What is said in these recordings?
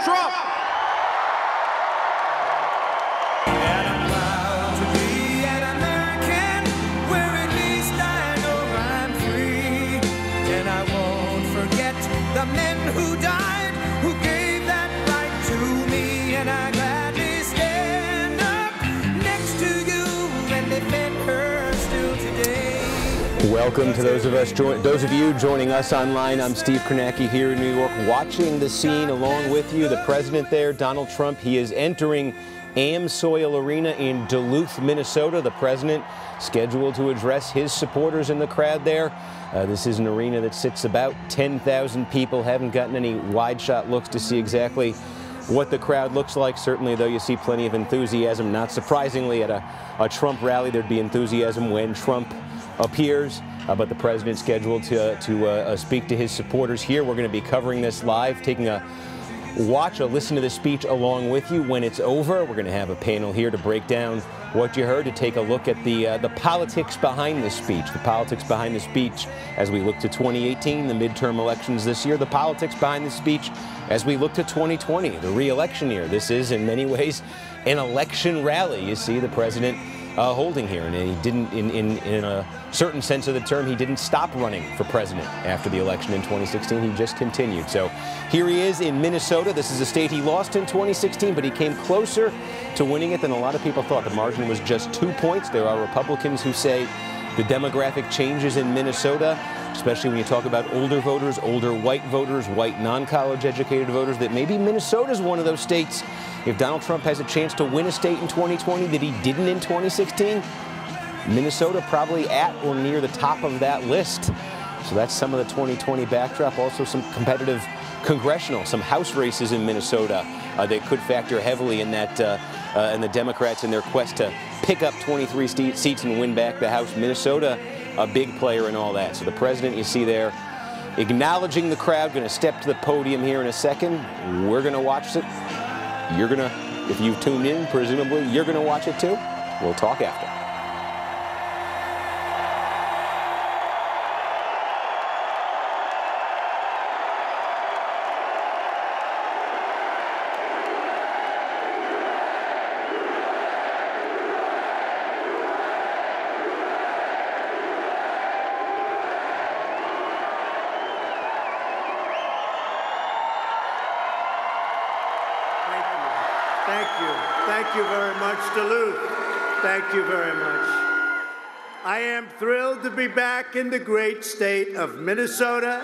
Trump. And I'm proud to be an American, where at least I know I'm free. And I won't forget the men who died, who gave that right to me. And I gladly stand up next to you and defend her still today. Welcome to those of you joining us online. I'm Steve Kornacki here in New York, watching the scene along with you. The president there, Donald Trump, he is entering AmSoil Arena in Duluth, Minnesota. The president scheduled to address his supporters in the crowd there. This is an arena that sits about 10,000 people. Haven't gotten any wide shot looks to see exactly what the crowd looks like. Certainly, though, you see plenty of enthusiasm. Not surprisingly, at a Trump rally, there'd be enthusiasm when Trump appears, but the president's scheduled to speak to his supporters here. We're going to be covering this live, taking a listen to the speech along with you. When it's over, we're going to have a panel here to break down what you heard, to take a look at the politics behind the speech, as we look to 2018, the midterm elections this year, the politics behind the speech as we look to 2020, the re-election year. This is, in many ways, an election rally. You see the president holding here, and he didn't, in a certain sense of the term, he didn't stop running for president after the election in 2016. He just continued. So here he is in Minnesota. This is a state he lost in 2016, but he came closer to winning it than a lot of people thought. The margin was just 2 points. There are Republicans who say the demographic changes in Minnesota, especially when you talk about older voters, older white voters, white non-college educated voters, that maybe Minnesota's one of those states. If Donald Trump has a chance to win a state in 2020 that he didn't in 2016, Minnesota probably at or near the top of that list. So that's some of the 2020 backdrop. Also some competitive congressional, some House races in Minnesota that could factor heavily in that, and the Democrats in their quest to pick up 23 seats and win back the House. Minnesota, a big player in all that. So the president, you see there, acknowledging the crowd, going to step to the podium here in a second. We're going to watch it. You're going to, if you've tuned in, presumably, you're going to watch it too. We'll talk after. Thank you very much, Duluth. Thank you very much. I am thrilled to be back in the great state of Minnesota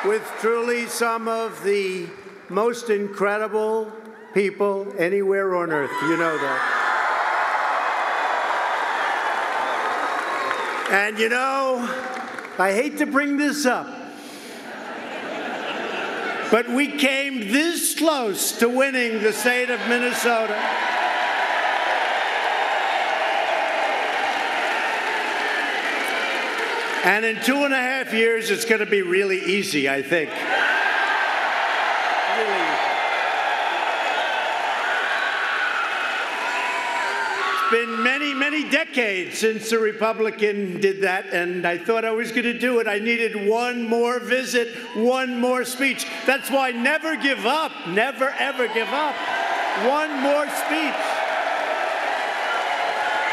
with truly some of the most incredible people anywhere on earth. You know that. And you know, I hate to bring this up, but we came this close to winning the state of Minnesota. And in 2.5 years, it's going to be really easy, I think. Really easy. It's been many, many decades since a Republican did that, and I thought I was going to do it. I needed one more visit, one more speech. That's why never give up. Never, ever give up. One more speech.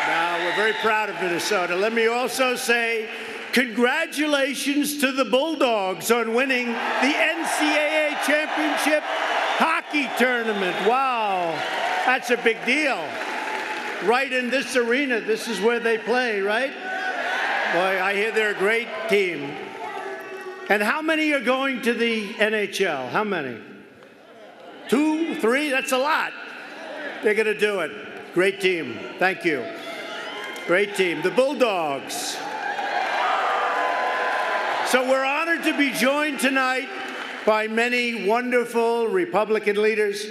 Now, we're very proud of Minnesota. Let me also say congratulations to the Bulldogs on winning the NCAA championship hockey tournament. Wow, that's a big deal. Right in this arena, this is where they play, right? Boy, I hear they're a great team. And how many are going to the NHL? How many? 2, 3? That's a lot. They're going to do it. Great team. Thank you. Great team. The Bulldogs. So we're honored to be joined tonight by many wonderful Republican leaders,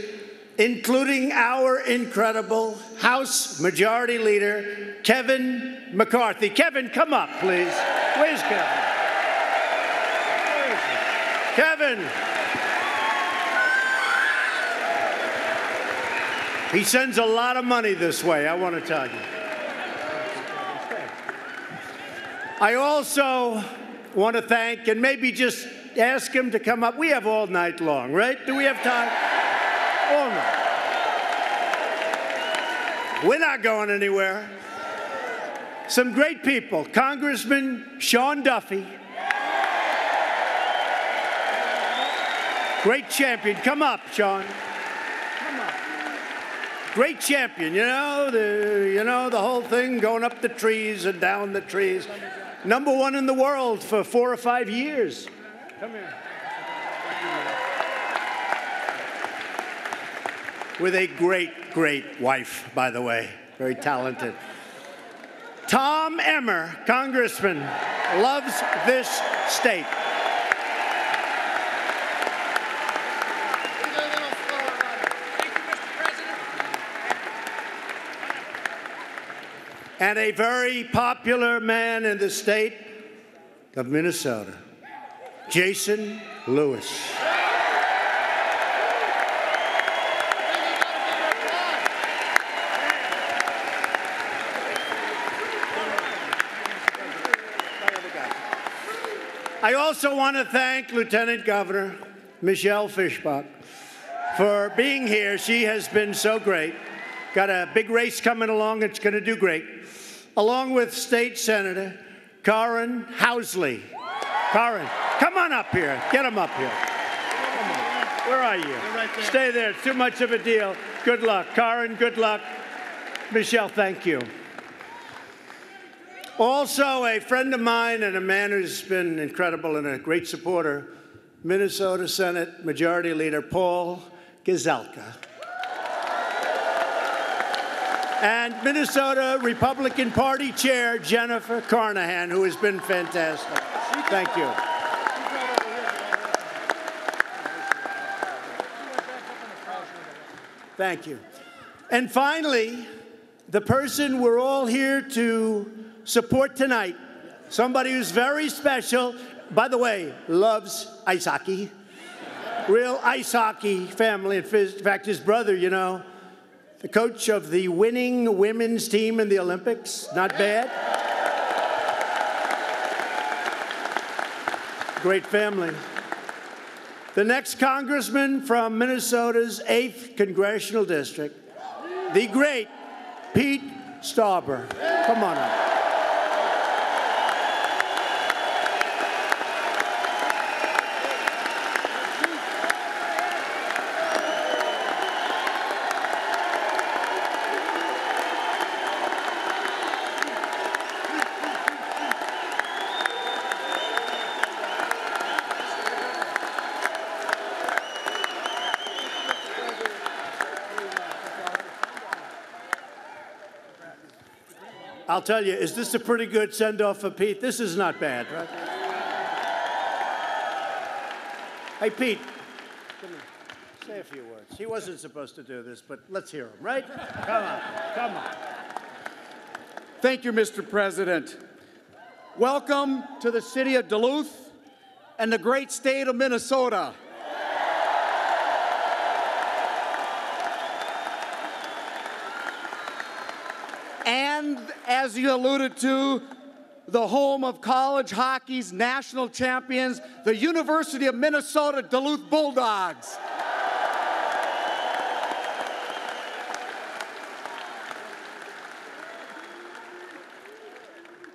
including our incredible House Majority Leader, Kevin McCarthy. Kevin, come up, please. Where's Kevin? Where is he? Kevin. He sends a lot of money this way, I want to tell you. I also want to thank and maybe just ask him to come up? We have all night long, right? Do we have time? All night. We're not going anywhere. Some great people. Congressman Sean Duffy. Great champion. Come up, Sean. Come up. Great champion. You know the whole thing, going up the trees and down the trees. #1 in the world for 4 or 5 years. Come here. With a great, great wife, by the way. Very talented. Tom Emmer, Congressman, loves this state. And a very popular man in the state of Minnesota, Jason Lewis. I also want to thank Lieutenant Governor Michelle Fischbach for being here. She has been so great. Got a big race coming along. It's going to do great. Along with State Senator Karin Housley. Karin, come on up here. Get him up here. Come on. Where are you? Right there. Stay there. It's too much of a deal. Good luck. Karin, good luck. Michelle, thank you. Also, a friend of mine and a man who's been incredible and a great supporter, Minnesota Senate Majority Leader Paul Gazelka. And Minnesota Republican Party Chair Jennifer Carnahan, who has been fantastic. Thank you. Thank you. And finally, the person we're all here to support tonight, somebody who's very special, by the way, loves ice hockey. Real ice hockey family. In fact, his brother, you know, the coach of the winning women's team in the Olympics. Not bad. Great family. The next congressman from Minnesota's 8th Congressional District, the great Pete Stauber. Come on up. I'll tell you, is this a pretty good send-off for Pete? This is not bad, right? Hey, Pete, come here. Say a few words. He wasn't supposed to do this, but let's hear him, right? Come on, come on. Thank you, Mr. President. Welcome to the city of Duluth and the great state of Minnesota. And as you alluded to, the home of college hockey's national champions, the University of Minnesota Duluth Bulldogs.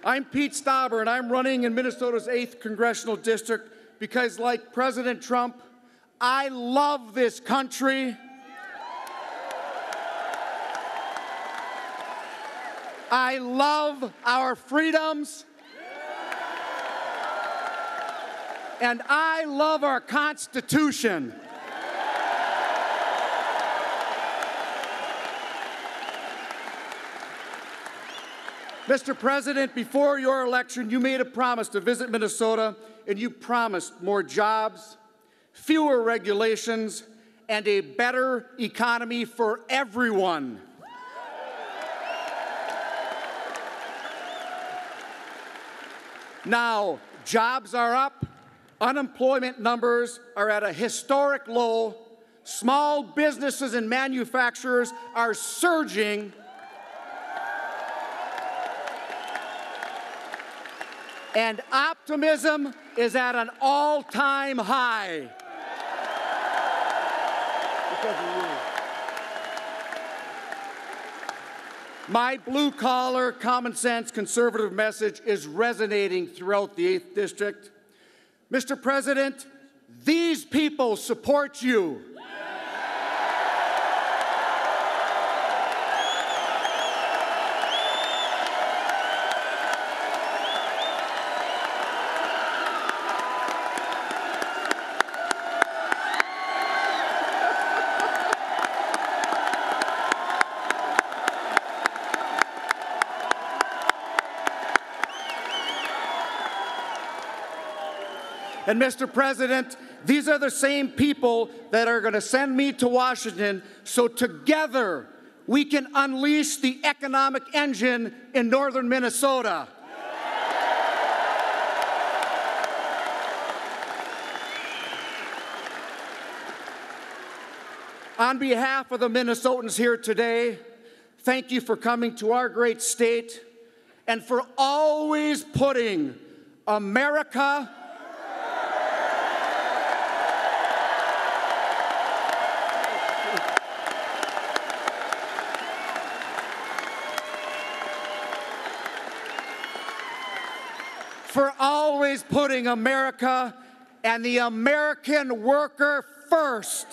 I'm Pete Stauber, and I'm running in Minnesota's 8th Congressional District because, like President Trump, I love this country. I love our freedoms, and I love our Constitution. Mr. President, before your election, you made a promise to visit Minnesota, and you promised more jobs, fewer regulations, and a better economy for everyone. Now, jobs are up, unemployment numbers are at a historic low, small businesses and manufacturers are surging, And optimism is at an all-time high. Because of you. My blue-collar, common-sense, conservative message is resonating throughout the 8th District. Mr. President, these people support you. And Mr. President, these are the same people that are going to send me to Washington so together we can unleash the economic engine in northern Minnesota. On behalf of the Minnesotans here today, thank you for coming to our great state and for always putting America and the American worker first.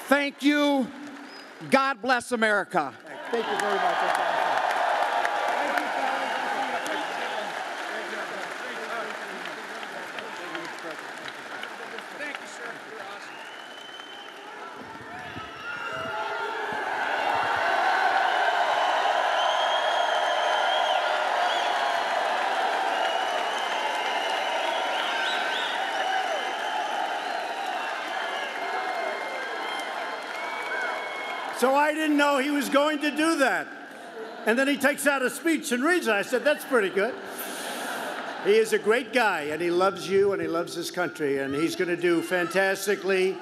Thank you. God bless America. Thank you very much. Thank you, sir. You're awesome. So I didn't know he was going to do that. And then he takes out a speech and reads it. I said, that's pretty good. He is a great guy, and he loves you, and he loves this country, and he's going to do fantastically.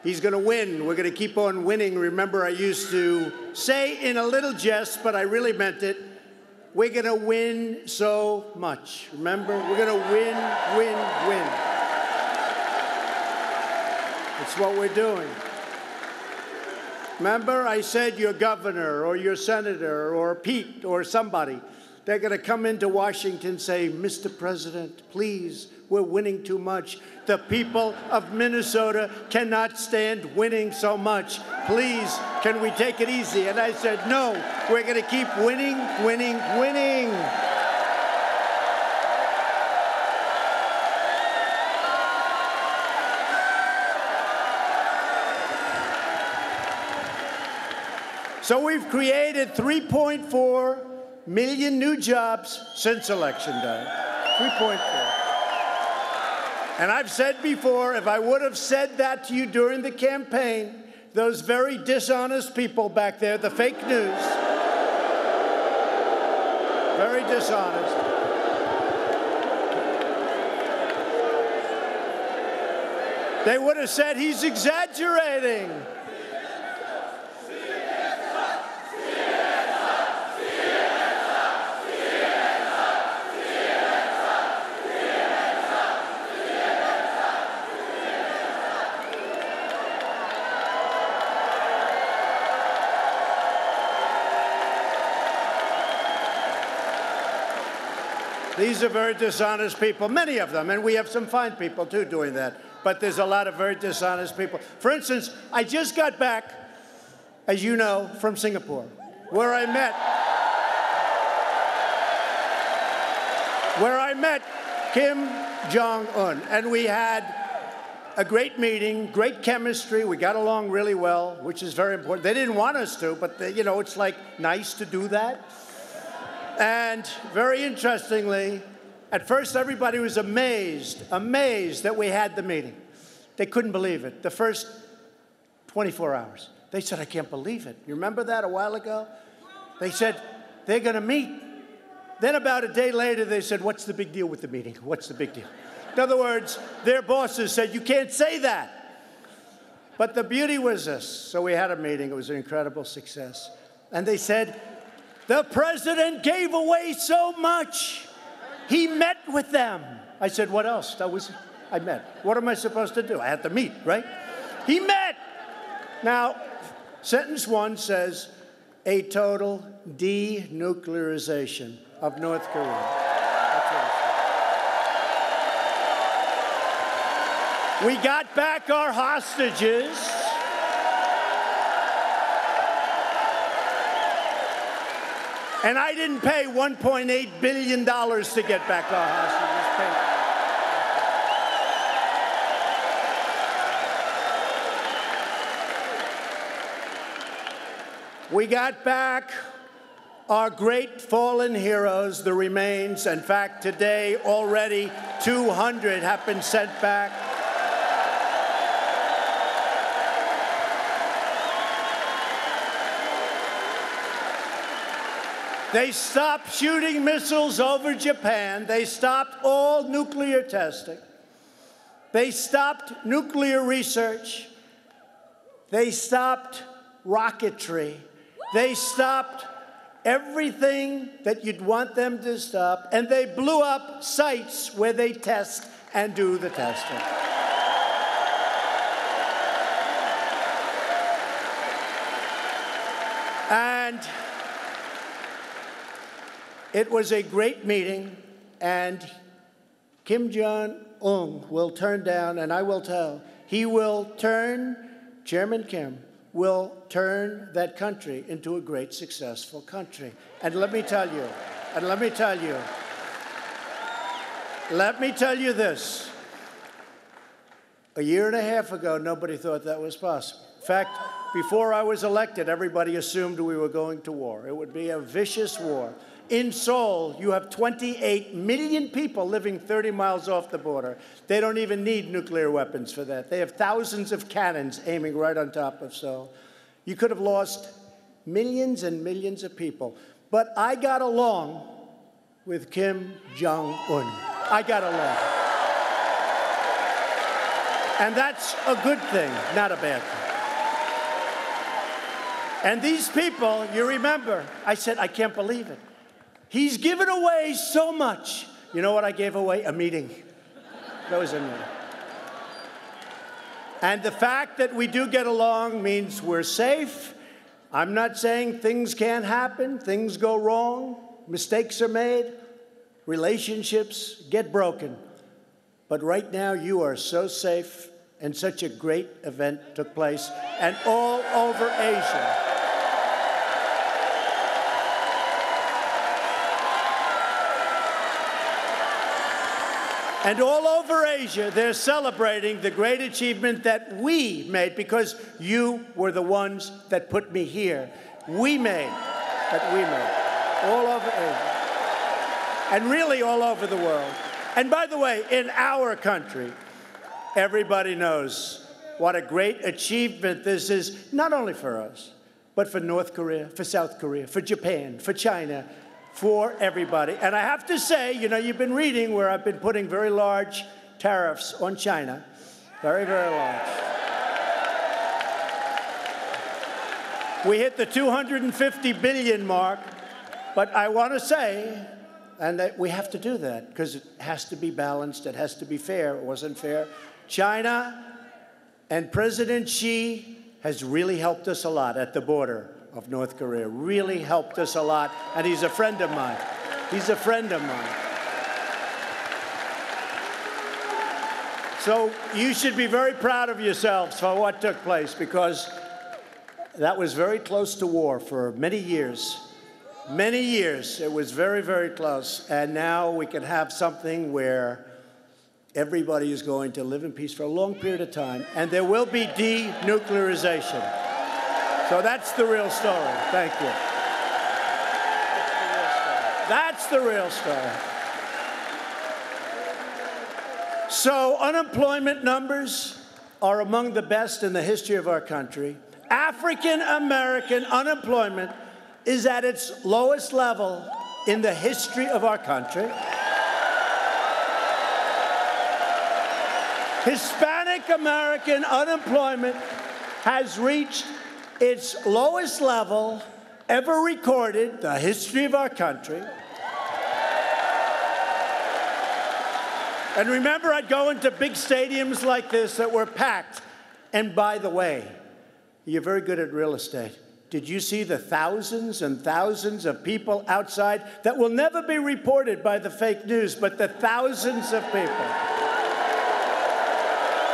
He's going to win. We're going to keep on winning. Remember, I used to say in a little jest, but I really meant it, we're going to win so much. Remember? We're going to win, win, win. That's what we're doing. Remember, I said your governor or your senator or Pete or somebody, they're going to come into Washington and say, Mr. President, please, we're winning too much. The people of Minnesota cannot stand winning so much. Please, can we take it easy? And I said, no, we're going to keep winning, winning, winning. So we've created 3.4 million new jobs since Election Day. 3.4. And I've said before, if I would have said that to you during the campaign, those very dishonest people back there, the fake news, very dishonest, they would have said he's exaggerating. These are very dishonest people, many of them, and we have some fine people, too, doing that. But there's a lot of very dishonest people. For instance, I just got back, as you know, from Singapore, where I met Kim Jong-un, and we had a great meeting, great chemistry. We got along really well, which is very important. They didn't want us to, but, you know, it's like nice to do that. And very interestingly, at first everybody was amazed that we had the meeting. They couldn't believe it. The first 24 hours. They said, I can't believe it. You remember that a while ago? They said, they're going to meet. Then about a day later, they said, what's the big deal with the meeting? What's the big deal? In other words, their bosses said, you can't say that. But the beauty was this. So we had a meeting. It was an incredible success. And they said, the president gave away so much. He met with them. I said, what else? I met. What am I supposed to do? I had to meet, right? He met. Now, sentence 1 says, a total denuclearization of North Korea. That's what it says. We got back our hostages. And I didn't pay $1.8 billion to get back our hostages. We got back our great fallen heroes, the remains. In fact, today already 200 have been sent back. They stopped shooting missiles over Japan. They stopped all nuclear testing. They stopped nuclear research. They stopped rocketry. They stopped everything that you'd want them to stop, and they blew up sites where they test and do the testing. And it was a great meeting, and Kim Jong-un will turn down, and I will tell, Chairman Kim will turn that country into a great, successful country. And let me tell you this. A year and a half ago, nobody thought that was possible. In fact, before I was elected, everybody assumed we were going to war. It would be a vicious war. In Seoul, you have 28 million people living 30 miles off the border. They don't even need nuclear weapons for that. They have thousands of cannons aiming right on top of Seoul. You could have lost millions and millions of people. But I got along with Kim Jong-un. I got along. And that's a good thing, not a bad thing. And these people, you remember, I said, I can't believe it. He's given away so much. You know what I gave away? A meeting. That was a meeting. And the fact that we do get along means we're safe. I'm not saying things can't happen. Things go wrong. Mistakes are made. Relationships get broken. But right now, you are so safe, and such a great event took place, and all over Asia. And all over Asia, they're celebrating the great achievement that we made, because you were the ones that put me here. We made. All over Asia. And really all over the world. And by the way, in our country, everybody knows what a great achievement this is, not only for us, but for North Korea, for South Korea, for Japan, for China, for everybody. And I have to say, you know, you've been reading where I've been putting very large tariffs on China. Very, very large. We hit the 250 billion mark, but I want to say, and that we have to do that because it has to be balanced, it has to be fair. It wasn't fair. China and President Xi has really helped us a lot at the border of North Korea, really helped us a lot, and he's a friend of mine. He's a friend of mine. So you should be very proud of yourselves for what took place, because that was very close to war for many years. Many years, it was very, very close, and now we can have something where everybody is going to live in peace for a long period of time, and there will be denuclearization. So that's the real story. Thank you. That's the real story. So unemployment numbers are among the best in the history of our country. African American unemployment is at its lowest level in the history of our country. Hispanic American unemployment has reached its lowest level ever recorded, the history of our country. And remember, I'd go into big stadiums like this that were packed. And by the way, you're very good at real estate. Did you see the thousands and thousands of people outside that will never be reported by the fake news, but the thousands of people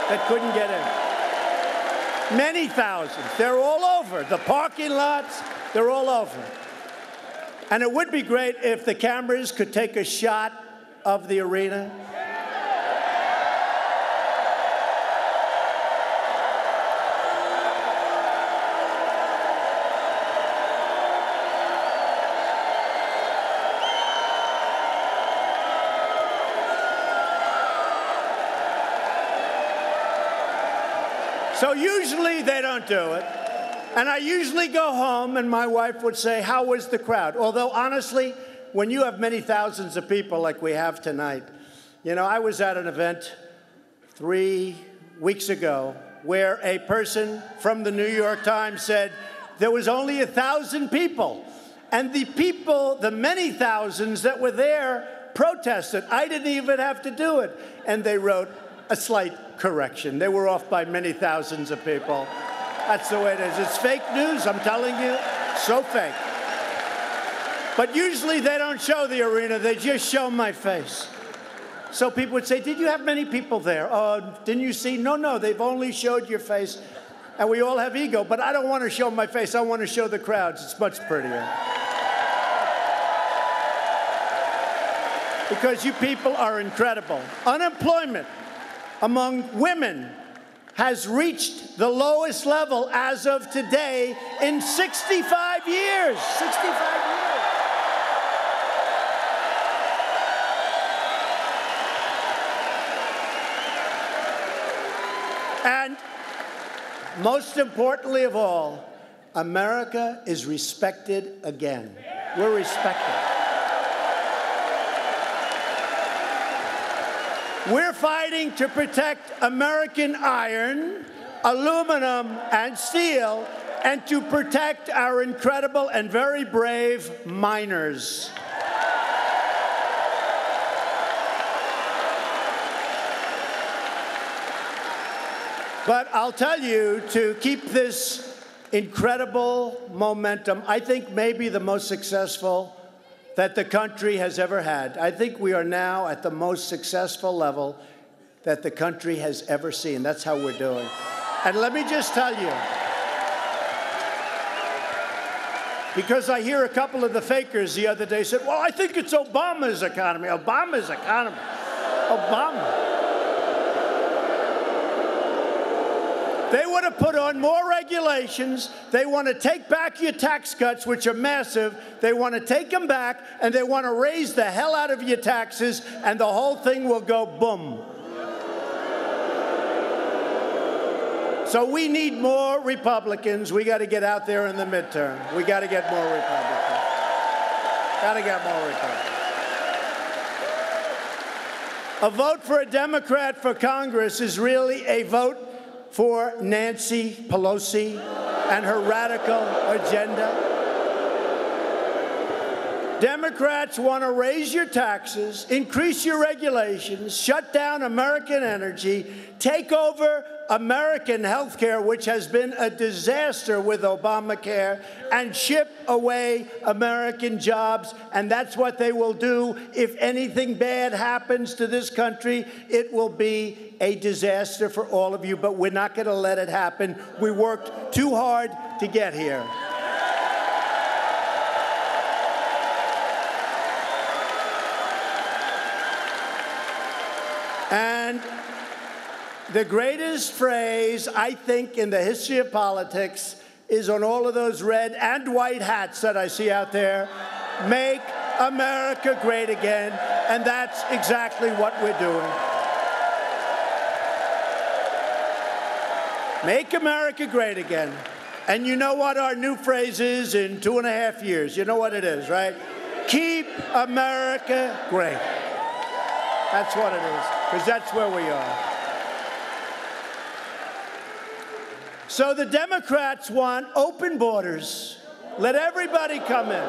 that couldn't get in? Many thousands. They're all over. The parking lots, they're all over. And it would be great if the cameras could take a shot of the arena. So usually they don't do it. And I usually go home and my wife would say, how was the crowd? Although honestly, when you have many thousands of people like we have tonight, you know, I was at an event 3 weeks ago where a person from the New York Times said there was only 1,000 people. And the people, the many thousands that were there protested. I didn't even have to do it. And they wrote a slight correction. They were off by many thousands of people. That's the way it is. It's fake news, I'm telling you. So fake. But usually they don't show the arena. They just show my face. So people would say, did you have many people there? Oh, didn't you see? No, they've only showed your face. And we all have ego, but I don't want to show my face. I want to show the crowds. It's much prettier. Because you people are incredible. Unemployment among women has reached the lowest level as of today in 65 years. 65 years. And most importantly of all, America is respected again. We're respected. We're fighting to protect American iron, aluminum, and steel, and to protect our incredible and very brave miners. But I'll tell you, to keep this incredible momentum, I think maybe the most successful that the country has ever had. I think we are now at the most successful level that the country has ever seen. That's how we're doing. And let me just tell you, because I hear a couple of the fakers the other day said, well, I think it's Obama's economy. Obama's economy. Obama. They want to put on more regulations. They want to take back your tax cuts, which are massive. They want to take them back, and they want to raise the hell out of your taxes, and the whole thing will go boom. So we need more Republicans. We got to get out there in the midterm. We got to get more Republicans. Got to get more Republicans. A vote for a Democrat for Congress is really a vote for Nancy Pelosi and her radical agenda. Democrats want to raise your taxes, increase your regulations, shut down American energy, take over American health care, which has been a disaster with Obamacare, and ship away American jobs. And that's what they will do. If anything bad happens to this country, it will be a disaster for all of you, but we're not going to let it happen. We worked too hard to get here. And the greatest phrase, I think, in the history of politics is on all of those red and white hats that I see out there, make America great again. And that's exactly what we're doing. Make America great again. And you know what our new phrase is in 2.5 years? You know what it is, right? Keep America great. That's what it is, because that's where we are. So the Democrats want open borders, Let everybody come in.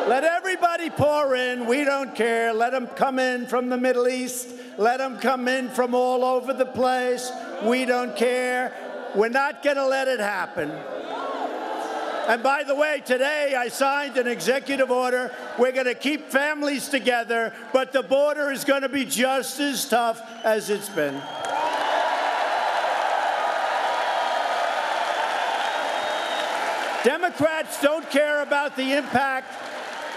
Let everybody pour in. We don't care. Let them come in from the Middle East. Let them come in from all over the place. We don't care. We're not going to let it happen. And by the way, today I signed an executive order. We're going to keep families together, but the border is going to be just as tough as it's been. Democrats don't care about the impact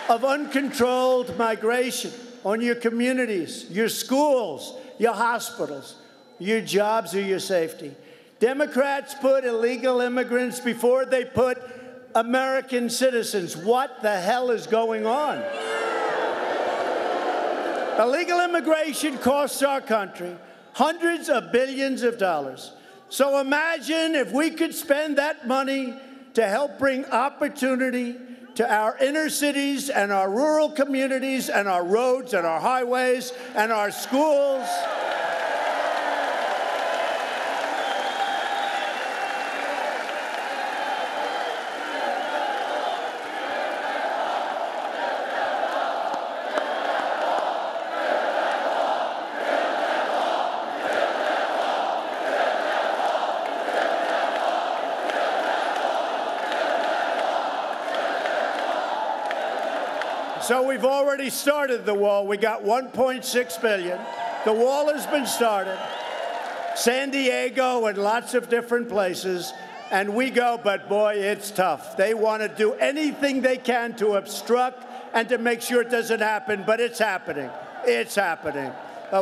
of uncontrolled migration on your communities, your schools, your hospitals, your jobs, or your safety. Democrats put illegal immigrants before they put American citizens. What the hell is going on? Illegal immigration costs our country hundreds of billions of dollars. So imagine if we could spend that money to help bring opportunity to our inner cities and our rural communities and our roads and our highways and our schools. So we've already started the wall. We got $1.6 billion. The wall has been started. San Diego and lots of different places. And we go, but boy, it's tough. They want to do anything they can to obstruct and to make sure it doesn't happen, but it's happening. It's happening.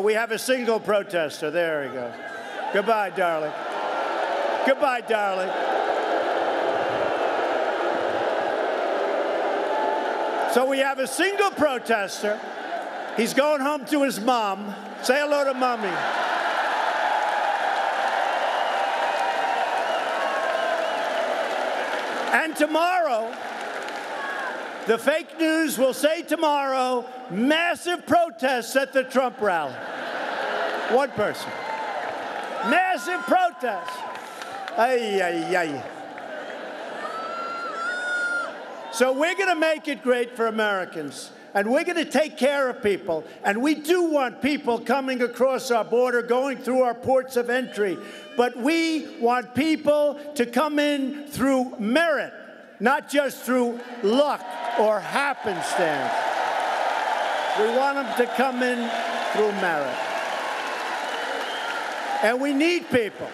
We have a single protester. There he goes. Goodbye, darling. Goodbye, darling. So we have a single protester. He's going home to his mom. Say hello to mommy. And tomorrow, the fake news will say tomorrow, massive protests at the Trump rally. One person. Massive protests. Ay, ay, ay. So we're going to make it great for Americans, and we're going to take care of people. And we do want people coming across our border, going through our ports of entry. But we want people to come in through merit, not just through luck or happenstance. We want them to come in through merit. And we need people.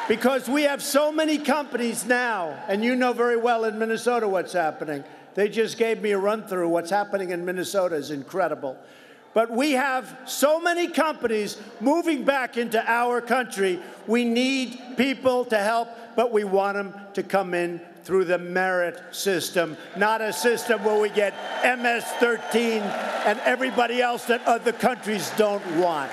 Because we have so many companies now, and you know very well in Minnesota what's happening. They just gave me a run-through. What's happening in Minnesota is incredible. But we have so many companies moving back into our country. We need people to help, but we want them to come in through the merit system, not a system where we get MS-13 and everybody else that other countries don't want.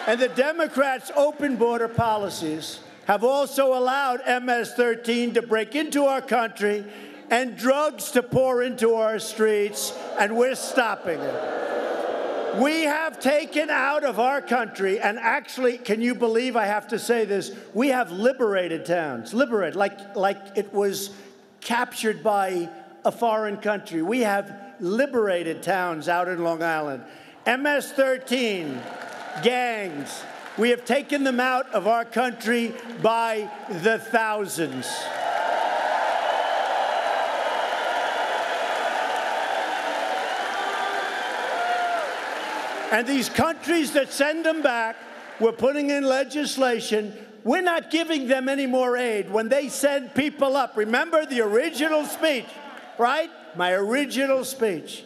And the Democrats' open border policies have also allowed MS-13 to break into our country and drugs to pour into our streets, and we're stopping it. We have taken out of our country, and actually, can you believe I have to say this? We have liberated towns, liberated, like it was captured by a foreign country. We have liberated towns out in Long Island. MS-13. Gangs. We have taken them out of our country by the thousands. And these countries that send them back, we're putting in legislation. We're not giving them any more aid when they send people up. Remember the original speech, right? My original speech.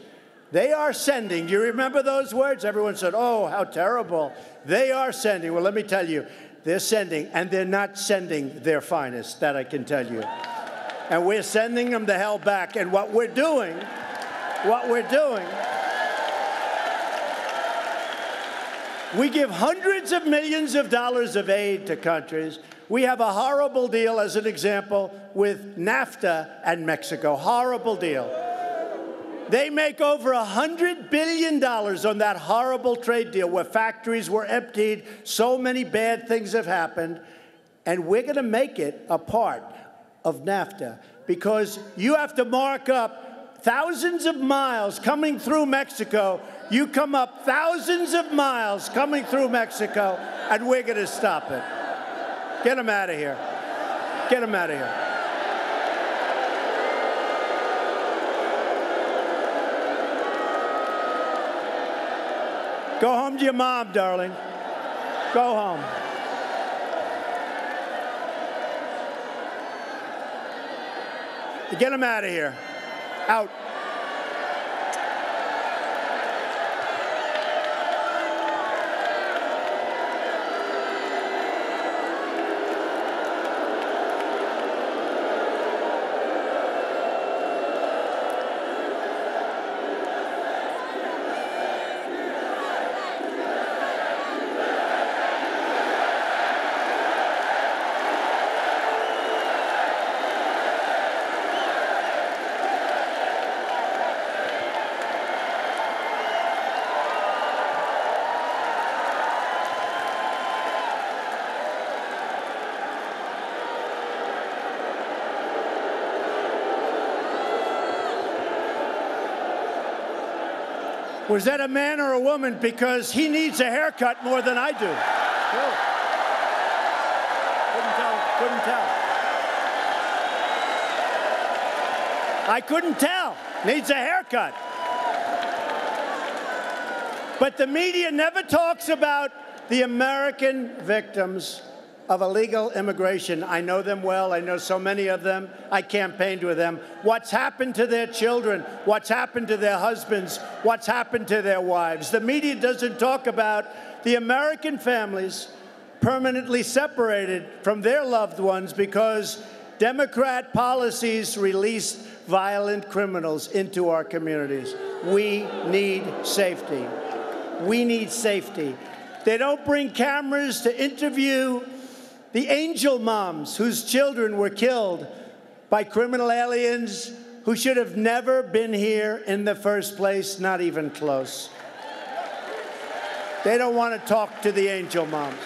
They are sending. Do you remember those words? Everyone said, oh, how terrible. They are sending. Well, let me tell you, they're sending, and they're not sending their finest, that I can tell you. And we're sending them the hell back. And what we're doing, we give hundreds of millions of dollars of aid to countries. We have a horrible deal, as an example, with NAFTA and Mexico. Horrible deal. They make over $100 billion on that horrible trade deal where factories were emptied, so many bad things have happened. And we're going to make it a part of NAFTA because you have to mark up thousands of miles coming through Mexico. You come up thousands of miles coming through Mexico, and we're going to stop it. Get them out of here. Get them out of here. Go home to your mom, darling. Go home. Get him out of here. Out. Was that a man or a woman? Because he needs a haircut more than I do. Couldn't tell. I couldn't tell. Needs a haircut. But the media never talks about the American victims of illegal immigration. I know them well. I know so many of them. I campaigned with them. What's happened to their children? What's happened to their husbands? What's happened to their wives? The media doesn't talk about the American families permanently separated from their loved ones because Democrat policies release violent criminals into our communities. We need safety. We need safety. They don't bring cameras to interview the angel moms whose children were killed by criminal aliens who should have never been here in the first place, not even close. They don't want to talk to the angel moms.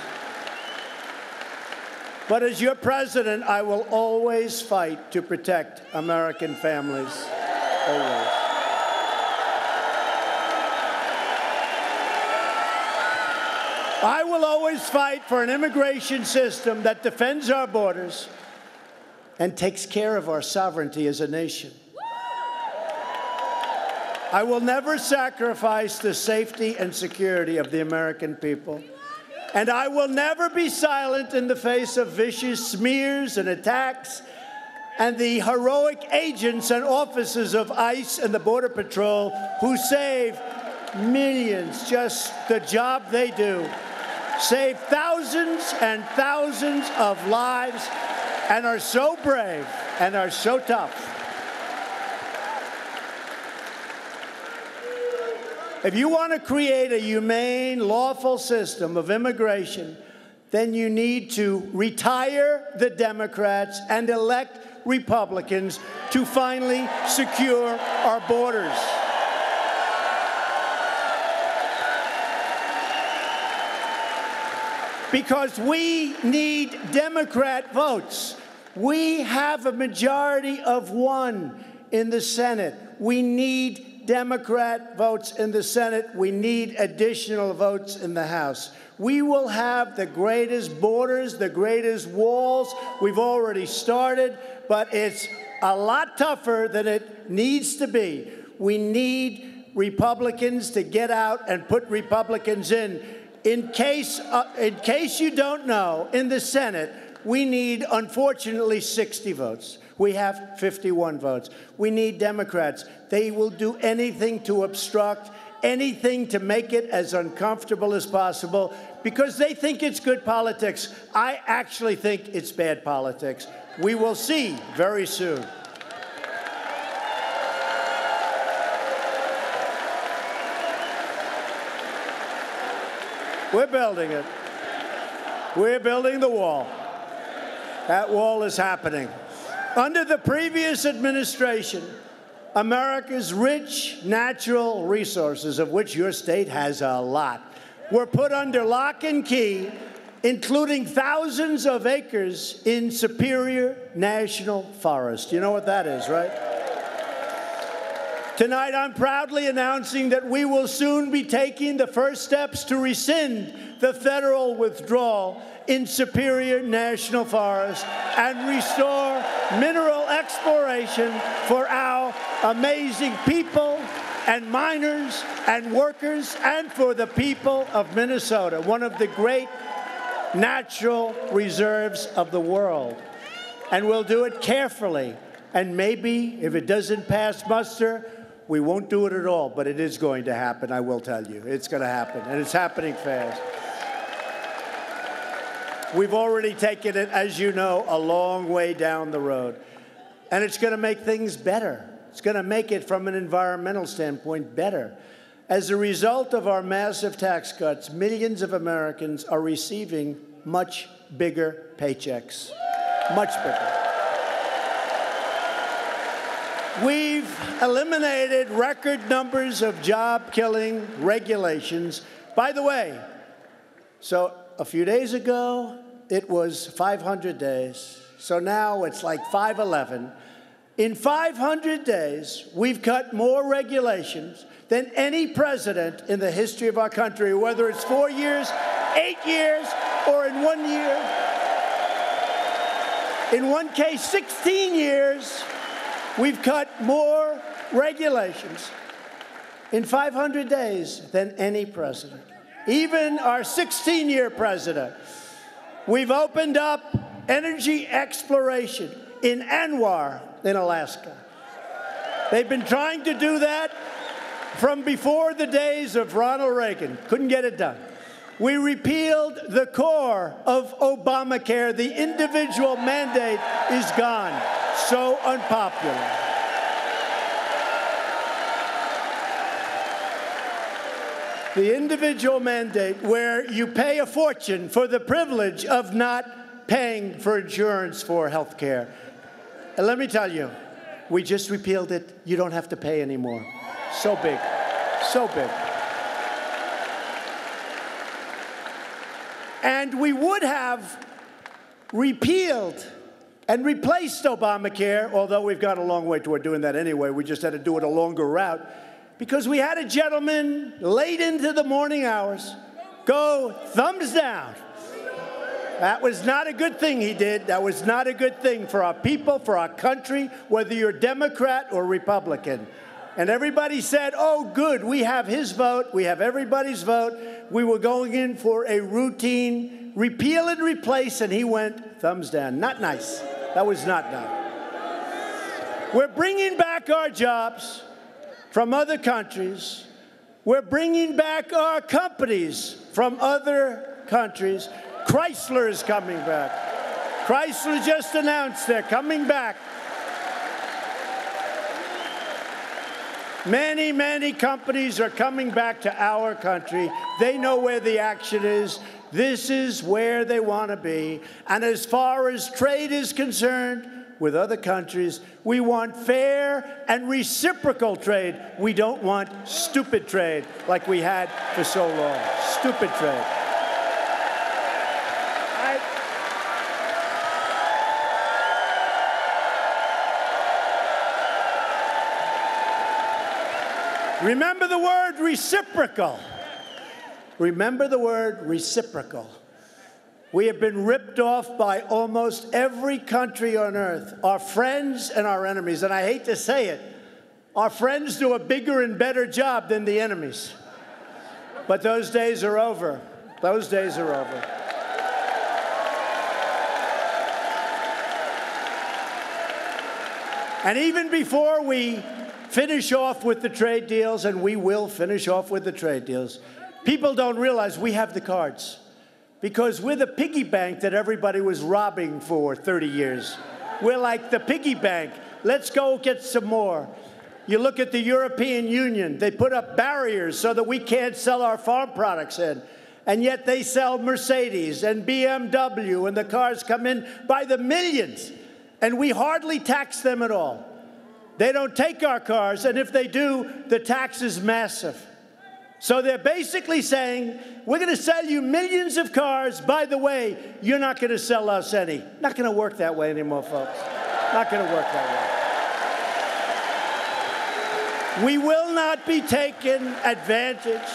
But as your president, I will always fight to protect American families. Always. I will always fight for an immigration system that defends our borders and takes care of our sovereignty as a nation. I will never sacrifice the safety and security of the American people. And I will never be silent in the face of vicious smears and attacks and the heroic agents and officers of ICE and the Border Patrol who save millions, just the job they do. Save thousands and thousands of lives and are so brave and are so tough. If you want to create a humane, lawful system of immigration, then you need to retire the Democrats and elect Republicans to finally secure our borders. Because we need Democrat votes. We have a majority of 1 in the Senate. We need Democrat votes in the Senate. We need additional votes in the House. We will have the greatest borders, the greatest walls. We've already started, but it's a lot tougher than it needs to be. We need Republicans to get out and put Republicans in. In case you don't know, in the Senate, we need, unfortunately, 60 votes. We have 51 votes. We need Democrats. They will do anything to obstruct, anything to make it as uncomfortable as possible, because they think it's good politics. I actually think it's bad politics. We will see very soon. We're building it. We're building the wall. That wall is happening. Under the previous administration, America's rich natural resources, of which your state has a lot, were put under lock and key including thousands of acres in Superior National Forest. You know what that is, right? Tonight, I'm proudly announcing that we will soon be taking the first steps to rescind the federal withdrawal in Superior National Forest and restore mineral exploration for our amazing people and miners and workers and for the people of Minnesota, one of the great natural reserves of the world. And we'll do it carefully. And maybe, if it doesn't pass muster, we won't do it at all, but it is going to happen, I will tell you. It's going to happen, and it's happening fast. We've already taken it, as you know, a long way down the road. And it's going to make things better. It's going to make it, from an environmental standpoint, better. As a result of our massive tax cuts, millions of Americans are receiving much bigger paychecks. Much bigger. We've eliminated record numbers of job-killing regulations. By the way, so a few days ago, it was 500 days. So now it's like 511. In 500 days, we've cut more regulations than any president in the history of our country, whether it's 4 years, 8 years, or in 1 year. In one case, 16 years. We've cut more regulations in 500 days than any president, even our 16-year president. We've opened up energy exploration in Anwar in Alaska. They've been trying to do that from before the days of Ronald Reagan. Couldn't get it done. We repealed the core of Obamacare. The individual mandate is gone. So unpopular. The individual mandate, where you pay a fortune for the privilege of not paying for insurance for health care. And let me tell you, we just repealed it. You don't have to pay anymore. So big. So big. And we would have repealed and replaced Obamacare, although we've got a long way toward doing that anyway. We just had to do it a longer route, because we had a gentleman late into the morning hours go thumbs down. That was not a good thing he did. That was not a good thing for our people, for our country, whether you're Democrat or Republican. And everybody said, oh, good, we have his vote. We have everybody's vote. We were going in for a routine repeal and replace, and he went thumbs down. Not nice. That was not nice. We're bringing back our jobs from other countries. We're bringing back our companies from other countries. Chrysler is coming back. Chrysler just announced they're coming back. Many, many companies are coming back to our country. They know where the action is. This is where they want to be. And as far as trade is concerned with other countries, we want fair and reciprocal trade. We don't want stupid trade like we had for so long. Stupid trade. Remember the word reciprocal. Remember the word reciprocal. We have been ripped off by almost every country on earth, our friends and our enemies. And I hate to say it, our friends do a bigger and better job than the enemies. But those days are over. Those days are over. And even before we finish off with the trade deals, and we will finish off with the trade deals, people don't realize we have the cards, because we're the piggy bank that everybody was robbing for 30 years. We're like the piggy bank. Let's go get some more. You look at the European Union. They put up barriers so that we can't sell our farm products in. And yet they sell Mercedes and BMW, and the cars come in by the millions, and we hardly tax them at all. They don't take our cars, and if they do, the tax is massive. So they're basically saying, we're going to sell you millions of cars. By the way, you're not going to sell us any. Not going to work that way anymore, folks. Not going to work that way. We will not be taken advantage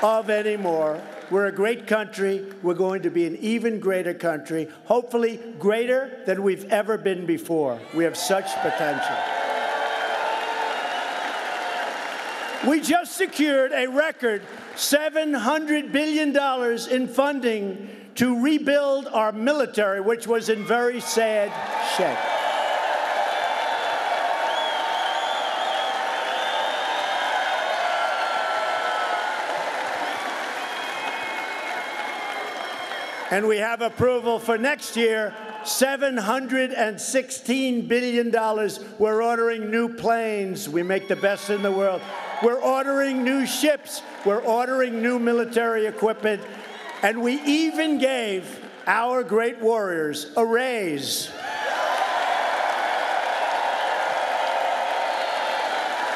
of anymore. We're a great country. We're going to be an even greater country, hopefully greater than we've ever been before. We have such potential. We just secured a record $700 billion in funding to rebuild our military, which was in very sad shape. And we have approval for next year, $716 billion. We're ordering new planes. We make the best in the world. We're ordering new ships. We're ordering new military equipment. And we even gave our great warriors a raise.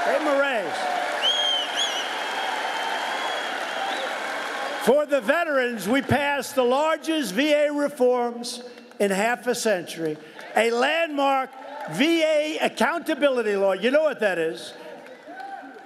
Gave them a raise. For the veterans, we passed the largest VA reforms in half a century, a landmark VA accountability law. You know what that is?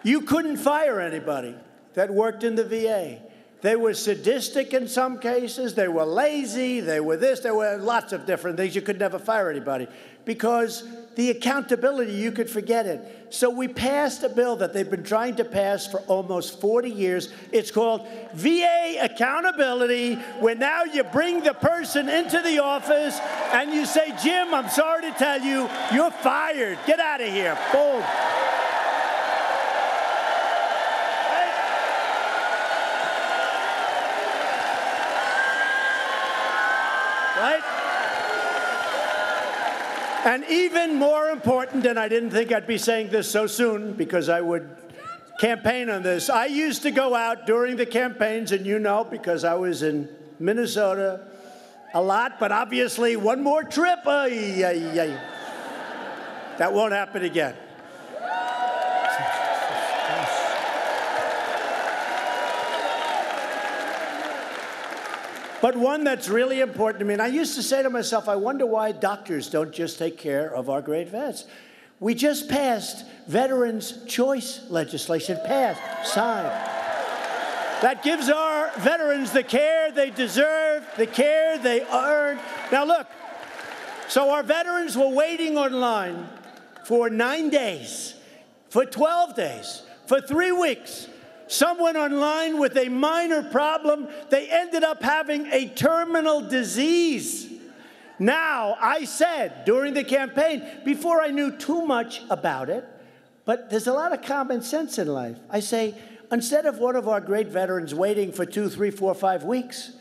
You couldn't fire anybody that worked in the VA. They were sadistic in some cases. They were lazy. They were this. There were lots of different things. You could never fire anybody because the accountability, you could forget it. So we passed a bill that they've been trying to pass for almost 40 years. It's called VA accountability, where now you bring the person into the office and you say, Jim, I'm sorry to tell you, you're fired. Get out of here. Boom. Right? And even more important, and I didn't think I'd be saying this so soon because I would campaign on this. I used to go out during the campaigns, and you know, because I was in Minnesota a lot, but obviously one more trip, that won't happen again. But one that's really important to me, and I used to say to myself, I wonder why doctors don't just take care of our great vets. We just passed Veterans' Choice legislation, signed. That gives our veterans the care they deserve, the care they earn. Now look, so our veterans were waiting online for 9 days, for 12 days, for 3 weeks. Some went online with a minor problem. They ended up having a terminal disease. Now, I said during the campaign, before I knew too much about it, but there's a lot of common sense in life. I say, instead of one of our great veterans waiting for 2, 3, 4, 5 weeks,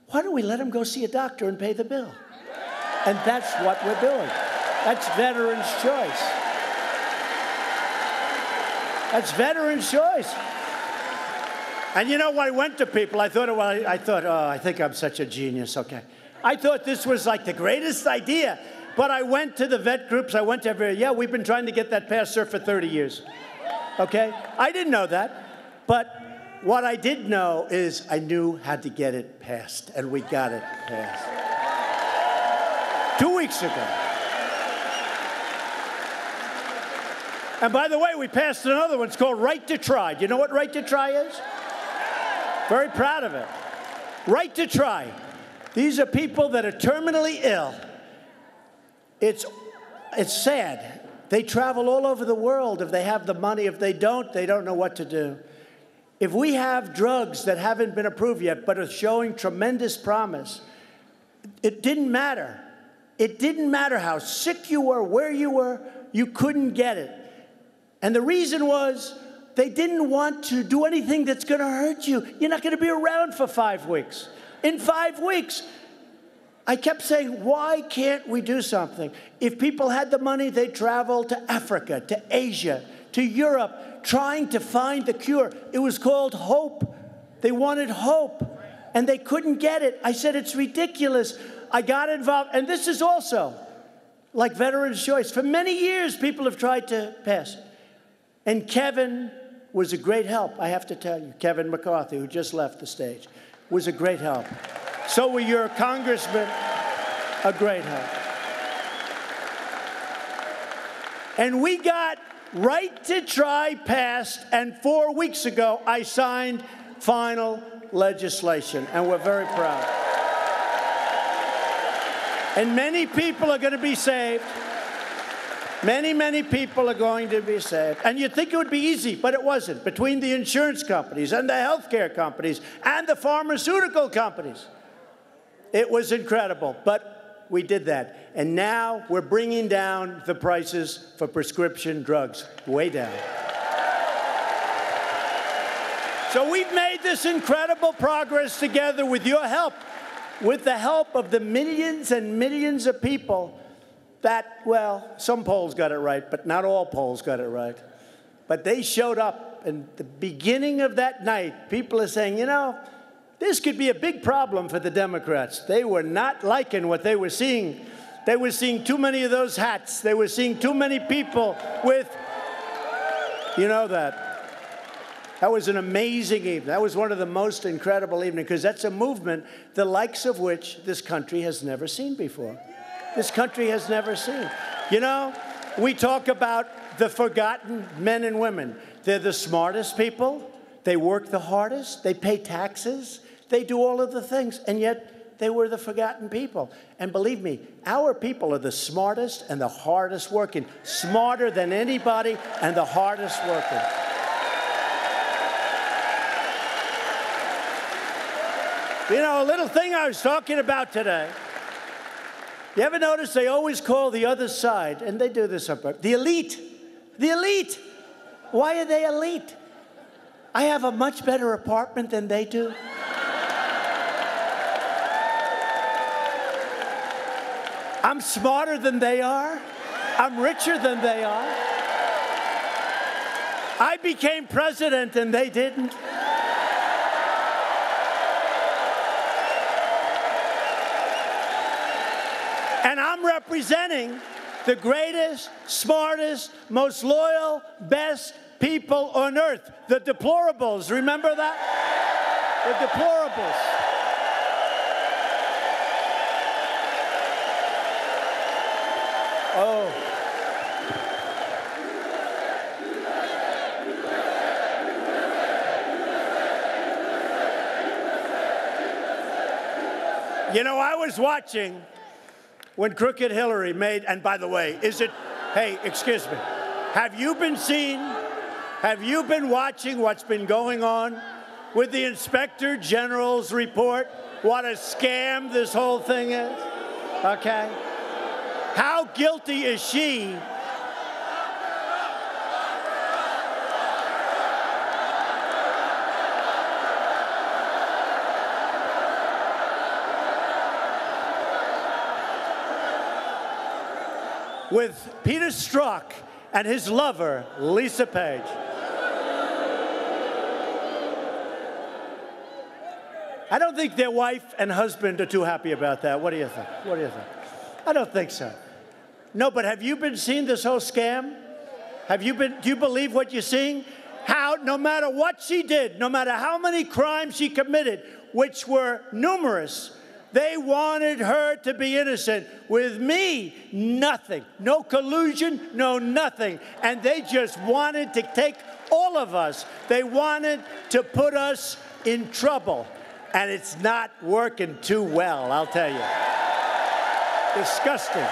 why don't we let him go see a doctor and pay the bill? And that's what we're doing. That's Veterans' Choice. That's Veterans' Choice. And you know, when I went to people, I thought, oh, I think I'm such a genius, okay. I thought this was like the greatest idea. But I went to the vet groups, I went to yeah, we've been trying to get that passed, sir, for 30 years, okay? I didn't know that, but what I did know is I knew how to get it passed, and we got it passed. 2 weeks ago. And by the way, we passed another one. It's called Right to Try. Do you know what Right to Try is? Very proud of it. Right to Try. These are people that are terminally ill. It's sad. They travel all over the world if they have the money. If they don't know what to do. If we have drugs that haven't been approved yet but are showing tremendous promise, it didn't matter. It didn't matter how sick you were, where you were, you couldn't get it. And the reason was they didn't want to do anything that's going to hurt you. You're not going to be around for 5 weeks. In 5 weeks, I kept saying, why can't we do something? If people had the money, they'd travel to Africa, to Asia, to Europe, trying to find the cure. It was called hope. They wanted hope, and they couldn't get it. I said, it's ridiculous. I got involved, and this is also like Veterans' Choice. For many years, people have tried to pass it. And Kevin was a great help, I have to tell you. Kevin McCarthy, who just left the stage, was a great help. So were your congressmen, a great help. And we got right to try passed, and 4 weeks ago, I signed final legislation, and we're very proud. And many people are going to be saved. Many, many people are going to be saved. And you'd think it would be easy, but it wasn't. Between the insurance companies and the healthcare companies and the pharmaceutical companies, it was incredible. But we did that. And now we're bringing down the prices for prescription drugs, way down. So we've made this incredible progress together with your help, with the help of the millions and millions of people that, well, some polls got it right, but not all polls got it right. But they showed up, and the beginning of that night, people are saying, you know, this could be a big problem for the Democrats. They were not liking what they were seeing. They were seeing too many of those hats. They were seeing too many people with, you know that. That was an amazing evening. That was one of the most incredible evenings, because that's a movement the likes of which this country has never seen before. This country has never seen. You know, we talk about the forgotten men and women. They're the smartest people. They work the hardest. They pay taxes. They do all of the things. And yet they were the forgotten people. And believe me, our people are the smartest and the hardest working. Smarter than anybody and the hardest working. You know, a little thing I was talking about today. You ever notice they always call the other side, and they do this up, the elite. The elite. Why are they elite? I have a much better apartment than they do. I'm smarter than they are. I'm richer than they are. I became president and they didn't. And I'm representing the greatest, smartest, most loyal, best people on earth. The deplorables. Remember that? The deplorables. Oh. You know, I was watching when Crooked Hillary made, and by the way, is it, hey, excuse me, have you been watching what's been going on with the Inspector General's report? What a scam this whole thing is, okay? How guilty is she? With Peter Strzok and his lover, Lisa Page. I don't think their wife and husband are too happy about that. What do you think? What do you think? I don't think so. No, but have you been seeing this whole scam? Do you believe what you're seeing? How, no matter what she did, no matter how many crimes she committed, which were numerous, they wanted her to be innocent. With me, nothing. No collusion, no nothing. And they just wanted to take all of us. They wanted to put us in trouble. And it's not working too well, I'll tell you. Disgusting.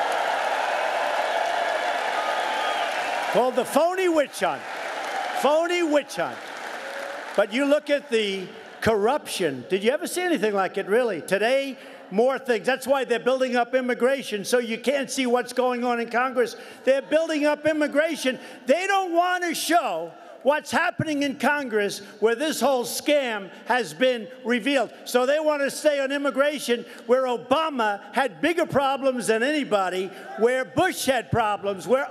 Called the phony witch hunt. Phony witch hunt. But you look at the corruption. Did you ever see anything like it, really? Today, more things. That's why they're building up immigration, so you can't see what's going on in Congress. They're building up immigration. They don't want to show what's happening in Congress where this whole scam has been revealed. So they want to stay on immigration where Obama had bigger problems than anybody, where Bush had problems, where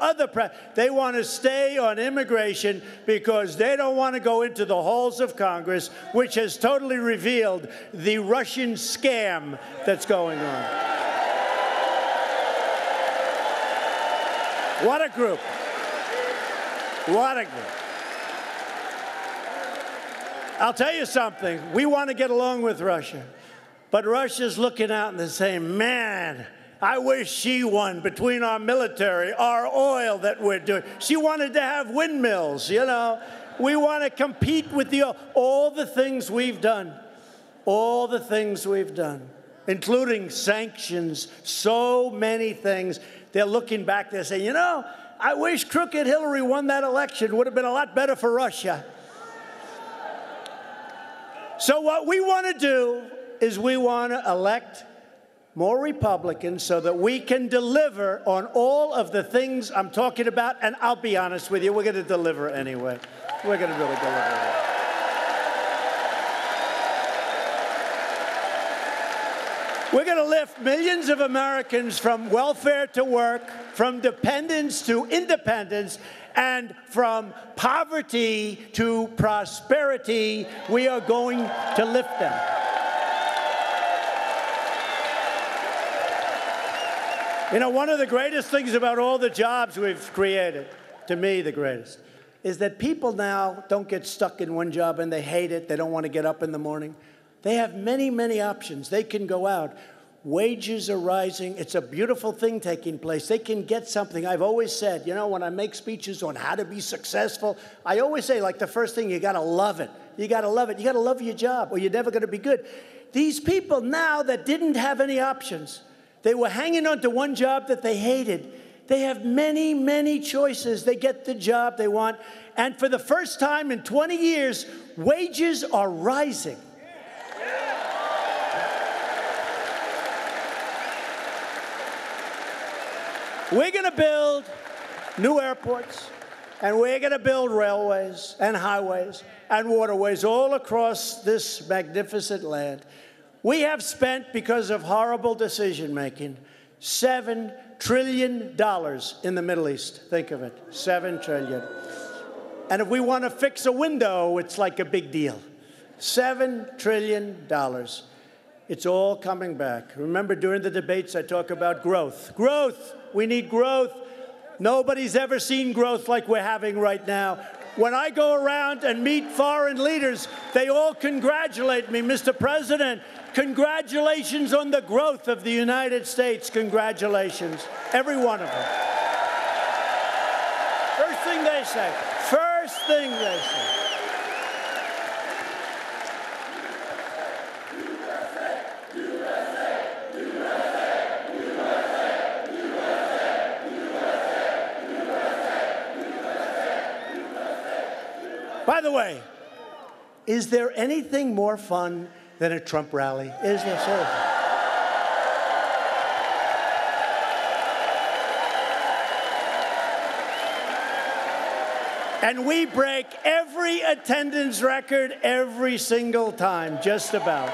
they want to stay on immigration because they don't want to go into the halls of Congress, which has totally revealed the Russian scam that's going on. What a group. What a group. I'll tell you something. We want to get along with Russia. But Russia's looking out and they're saying, man, I wish she won between our military, our oil that we're doing. She wanted to have windmills, you know. We want to compete with all the things we've done. All the things we've done, including sanctions, so many things. They're looking back, they're saying, you know, I wish crooked Hillary won that election. It would have been a lot better for Russia. So what we want to do is we want to elect more Republicans so that we can deliver on all of the things I'm talking about. And I'll be honest with you, we're going to deliver anyway. We're going to really deliver anyway. We're going to lift millions of Americans from welfare to work, from dependence to independence, and from poverty to prosperity. We are going to lift them. You know, one of the greatest things about all the jobs we've created, to me the greatest, is that people now don't get stuck in one job and they hate it. They don't want to get up in the morning. They have many, many options. They can go out. Wages are rising. It's a beautiful thing taking place. They can get something. I've always said, you know, when I make speeches on how to be successful, I always say, like, the first thing, you got to love it. You got to love it. You got to love your job or you're never going to be good. These people now that didn't have any options, they were hanging on to one job that they hated. They have many, many choices. They get the job they want. And for the first time in 20 years, wages are rising. We're going to build new airports, and we're going to build railways and highways and waterways all across this magnificent land. We have spent, because of horrible decision-making, $7 trillion in the Middle East. Think of it, $7 trillion. And if we want to fix a window, it's like a big deal. $7 trillion. It's all coming back. Remember, during the debates, I talk about growth. Growth! We need growth. Nobody's ever seen growth like we're having right now. When I go around and meet foreign leaders, they all congratulate me. Mr. President, congratulations on the growth of the United States. Congratulations. Every one of them. First thing they say. First thing they say. By the way, is there anything more fun than a Trump rally? Is there, seriously? And we break every attendance record every single time, just about.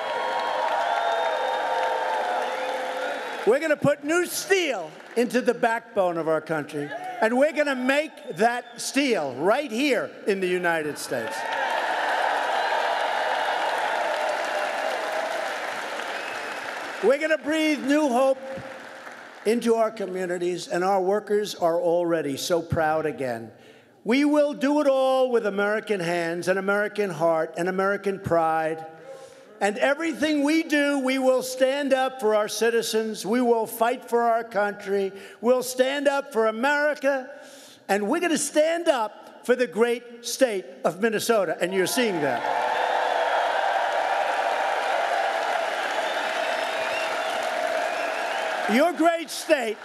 We're going to put new steel into the backbone of our country, and we're going to make that steel right here in the United States. We're going to breathe new hope into our communities, and our workers are already so proud again. We will do it all with American hands, an American heart, and American pride. And everything we do, we will stand up for our citizens. We will fight for our country. We'll stand up for America. And we're going to stand up for the great state of Minnesota. And you're seeing that. Your great state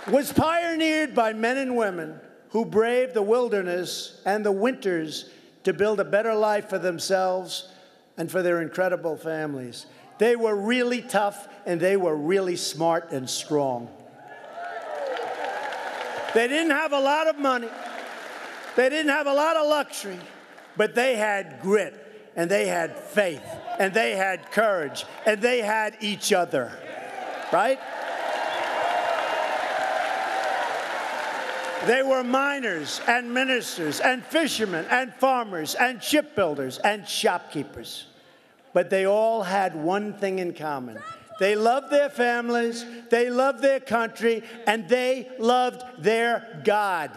was pioneered by men and women who braved the wilderness and the winters to build a better life for themselves and for their incredible families. They were really tough, and they were really smart and strong. They didn't have a lot of money. They didn't have a lot of luxury, but they had grit, and they had faith, and they had courage, and they had each other, right? They were miners and ministers and fishermen and farmers and shipbuilders and shopkeepers. But they all had one thing in common. They loved their families, they loved their country, and they loved their God.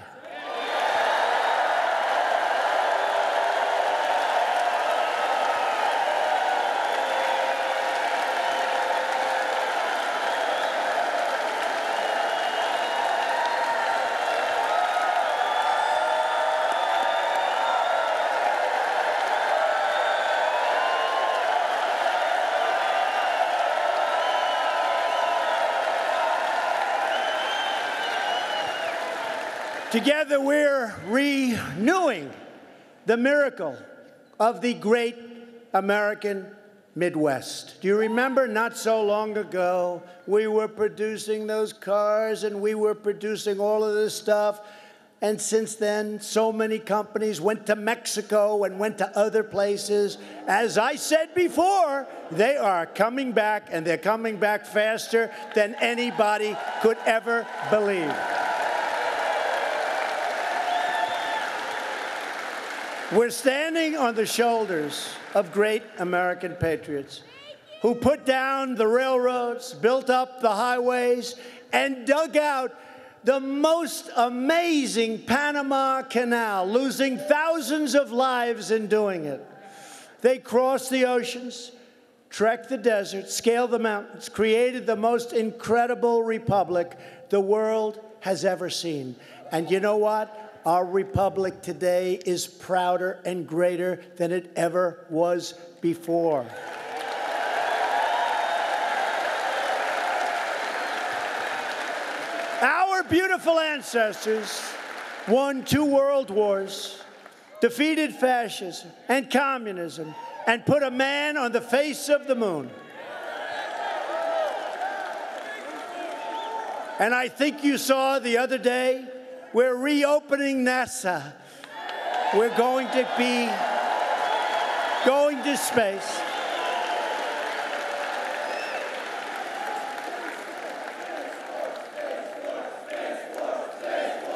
Together we're renewing the miracle of the great American Midwest. Do you remember not so long ago, we were producing those cars and we were producing all of this stuff. And since then, so many companies went to Mexico and went to other places. As I said before, they are coming back, and they're coming back faster than anybody could ever believe. We're standing on the shoulders of great American patriots who put down the railroads, built up the highways, and dug out the most amazing Panama Canal, losing thousands of lives in doing it. They crossed the oceans, trekked the desert, scaled the mountains, created the most incredible republic the world has ever seen. And you know what? Our republic today is prouder and greater than it ever was before. Our beautiful ancestors won 2 world wars, defeated fascism and communism, and put a man on the face of the moon. And I think you saw the other day, we're reopening NASA. We're going to be going to space.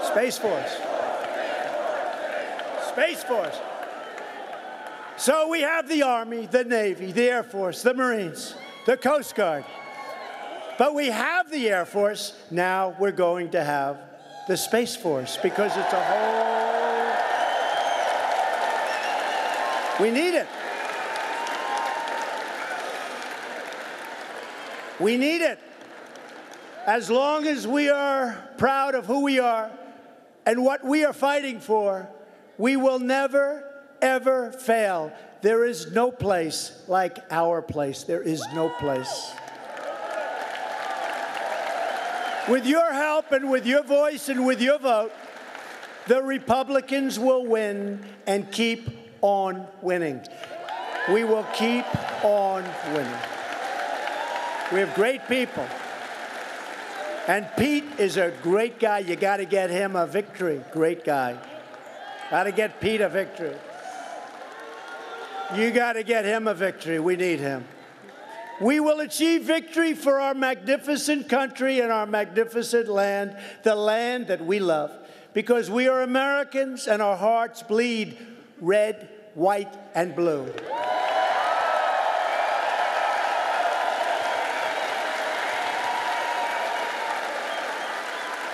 Space Force. Space Force. So we have the Army, the Navy, the Air Force, the Marines, the Coast Guard. But we have the Air Force. Now we're going to have the Space Force because it's a whole... We need it. We need it. As long as we are proud of who we are, and what we are fighting for, we will never, ever fail. There is no place like our place. There is no place. With your help and with your voice and with your vote, the Republicans will win and keep on winning. We will keep on winning. We have great people. And Pete is a great guy. You got to get him a victory. Great guy. Got to get Pete a victory. You got to get him a victory. We need him. We will achieve victory for our magnificent country and our magnificent land, the land that we love, because we are Americans and our hearts bleed red, white, and blue.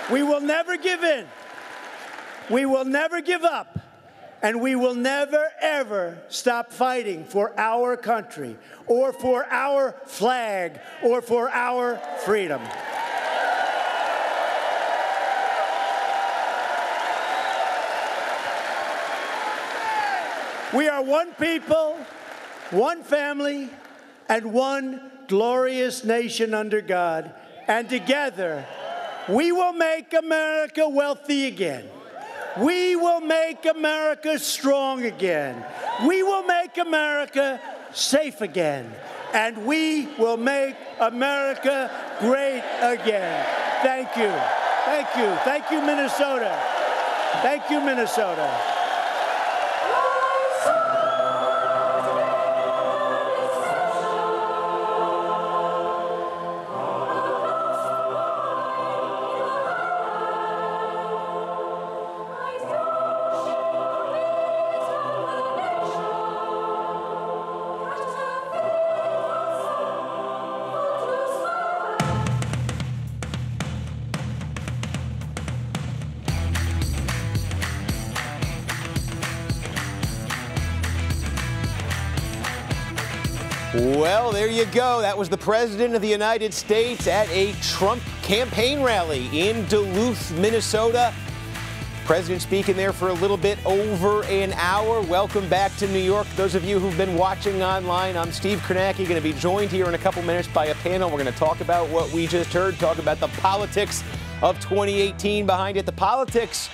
We will never give in. We will never give up. And we will never, ever stop fighting for our country or for our flag or for our freedom. We are one people, one family, and one glorious nation under God. And together, we will make America wealthy again. We will make America strong again. We will make America safe again. And we will make America great again. Thank you. Thank you. Thank you, Minnesota. Thank you, Minnesota. Well, there you go. That was the President of the United States at a Trump campaign rally in Duluth, Minnesota. President speaking there for a little bit over an hour. Welcome back to New York. Those of you who've been watching online, I'm Steve Kornacki, going to be joined here in a couple minutes by a panel. We're going to talk about what we just heard, talk about the politics of 2018 behind it, the politics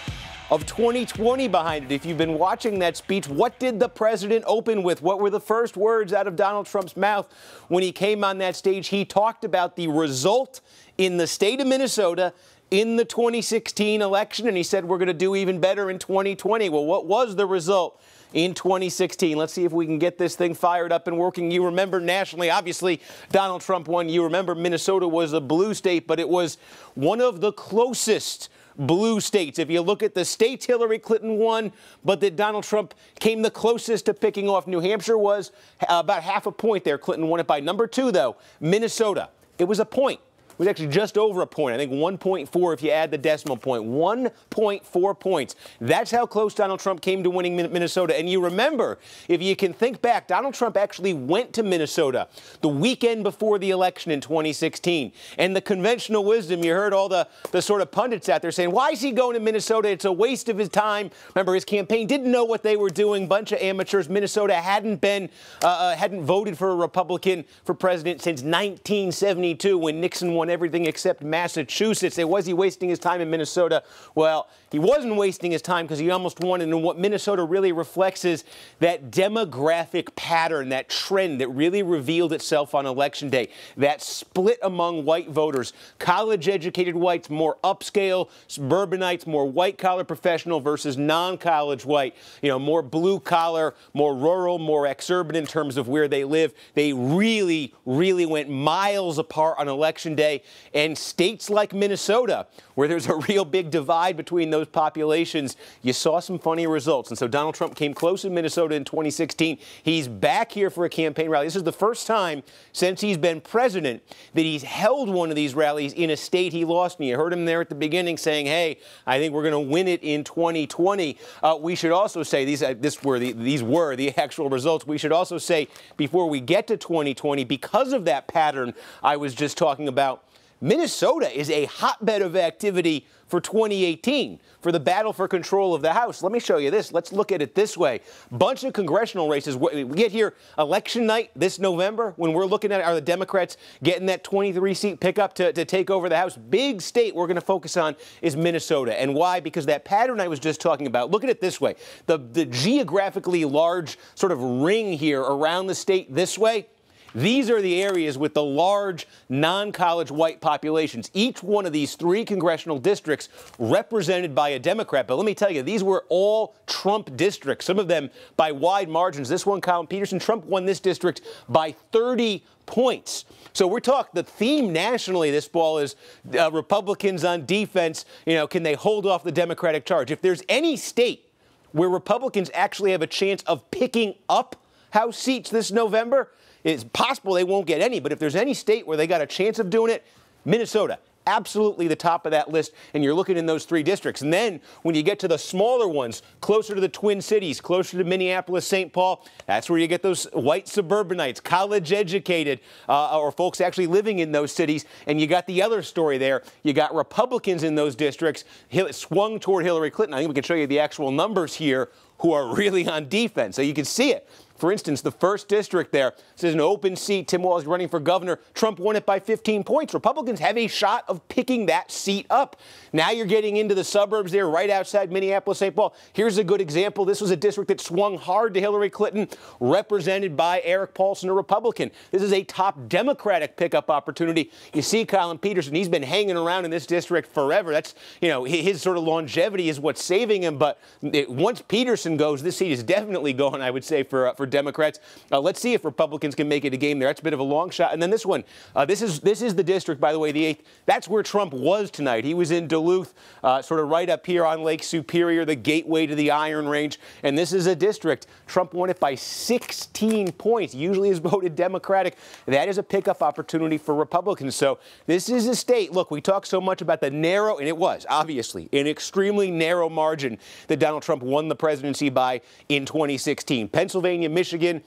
of 2020 behind it. If you've been watching that speech, what did the president open with? What were the first words out of Donald Trump's mouth when he came on that stage? He talked about the result in the state of Minnesota in the 2016 election, and he said we're going to do even better in 2020. Well, what was the result in 2016? Let's see if we can get this thing fired up and working. You remember nationally, obviously, Donald Trump won. You remember Minnesota was a blue state, but it was one of the closest blue states. If you look at the states Hillary Clinton won, but that Donald Trump came the closest to picking off. New Hampshire was about half a point there. Clinton won it by. Number 2, though, Minnesota. It was a point. It was actually just over a point. I think 1.4 if you add the decimal point. 1.4 points. That's how close Donald Trump came to winning Minnesota. And you remember, if you can think back, Donald Trump actually went to Minnesota the weekend before the election in 2016. And the conventional wisdom, you heard all the sort of pundits out there saying, why is he going to Minnesota? It's a waste of his time. Remember, his campaign didn't know what they were doing. Bunch of amateurs. Minnesota hadn't voted for a Republican for president since 1972 when Nixon won everything except Massachusetts. Was he wasting his time in Minnesota? Well, he wasn't wasting his time because he almost won. And what Minnesota really reflects is that demographic pattern, that trend that really revealed itself on Election Day. That split among white voters. College-educated whites, more upscale. Suburbanites, more white-collar professional versus non-college white. You know, more blue-collar, more rural, more exurban in terms of where they live. They really, really went miles apart on Election Day. And states like Minnesota, where there's a real big divide between those populations, you saw some funny results. And so Donald Trump came close in Minnesota in 2016. He's back here for a campaign rally. This is the first time since he's been president that he's held one of these rallies in a state he lost. And you heard him there at the beginning saying, hey, I think we're going to win it in 2020. We should also say, these were the actual results. We should also say, before we get to 2020, because of that pattern I was just talking about, Minnesota is a hotbed of activity for 2018, for the battle for control of the House. Let me show you this. Let's look at it this way. Bunch of congressional races. We get here election night this November when we're looking at are the Democrats getting that 23-seat pickup to take over the House. Big state we're going to focus on is Minnesota. And why? Because that pattern I was just talking about, look at it this way. The geographically large sort of ring here around the state this way, these are the areas with the large non-college white populations. Each one of these 3 congressional districts represented by a Democrat. But let me tell you, these were all Trump districts, some of them by wide margins. This one, Colin Peterson, Trump won this district by 30 points. So we're talking, the theme nationally this fall is Republicans on defense. You know, can they hold off the Democratic charge? If there's any state where Republicans actually have a chance of picking up House seats this November, it's possible they won't get any, but if there's any state where they got a chance of doing it, Minnesota. Absolutely the top of that list, and you're looking in those 3 districts. And then when you get to the smaller ones, closer to the Twin Cities, closer to Minneapolis, St. Paul, that's where you get those white suburbanites, college-educated, or folks actually living in those cities. And you got the other story there. You got Republicans in those districts swung toward Hillary Clinton. I think we can show you the actual numbers here who are really on defense. So you can see it. For instance, the first district there, this is an open seat. Tim Walz running for governor. Trump won it by 15 points. Republicans have a shot of picking that seat up. Now you're getting into the suburbs there right outside Minneapolis, St. Paul. Here's a good example. This was a district that swung hard to Hillary Clinton, represented by Eric Paulson, a Republican. This is a top Democratic pickup opportunity. You see Colin Peterson, he's been hanging around in this district forever. That's, you know, his sort of longevity is what's saving him. But once Peterson goes, this seat is definitely going, I would say, for Democrats. Let's see if Republicans can make it a game there. That's a bit of a long shot. And then this one, this is the district, by the way, the 8th. That's where Trump was tonight. He was in Duluth, sort of right up here on Lake Superior, the gateway to the Iron Range. And this is a district. Trump won it by 16 points. Usually is voted Democratic. That is a pickup opportunity for Republicans. So this is a state. Look, we talk so much about the narrow, and it was obviously an extremely narrow margin that Donald Trump won the presidency by in 2016. Pennsylvania, Michigan,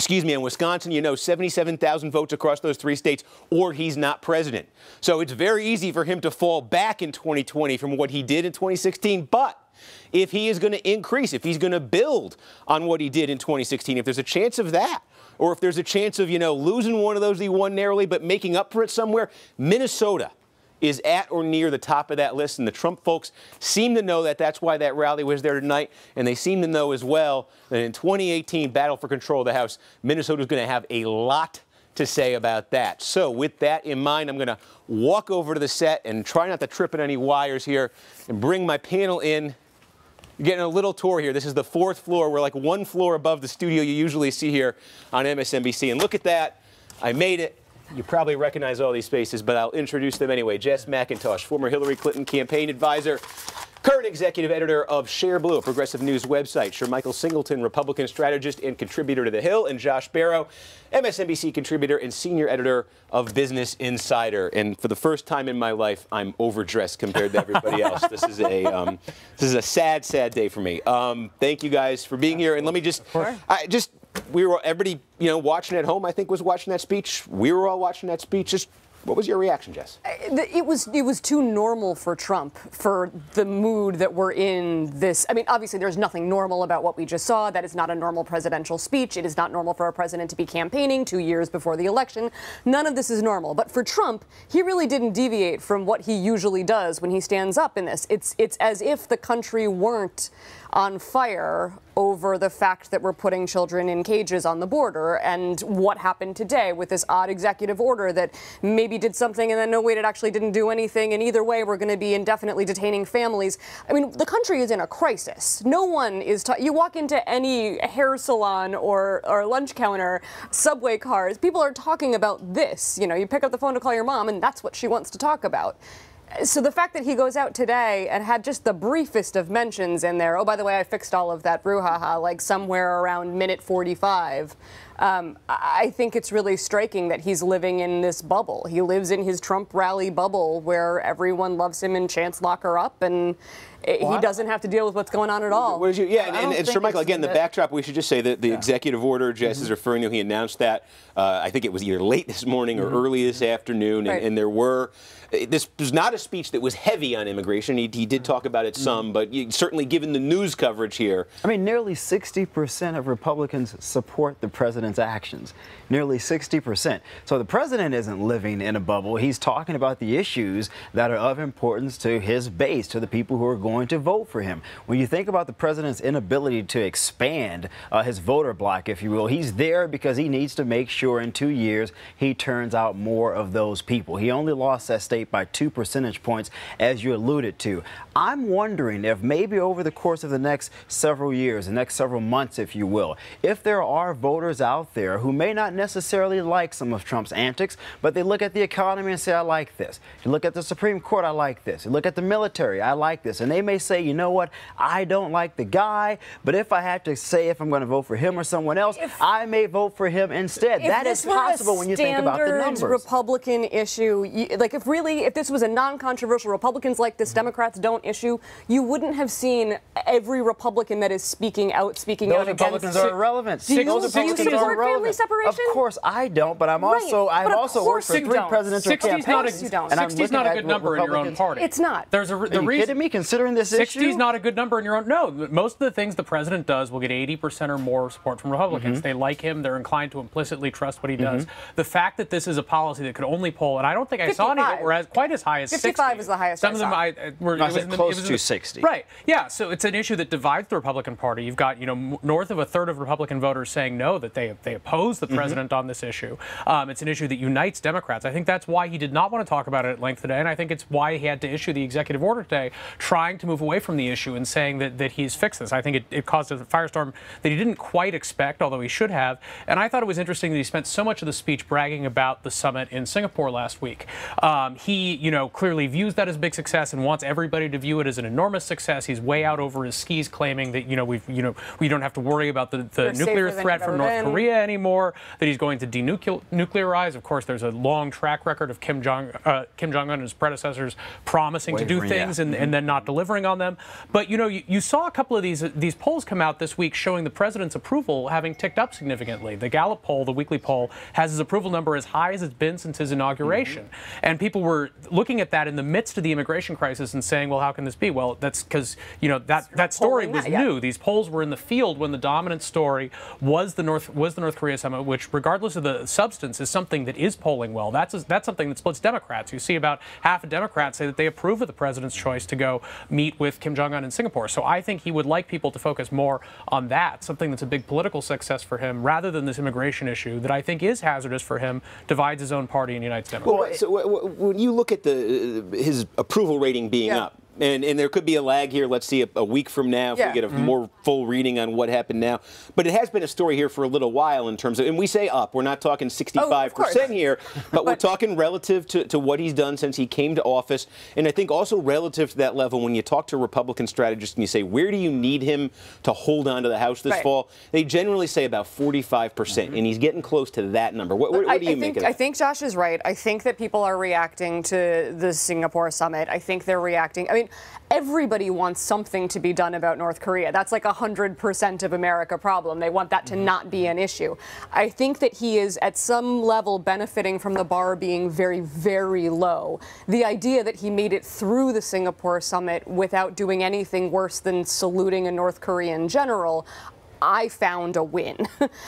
and Wisconsin, you know, 77,000 votes across those 3 states, or he's not president. So it's very easy for him to fall back in 2020 from what he did in 2016. But if he is going to increase, if he's going to build on what he did in 2016, if there's a chance of that, or if there's a chance of, you know, losing one of those he won narrowly but making up for it somewhere, Minnesota is at or near the top of that list, and the Trump folks seem to know that. That's why that rally was there tonight, and they seem to know as well that in 2018 battle for control of the House, Minnesota is going to have a lot to say about that. So with that in mind, I'm going to walk over to the set and try not to trip on any wires here and bring my panel in. You're getting a little tour here. This is the 4th floor. We're like 1 floor above the studio you usually see here on MSNBC. And look at that. I made it. You probably recognize all these faces, but I'll introduce them anyway. Jess McIntosh, former Hillary Clinton campaign advisor, current executive editor of Share Blue, a progressive news website. Shermichael Singleton, Republican strategist and contributor to The Hill. And Josh Barrow, MSNBC contributor and senior editor of Business Insider. And for the first time in my life, I'm overdressed compared to everybody else. This is a sad, sad day for me. Thank you guys for being here. And let me everybody, watching at home, I think, was watching that speech. We were all watching that speech. Just what was your reaction, Jess? It was too normal for Trump, for the mood that we're in this. I mean, obviously, there's nothing normal about what we just saw. That is not a normal presidential speech. It is not normal for a president to be campaigning 2 years before the election. None of this is normal. But for Trump, he really didn't deviate from what he usually does when he stands up in this. It's as if the country weren't on fire over the fact that we're putting children in cages on the border, and what happened today with this odd executive order that maybe did something and then no wait, it actually didn't do anything, and either way we're going to be indefinitely detaining families. I mean, the country is in a crisis. No one is you walk into any hair salon or lunch counter, subway cars, people are talking about this. You pick up the phone to call your mom and that's what she wants to talk about. So the fact that he goes out today and had just the briefest of mentions in there, oh, by the way, I fixed all of that brouhaha, like somewhere around minute 45, I think it's really striking that he's living in this bubble. He lives in his Trump rally bubble where everyone loves him and chants lock her up, and he doesn't have to deal with what's going on at all. And Sir Michael, again, the backdrop, we should just say that the executive order Jess is referring to, he announced that, I think it was either late this morning or early this afternoon, and there were, this was not a speech that was heavy on immigration. He did talk about it some, but certainly given the news coverage here. I mean, nearly 60% of Republicans support the president's actions. Nearly 60%. So the president isn't living in a bubble. He's talking about the issues that are of importance to his base, to the people who are going to vote for him. When you think about the president's inability to expand his voter bloc, if you will, he's there because he needs to make sure in 2 years he turns out more of those people. He only lost that state by 2 percentage points, as you alluded to. I'm wondering if maybe over the course of the next several years, the next several months, if you will, if there are voters out there who may not necessarily like some of Trump's antics, but they look at the economy and say, I like this. You look at the Supreme Court, I like this. You look at the military, I like this. And they may say, you know what, I don't like the guy, but if I had to say if I'm going to vote for him or someone else, I may vote for him instead. That is possible when you think about the numbers. Republican issue, like if this was a non-controversial Republicans like this, Democrats don't issue, you wouldn't have seen every Republican that is speaking out Those against. Republicans are irrelevant. Do you support family separation? Of course I don't, but I've also worked for 3 presidential campaigns. 60 is not a good number in your own party. It's not. Are you kidding me, considering this 60 issue? is not a good number in your own. No, most of the things the president does will get 80% or more support from Republicans. They like him. They're inclined to implicitly trust what he does. The fact that this is a policy that could only poll, and I don't think I saw any that were quite as high as 55 is the highest. Some of them were close to 60. Right. Yeah. So it's an issue that divides the Republican Party. You've got north of a third of Republican voters saying no, that they oppose the president on this issue. It's an issue that unites Democrats. I think that's why he did not want to talk about it at length today, and I think it's why he had to issue the executive order today, trying to move away from the issue and saying that he's fixed this. I think it caused a firestorm that he didn't quite expect, although he should have. And I thought it was interesting that he spent so much of the speech bragging about the summit in Singapore last week. He, clearly views that as a big success and wants everybody to view it as an enormous success. He's way out over his skis, claiming that we don't have to worry about the nuclear threat from North Korea anymore. That he's going to denuclearize. Of course, there's a long track record of Kim Jong-un and his predecessors promising to do things and then not delivering on them. But you saw a couple of these polls come out this week showing the president's approval having ticked up significantly. The Gallup poll, the weekly poll, has his approval number as high as it's been since his inauguration. And people were looking at that in the midst of the immigration crisis and saying, well, how can this be? Well, that's because that story was new. These polls were in the field when the dominant story was the was the North Korea summit, which, regardless of the substance, is something that is polling well. That's something that splits Democrats. You see about half of Democrats say that they approve of the president's choice to go meet with Kim Jong-un in Singapore. So I think he would like people to focus more on that, something that's a big political success for him, rather than this immigration issue that I think is hazardous for him, divides his own party and unites Democrats. Well, so when you look at his approval rating being up, and there could be a lag here. Let's see a week from now if we get a more full reading on what happened now. But it has been a story here for a little while in terms of, and we say up, we're not talking 65% here, but we're talking relative to what he's done since he came to office. And I think also relative to that level, when you talk to Republican strategists and you say, where do you need him to hold on to the House this fall? They generally say about 45%, and he's getting close to that number. What do you make of that? I think Josh is right. I think that people are reacting to the Singapore summit. I think they're reacting. I mean, everybody wants something to be done about North Korea. That's like 100% of America problem. They want that to not be an issue. I think that he is at some level benefiting from the bar being very, very low. The idea that he made it through the Singapore summit without doing anything worse than saluting a North Korean general, I found a win.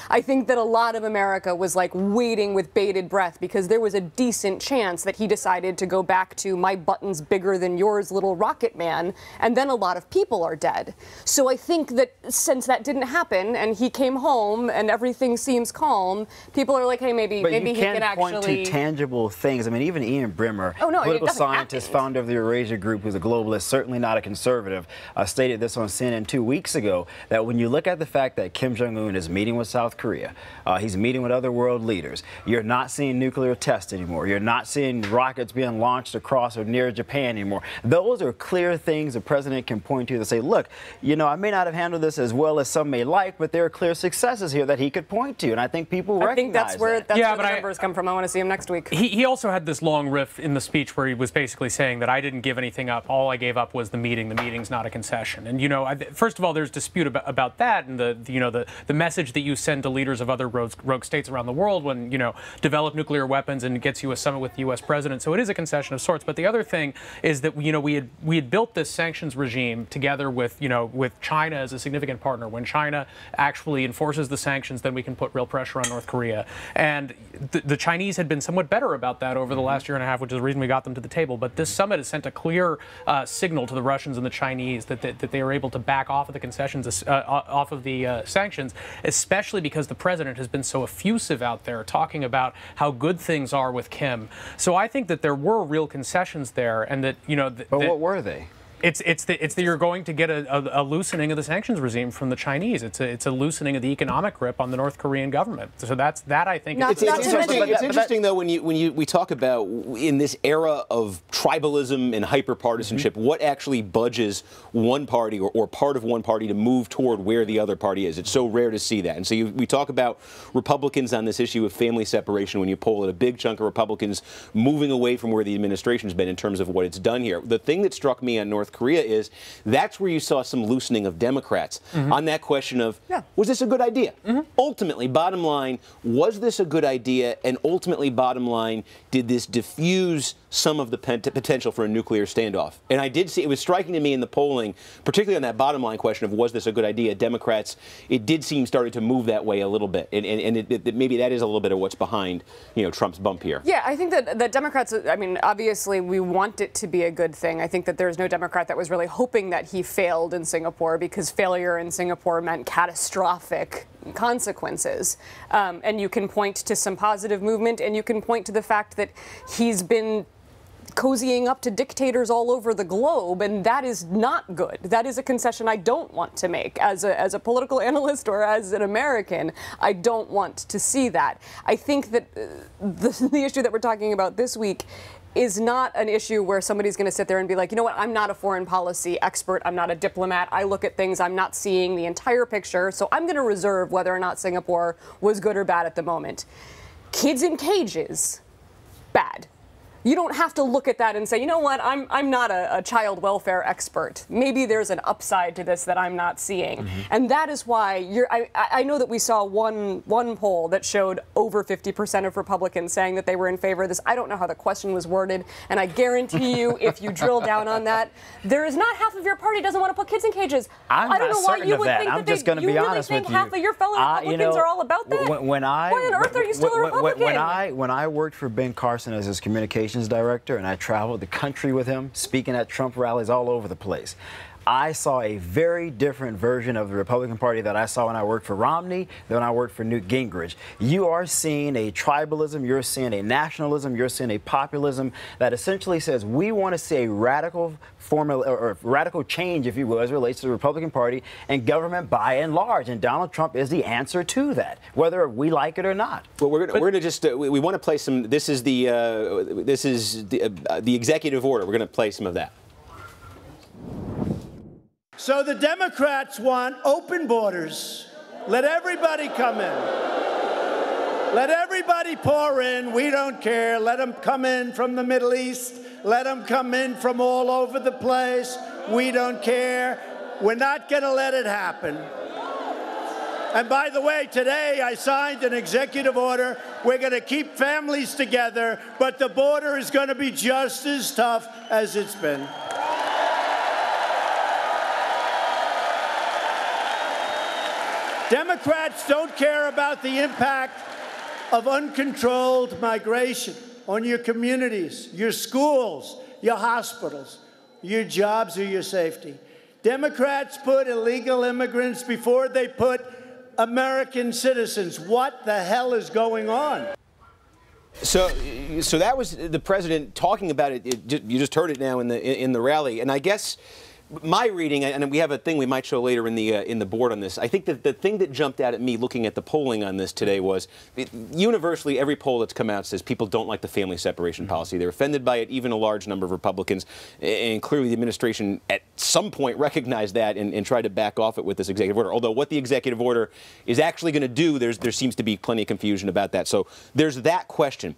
I think that a lot of America was like waiting with bated breath because there was a decent chance that he decided to go back to my button's bigger than yours, little rocket man, and then a lot of people are dead. So I think that since that didn't happen and he came home and everything seems calm, people are like, hey, maybe he can actually. But you can't point to tangible things. I mean, even Ian Bremmer, political scientist, founder of the Eurasia Group, who's a globalist, certainly not a conservative, stated this on CNN 2 weeks ago, that when you look at the fact that Kim Jong-un is meeting with South Korea, he's meeting with other world leaders, you're not seeing nuclear tests anymore, you're not seeing rockets being launched across or near Japan anymore. Those are clear things the president can point to that say, look, you know, I may not have handled this as well as some may like, but there are clear successes here that he could point to, and I think people recognize that. I think that's where the numbers come from. I want to see him next week. He also had this long riff in the speech where he was basically saying that I didn't give anything up. All I gave up was the meeting. The meeting's not a concession. And, you know, first of all, there's dispute about that and the message that you send to leaders of other rogue states around the world when, you know, develop nuclear weapons and gets you a summit with the U.S. president. So it is a concession of sorts. But the other thing is that, you know, we had built this sanctions regime together with, you know, with China as a significant partner. When China actually enforces the sanctions, then we can put real pressure on North Korea. And the Chinese had been somewhat better about that over the last year and a half, which is the reason we got them to the table. But this summit has sent a clear signal to the Russians and the Chinese that they are able to back off of the concessions, off of the sanctions, especially because the president has been so effusive out there talking about how good things are with Kim. So I think that there were real concessions there, and that, you know. But what were they? It's that you're going to get a loosening of the sanctions regime from the Chinese. It's a loosening of the economic grip on the North Korean government. So that I think. It's interesting though when we talk about in this era of tribalism and hyperpartisanship, what actually budges one party or part of one party to move toward where the other party is. It's so rare to see that. And so we talk about Republicans on this issue of family separation. When you poll it, a big chunk of Republicans moving away from where the administration's been in terms of what it's done here. The thing that struck me on North Korea is that's where you saw some loosening of Democrats on that question of, was this a good idea? Ultimately, bottom line, was this a good idea? And ultimately, bottom line, did this diffuse some of the potential for a nuclear standoff? And I did see, it was striking to me in the polling, particularly on that bottom line question of was this a good idea, Democrats, it did seem started to move that way a little bit. And maybe that is a little bit of what's behind, you know, Trump's bump here. Yeah, I think that Democrats, I mean, obviously we want it to be a good thing. I think that there's no Democrat that was really hoping that he failed in Singapore, because failure in Singapore meant catastrophic consequences. And you can point to some positive movement, and you can point to the fact that he's been cozying up to dictators all over the globe, and that is not good. That is a concession I don't want to make. As a political analyst or as an American, I don't want to see that. I think that the issue that we're talking about this week is not an issue where somebody's going to sit there and be like, you know what, I'm not a foreign policy expert, I'm not a diplomat, I look at things, I'm not seeing the entire picture, so I'm going to reserve whether or not Singapore was good or bad at the moment. Kids in cages, bad. You don't have to look at that and say, you know what, I'm not a child welfare expert. Maybe there's an upside to this that I'm not seeing. And that is why I know that we saw one poll that showed over 50% of Republicans saying that they were in favor of this. I don't know how the question was worded, and I guarantee you, if you drill down on that, there is not half of your party doesn't want to put kids in cages. I don't know why you would think I'm just going to you be really honest think with half you. of your fellow Republicans are all about that? Why on earth are you still a Republican? When I worked for Ben Carson as his communications director, and I traveled the country with him, speaking at Trump rallies all over the place, I saw a very different version of the Republican Party that I saw when I worked for Romney than when I worked for Newt Gingrich. You are seeing a tribalism, you're seeing a nationalism, you're seeing a populism that essentially says we want to see a radical formula or radical change, if you will, as it relates to the Republican Party and government by and large. And Donald Trump is the answer to that, whether we like it or not. Well, we're going to just we want to play some. This is the executive order. We're going to play some of that. So the Democrats want open borders. Let everybody come in. Let everybody pour in. We don't care. Let them come in from the Middle East. Let them come in from all over the place. We don't care. We're not going to let it happen. And by the way, today I signed an executive order. We're going to keep families together, but the border is going to be just as tough as it's been. Democrats don't care about the impact of uncontrolled migration on your communities, your schools, your hospitals, your jobs, or your safety. Democrats put illegal immigrants before they put American citizens. What the hell is going on? So that was the president talking about it. You just heard it now in the rally, and I guess my reading, and we have a thing we might show later in the board on this. I think that the thing that jumped out at me looking at the polling on this today was universally every poll that's come out says people don't like the family separation policy. They're offended by it, even a large number of Republicans, and clearly the administration at some point recognized that and tried to back off it with this executive order. Although what the executive order is actually going to do, there seems to be plenty of confusion about that. So there's that question.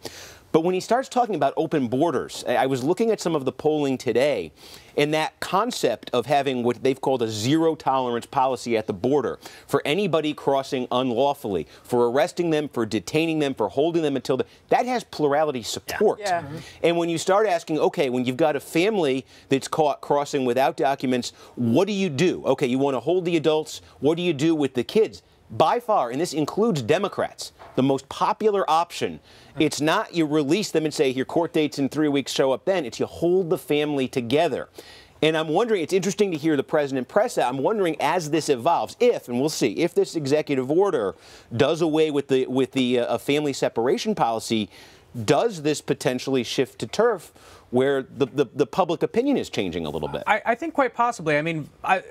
But when he starts talking about open borders, I was looking at some of the polling today, and that concept of having what they've called a zero-tolerance policy at the border for anybody crossing unlawfully, for arresting them, for detaining them, for holding them until that has plurality support. Yeah. And when you start asking, okay, when you've got a family that's caught crossing without documents, what do you do? Okay, you want to hold the adults. What do you do with the kids? By far, and this includes Democrats, the most popular option, it's not you release them and say, your court date's in 3 weeks, show up then. It's you hold the family together. And I'm wondering, it's interesting to hear the president press that. I'm wondering, as this evolves, if, and we'll see, if this executive order does away with the family separation policy, does this potentially shift to turf where the public opinion is changing a little bit? I think quite possibly. I mean,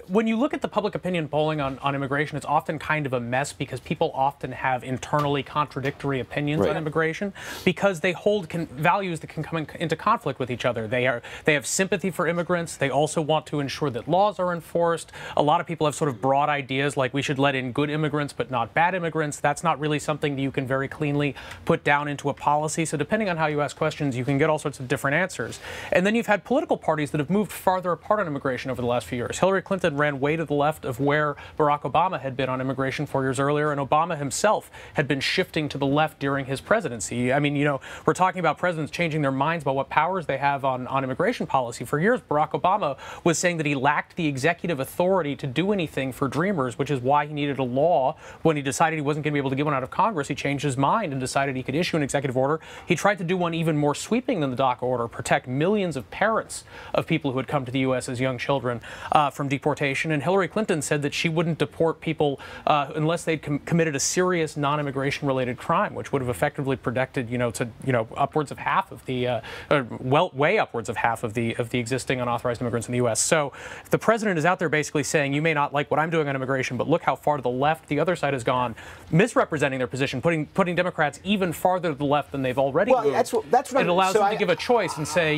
when you look at the public opinion polling on immigration, it's often kind of a mess because people often have internally contradictory opinions on immigration because they hold values that can come into conflict with each other. They have sympathy for immigrants. They also want to ensure that laws are enforced. A lot of people have sort of broad ideas like we should let in good immigrants but not bad immigrants. That's not really something that you can very cleanly put down into a policy. So depending on how you ask questions, you can get all sorts of different answers. And then you've had political parties that have moved farther apart on immigration over the last few years. Hillary Clinton ran way to the left of where Barack Obama had been on immigration 4 years earlier, and Obama himself had been shifting to the left during his presidency. I mean, you know, we're talking about presidents changing their minds about what powers they have on immigration policy. For years, Barack Obama was saying that he lacked the executive authority to do anything for Dreamers, which is why he needed a law. When he decided he wasn't going to be able to get one out of Congress, he changed his mind and decided he could issue an executive order. He tried to do one even more sweeping than the DACA order, protect millions of parents of people who had come to the U.S. as young children from deportation. And Hillary Clinton said that she wouldn't deport people unless they'd committed a serious non-immigration related crime, which would have effectively protected, upwards of half of the, way upwards of half of the existing unauthorized immigrants in the U.S. So the president is out there basically saying, you may not like what I'm doing on immigration, but look how far to the left the other side has gone, misrepresenting their position, putting Democrats even farther to the left than they've already moved. That's what it allows them to give a choice and say, say,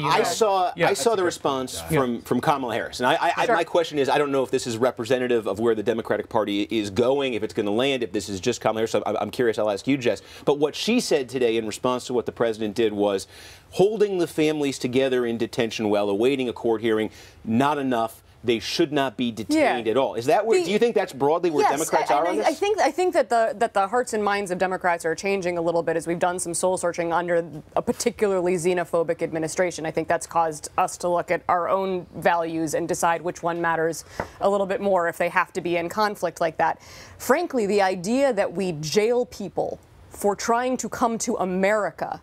you know, I saw the response from Kamala Harris, and my question is, I don't know if this is representative of where the Democratic Party is going, if it's going to land, if this is just Kamala Harris. So I'm curious. I'll ask you, Jess. But what she said today in response to what the president did was holding the families together in detention while awaiting a court hearing, not enough. They should not be detained at all. Is that where? Do you think that's broadly where Democrats are on this? I think that the hearts and minds of Democrats are changing a little bit as we've done some soul searching under a particularly xenophobic administration. I think that's caused us to look at our own values and decide which one matters a little bit more if they have to be in conflict like that. Frankly, the idea that we jail people for trying to come to America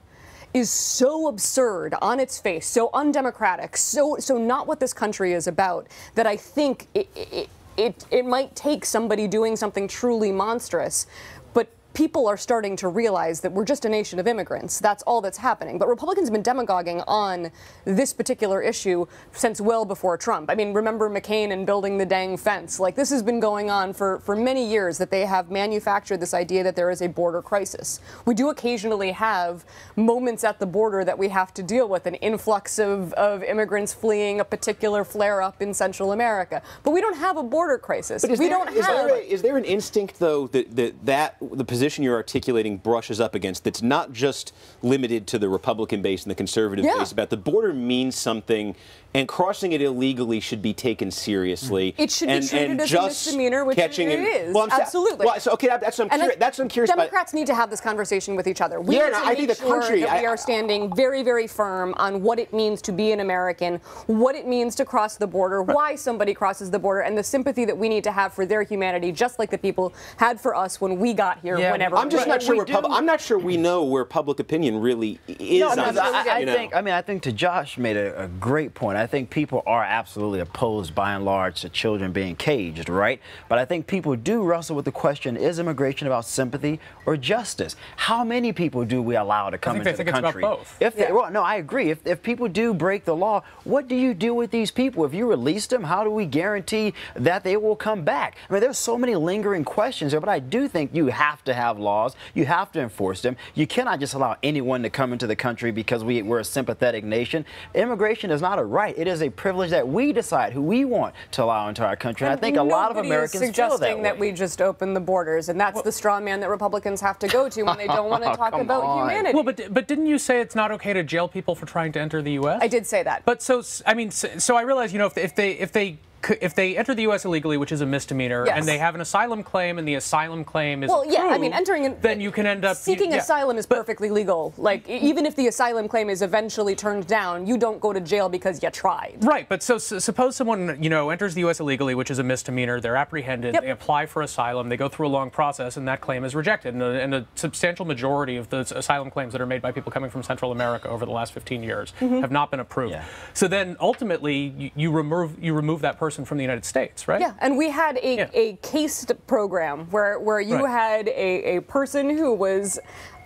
is so absurd on its face, so undemocratic, so not what this country is about, that I think it might take somebody doing something truly monstrous. But people are starting to realize that we're just a nation of immigrants. That's all that's happening. But Republicans have been demagoguing on this particular issue since well before Trump. I mean, remember McCain and building the dang fence? Like, this has been going on for many years, that they have manufactured this idea that there is a border crisis. We do occasionally have moments at the border that we have to deal with, an influx of immigrants fleeing a particular flare-up in Central America. But we don't have a border crisis. Is there an instinct, though, that the position you're articulating brushes up against, that's not just limited to the Republican base and the conservative base, about the border means something, and crossing it illegally should be taken seriously? It should be treated as a misdemeanor, which it is. Well, absolutely. Well, so, okay, that's what I'm curious about. Democrats need to have this conversation with each other. We need to make sure that we are standing very, very firm on what it means to be an American, what it means to cross the border, why somebody crosses the border, and the sympathy that we need to have for their humanity, just like the people had for us when we got here. Whenever I'm just not sure. I'm not sure we know where public opinion really is. I think to Josh made a great point. I think people are absolutely opposed, by and large, to children being caged, right? But I think people do wrestle with the question: is immigration about sympathy or justice? How many people do we allow to come into the country? It's about both. Well, no, I agree. If people do break the law, what do you do with these people? If you release them, how do we guarantee that they will come back? I mean, there's so many lingering questions there, but I do think you have to have laws. You have to enforce them. You cannot just allow anyone to come into the country because we're a sympathetic nation. Immigration is not a right. It is a privilege that we decide who we want to allow into our country. And I think a lot of Americans feel that way. Nobody is suggesting that we just open the borders, and that's the straw man that Republicans have to go to when they don't want to talk about humanity. Well, but didn't you say it's not okay to jail people for trying to enter the U.S.? I did say that. But so I realize, you know, if they enter the U.S. illegally, which is a misdemeanor, and they have an asylum claim, and the asylum claim is approved, I mean, then you can end up seeking asylum is perfectly legal. Like, even if the asylum claim is eventually turned down, you don't go to jail because you tried. Right, but so suppose someone, you know, enters the U.S. illegally, which is a misdemeanor. They're apprehended. They apply for asylum. They go through a long process, and that claim is rejected. And a substantial majority of the asylum claims that are made by people coming from Central America over the last 15 years have not been approved. So then ultimately you remove that person from the United States, right? Yeah, and we had a case program where you had a person who was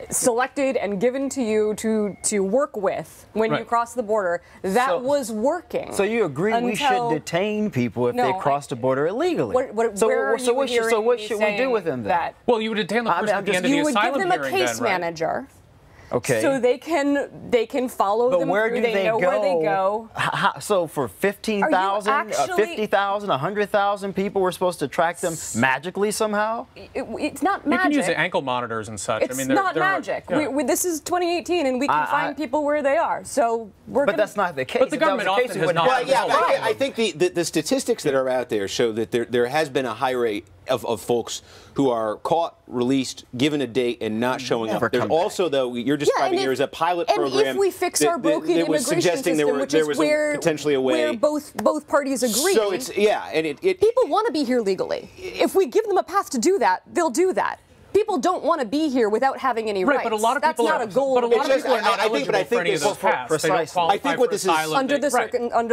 selected and given to you to work with when you cross the border. That was working. So you agree we should detain people if they cross the border illegally? So what should we do with them then? Well, you would detain the person at the end of the asylum hearing. You would give them a case manager. Okay. So they can follow them through. They know where they go. So for 15,000, 50,000, 100,000 people, we're supposed to track them magically somehow? It's not magic. You can use the ankle monitors and such. It's not magic. This is 2018, and we can find people where they are. So But that's not the case. But the government often has not. I think the statistics that are out there show that there has been a high rate of folks who are caught, released, given a date, and not showing up. There's also, though, you're describing here as a pilot program. And if we fix our broken immigration system, which is where both parties agree. So it's people want to be here legally. If we give them a path to do that, they'll do that. People don't want to be here without having any rights. But a lot of people That's not a goal. But a lot of people are not eligible for any of those paths. They don't qualify for asylum. Under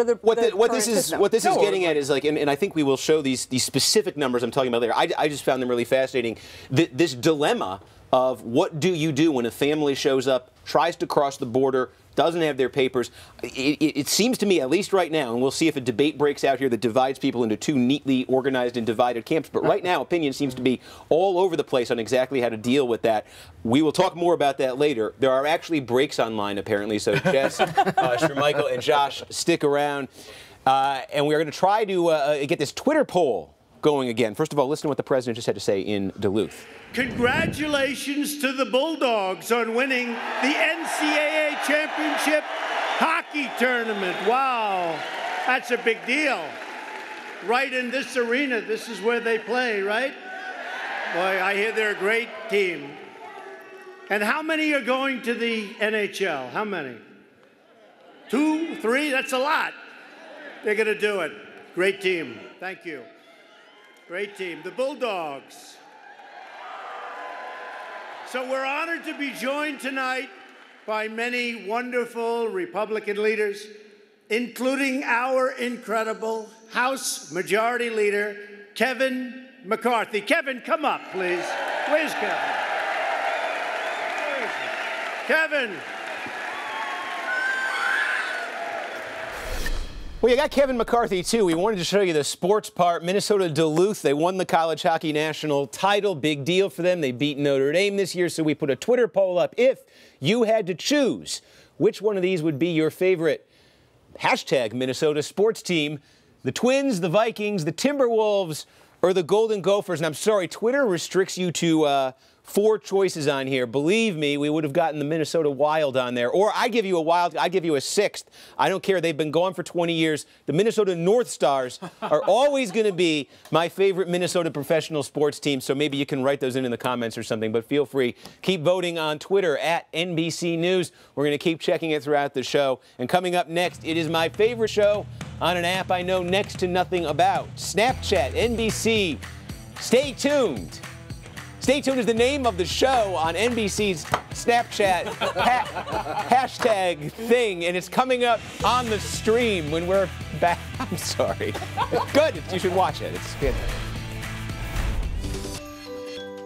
the what this is getting at is, like, and I think we will show these specific numbers I'm talking about later. I just found them really fascinating. This dilemma of what do you do when a family shows up, tries to cross the border, doesn't have their papers. It seems to me, at least right now, and we'll see if a debate breaks out here that divides people into two neatly organized and divided camps, but right now opinion seems to be all over the place on exactly how to deal with that. We will talk more about that later. There are actually breaks online, apparently, so Jess, Michael, and Josh, stick around. And we're going to try to get this Twitter poll going again. First of all, listen to what the president just had to say in Duluth. Congratulations to the Bulldogs on winning the NCAA championship hockey tournament. Wow, that's a big deal. Right in this arena, this is where they play, right? Boy, I hear they're a great team. And how many are going to the NHL? How many? 2, 3? That's a lot. They're going to do it. Great team. Thank you. Great team. The Bulldogs. So we're honored to be joined tonight by many wonderful Republican leaders, including our incredible House Majority Leader, Kevin McCarthy. Kevin, come up, please. Where's Kevin? Where is he? Kevin. Well, you got Kevin McCarthy, too. We wanted to show you the sports part. Minnesota Duluth, they won the college hockey national title. Big deal for them. They beat Notre Dame this year, so we put a Twitter poll up. If you had to choose, which one of these would be your favorite hashtag Minnesota sports team? The Twins, the Vikings, the Timberwolves, or the Golden Gophers? And I'm sorry, Twitter restricts you to 4 choices on here. Believe me, we would have gotten the Minnesota Wild on there. Or I give you a Wild, I give you a 6th. I don't care. They've been gone for 20 years. The Minnesota North Stars are always going to be my favorite Minnesota professional sports team. So maybe you can write those in the comments or something. But feel free. Keep voting on Twitter at NBC News. We're going to keep checking it throughout the show. And coming up next, it is my favorite show on an app I know next to nothing about. Snapchat, NBC. Stay tuned. Stay tuned is the name of the show on NBC's Snapchat hashtag thing, and it's coming up on the stream when we're back. I'm sorry. Good. You should watch it. It's fantastic.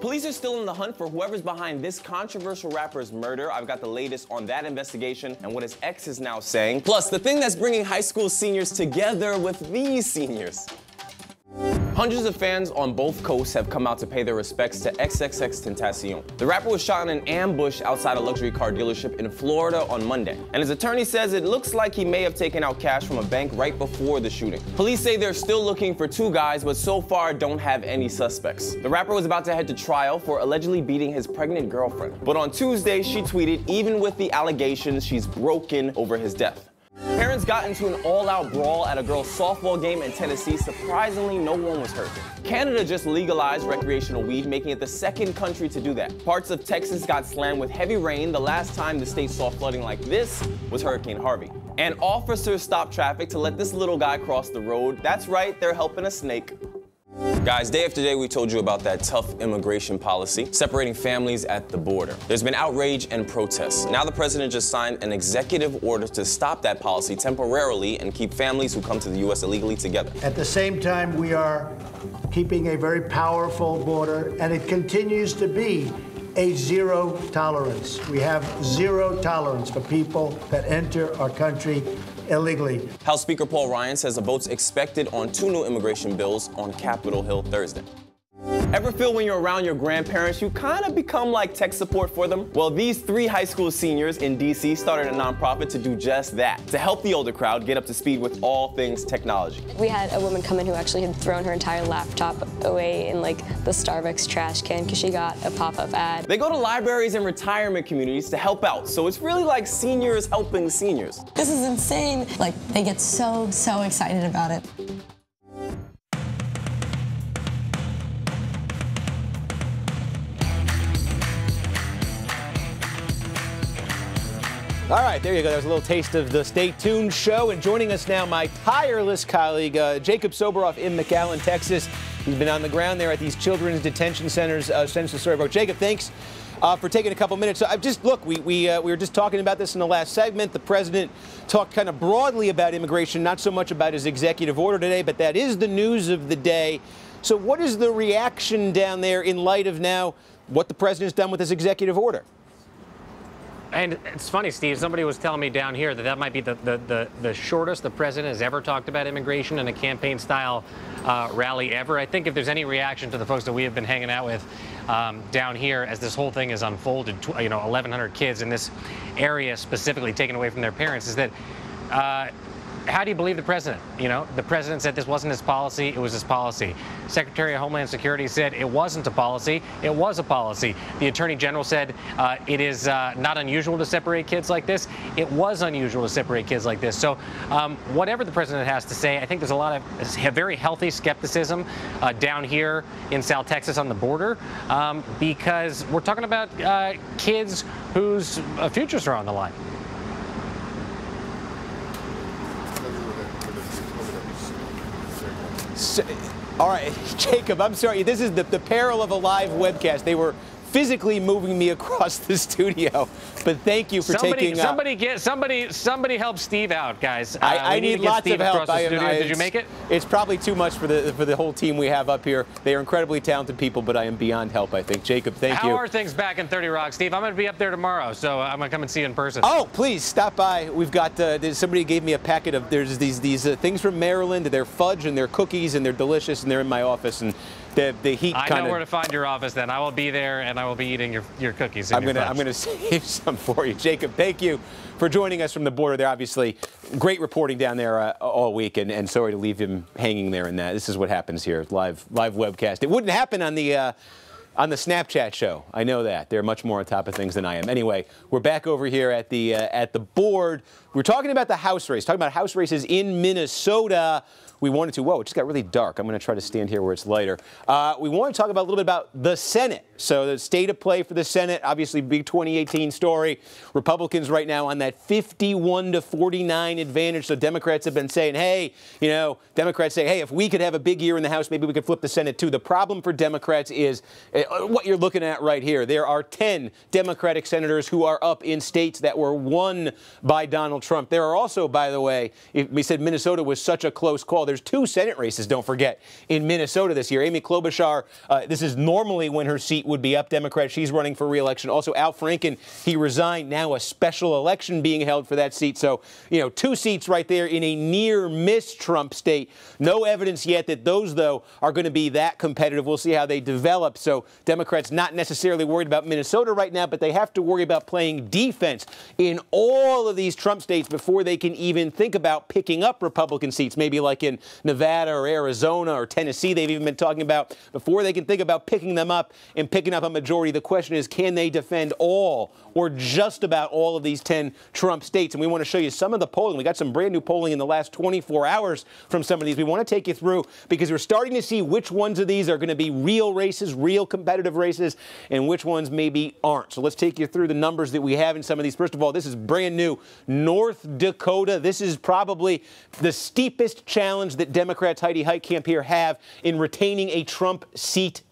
Police are still in the hunt for whoever's behind this controversial rapper's murder. I've got the latest on that investigation and what his ex is now saying. Plus, the thing that's bringing high school seniors together with these seniors. Hundreds of fans on both coasts have come out to pay their respects to XXXTentacion. The rapper was shot in an ambush outside a luxury car dealership in Florida on Monday. And his attorney says it looks like he may have taken out cash from a bank right before the shooting. Police say they're still looking for 2 guys, but so far don't have any suspects. The rapper was about to head to trial for allegedly beating his pregnant girlfriend. But on Tuesday, she tweeted, even with the allegations, she's broken over his death. Parents got into an all-out brawl at a girls' softball game in Tennessee. Surprisingly, no one was hurt. Canada just legalized recreational weed, making it the 2nd country to do that. Parts of Texas got slammed with heavy rain. The last time the state saw flooding like this was Hurricane Harvey. And officers stopped traffic to let this little guy cross the road. That's right, they're helping a snake. Guys, day after day we told you about that tough immigration policy, separating families at the border. There's been outrage and protests. Now the president just signed an executive order to stop that policy temporarily and keep families who come to the U.S. illegally together. At the same time, we are keeping a very powerful border, and it continues to be a 0 tolerance. We have 0 tolerance for people that enter our country illegally. House Speaker Paul Ryan says a vote's expected on 2 new immigration bills on Capitol Hill Thursday. Ever feel when you're around your grandparents, you kind of become like tech support for them? Well, these 3 high school seniors in D.C. started a nonprofit to do just that, to help the older crowd get up to speed with all things technology. We had a woman come in who actually had thrown her entire laptop away in like the Starbucks trash can because she got a pop-up ad. They go to libraries and retirement communities to help out, so it's really like seniors helping seniors. This is insane. Like, they get so excited about it. All right, there you go. There's a little taste of the Stay Tuned show. And joining us now, my tireless colleague, Jacob Soboroff in McAllen, Texas. He's been on the ground there at these children's detention centers since the story broke. Jacob, thanks for taking a couple minutes. So we were just talking about this in the last segment. The president talked kind of broadly about immigration, not so much about his executive order today, but that is the news of the day. So what is the reaction down there in light of now what the president's done with his executive order? And it's funny, Steve, somebody was telling me down here that might be the shortest the president has ever talked about immigration in a campaign-style rally ever. I think if there's any reaction to the folks that we have been hanging out with down here as this whole thing is unfolded, 1,100 kids in this area specifically taken away from their parents, is that how do you believe the president? The president said this wasn't his policy, it was his policy. Secretary of Homeland Security said it wasn't a policy, it was a policy. The Attorney General said it is not unusual to separate kids like this. It was unusual to separate kids like this. So whatever the president has to say, I think there's a lot of very healthy skepticism down here in South Texas on the border because we're talking about kids whose futures are on the line. So, all right, Jacob, I'm sorry. This is the peril of a live webcast. They were physically moving me across the studio, but thank you for taking. Somebody help Steve out, guys. I need lots of help. Did you make it? It's probably too much for the whole team we have up here. They are incredibly talented people, but I am beyond help, I think. Jacob, thank you. How are things back in 30 Rock, Steve? I'm going to be up there tomorrow, so I'm going to come and see you in person. Oh, please stop by. We've got somebody gave me a packet of there's these things from Maryland. They're fudge and they're cookies and they're delicious and they're in my office and. The heat I know where to find your office then. I will be there and I will be eating your cookies. I'm gonna save some for you. Jacob, thank you for joining us from the border. They're obviously great reporting down there all week, and sorry to leave him hanging there in that. This is what happens here, live webcast. It wouldn't happen on the Snapchat show. I know that. They're much more on top of things than I am. Anyway, we're back over here at the board. We're talking about the House race, talking about House races in Minnesota. We wanted to, whoa, it just got really dark. I'm going to try to stand here where it's lighter. We want to talk about a little bit about the Senate. So the state of play for the Senate, obviously big 2018 story. Republicans right now on that 51-49 advantage. So Democrats have been saying, hey, Democrats say, hey, if we could have a big year in the House, maybe we could flip the Senate too. The problem for Democrats is what you're looking at right here. There are 10 Democratic senators who are up in states that were won by Donald Trump. There are also, by the way, we said Minnesota was such a close call. There's 2 Senate races, don't forget, in Minnesota this year. Amy Klobuchar, this is normally when her seat would be up, Democrat. She's running for re-election. Also, Al Franken, he resigned. Now a special election being held for that seat. So, 2 seats right there in a near-miss Trump state. No evidence yet that those, though, are going to be that competitive. We'll see how they develop. So Democrats not necessarily worried about Minnesota right now, but they have to worry about playing defense in all of these Trump states before they can even think about picking up Republican seats, maybe like in Nevada or Arizona or Tennessee. They've even been talking about before they can think about picking them up and picking up a majority. The question is, can they defend all or just about all of these 10 Trump states? And we want to show you some of the polling. We got some brand new polling in the last 24 hours from some of these. We want to take you through because we're starting to see which ones of these are going to be real races, real competitive races, and which ones maybe aren't. So let's take you through the numbers that we have in some of these. First of all, this is brand new. North Dakota. This is probably the steepest challenge that Democrats Heidi Heitkamp here have in retaining a Trump seat.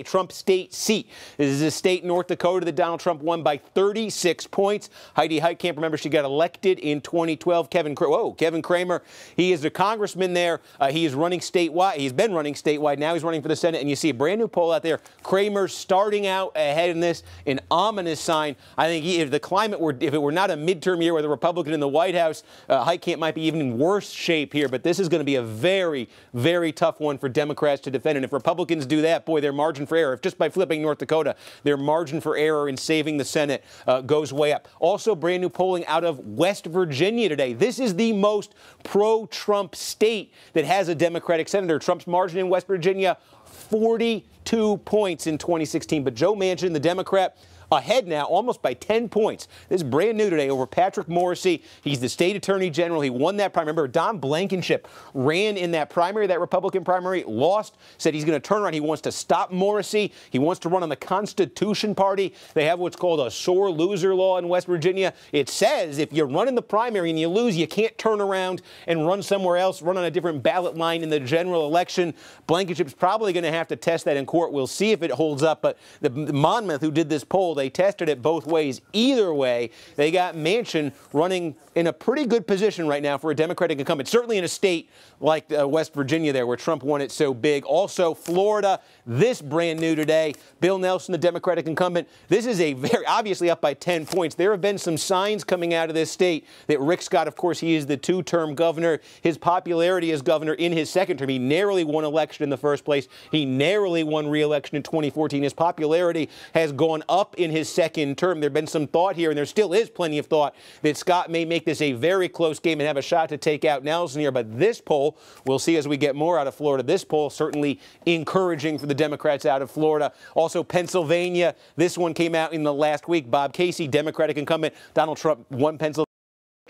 Trump state seat. This is a state, North Dakota, that Donald Trump won by 36 points. Heidi Heitkamp, remember, she got elected in 2012. Kevin Kramer, he is a congressman there. He is running statewide. He's been running statewide. Now he's running for the Senate. And you see a brand new poll out there. Kramer starting out ahead in this, an ominous sign. I think if the climate were, if it were not a midterm year with a Republican in the White House, Heitkamp might be even in worse shape here. But this is going to be a very, very tough one for Democrats to defend. And if Republicans do that, boy, their margin for error, if just by flipping North Dakota, their margin for error in saving the Senate goes way up. Also, brand new polling out of West Virginia today. This is the most pro-Trump state that has a Democratic senator. Trump's margin in West Virginia, 42 points in 2016. But Joe Manchin, the Democrat, ahead now almost by 10 points. This is brand new today over Patrick Morrisey. He's the state attorney general. He won that primary. Remember, Don Blankenship ran in that primary, that Republican primary, lost, said he's going to turn around. He wants to stop Morrisey. He wants to run on the Constitution Party. They have what's called a sore loser law in West Virginia. It says if you run in the primary and you lose, you can't turn around and run somewhere else, run on a different ballot line in the general election. Blankenship's probably going to have to test that in court. We'll see if it holds up. But the Monmouth, who did this poll, They tested it both ways. Either way, they got Manchin running in a pretty good position right now for a Democratic incumbent, certainly in a state like West Virginia there where Trump won it so big. Also, Florida, this brand new today. Bill Nelson, the Democratic incumbent. This is a very obviously up by 10 points. There have been some signs coming out of this state that Rick Scott, of course, he is the two-term governor. His popularity as governor in his second term, he narrowly won election in the first place. He narrowly won re-election in 2014. His popularity has gone up in his second term. There have been some thought here, and there still is plenty of thought, that Scott may make this a very close game and have a shot to take out Nelson here. But this poll, we'll see as we get more out of Florida. This poll certainly encouraging for the Democrats out of Florida. Also, Pennsylvania. This one came out in the last week. Bob Casey, Democratic incumbent. Donald Trump won Pennsylvania.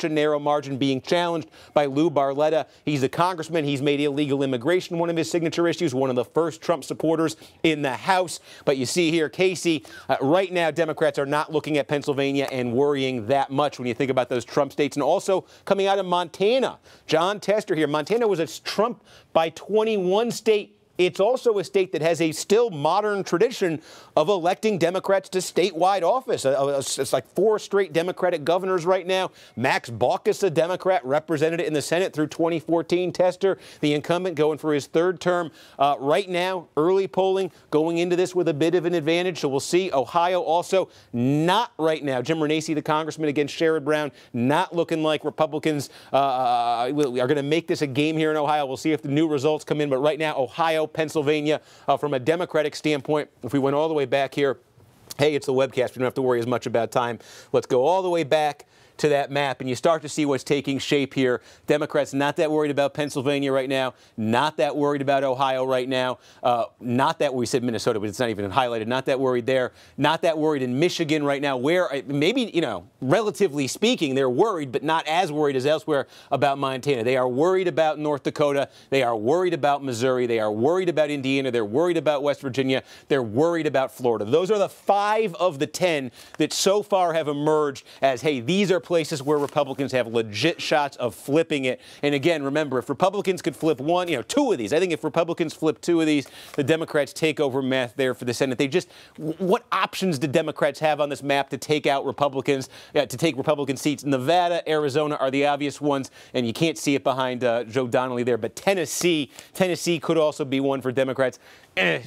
A narrow margin, being challenged by Lou Barletta. He's a congressman. He's made illegal immigration one of his signature issues, one of the first Trump supporters in the House. But you see here, Casey, right now, Democrats are not looking at Pennsylvania and worrying that much when you think about those Trump states. And also coming out of Montana, John Tester here. Montana was a Trump by 21 state. It's also a state that has a still modern tradition of electing Democrats to statewide office. It's like 4 straight Democratic governors right now. Max Baucus, a Democrat, represented it in the Senate through 2014. Tester, the incumbent, going for his third term. Right now, early polling going into this with a bit of an advantage. So we'll see. Ohio also not right now. Jim Renacci, the congressman, against Sherrod Brown, not looking like Republicans are going to make this a game here in Ohio. We'll see if the new results come in. But right now, Ohio, Pennsylvania, from a Democratic standpoint, if we went all the way back here, hey, it's the webcast. We don't have to worry as much about time. Let's go all the way back to that map, and you start to see what's taking shape here. Democrats not that worried about Pennsylvania right now, not that worried about Ohio right now, not that we said Minnesota, but it's not even highlighted, not that worried there, not that worried in Michigan right now, where maybe, you know, relatively speaking, they're worried, but not as worried as elsewhere about Montana. They are worried about North Dakota. They are worried about Missouri. They are worried about Indiana. They're worried about West Virginia. They're worried about Florida. Those are the 5 of the 10 that so far have emerged as, hey, these are places where Republicans have legit shots of flipping it. And again, remember, if Republicans could flip 2 of these, I think if Republicans flip 2 of these, the Democrats take over math there for the Senate. What options do Democrats have on this map to take out Republicans, to take Republican seats? Nevada, Arizona are the obvious ones, and you can't see it behind Joe Donnelly there. But Tennessee could also be one for Democrats.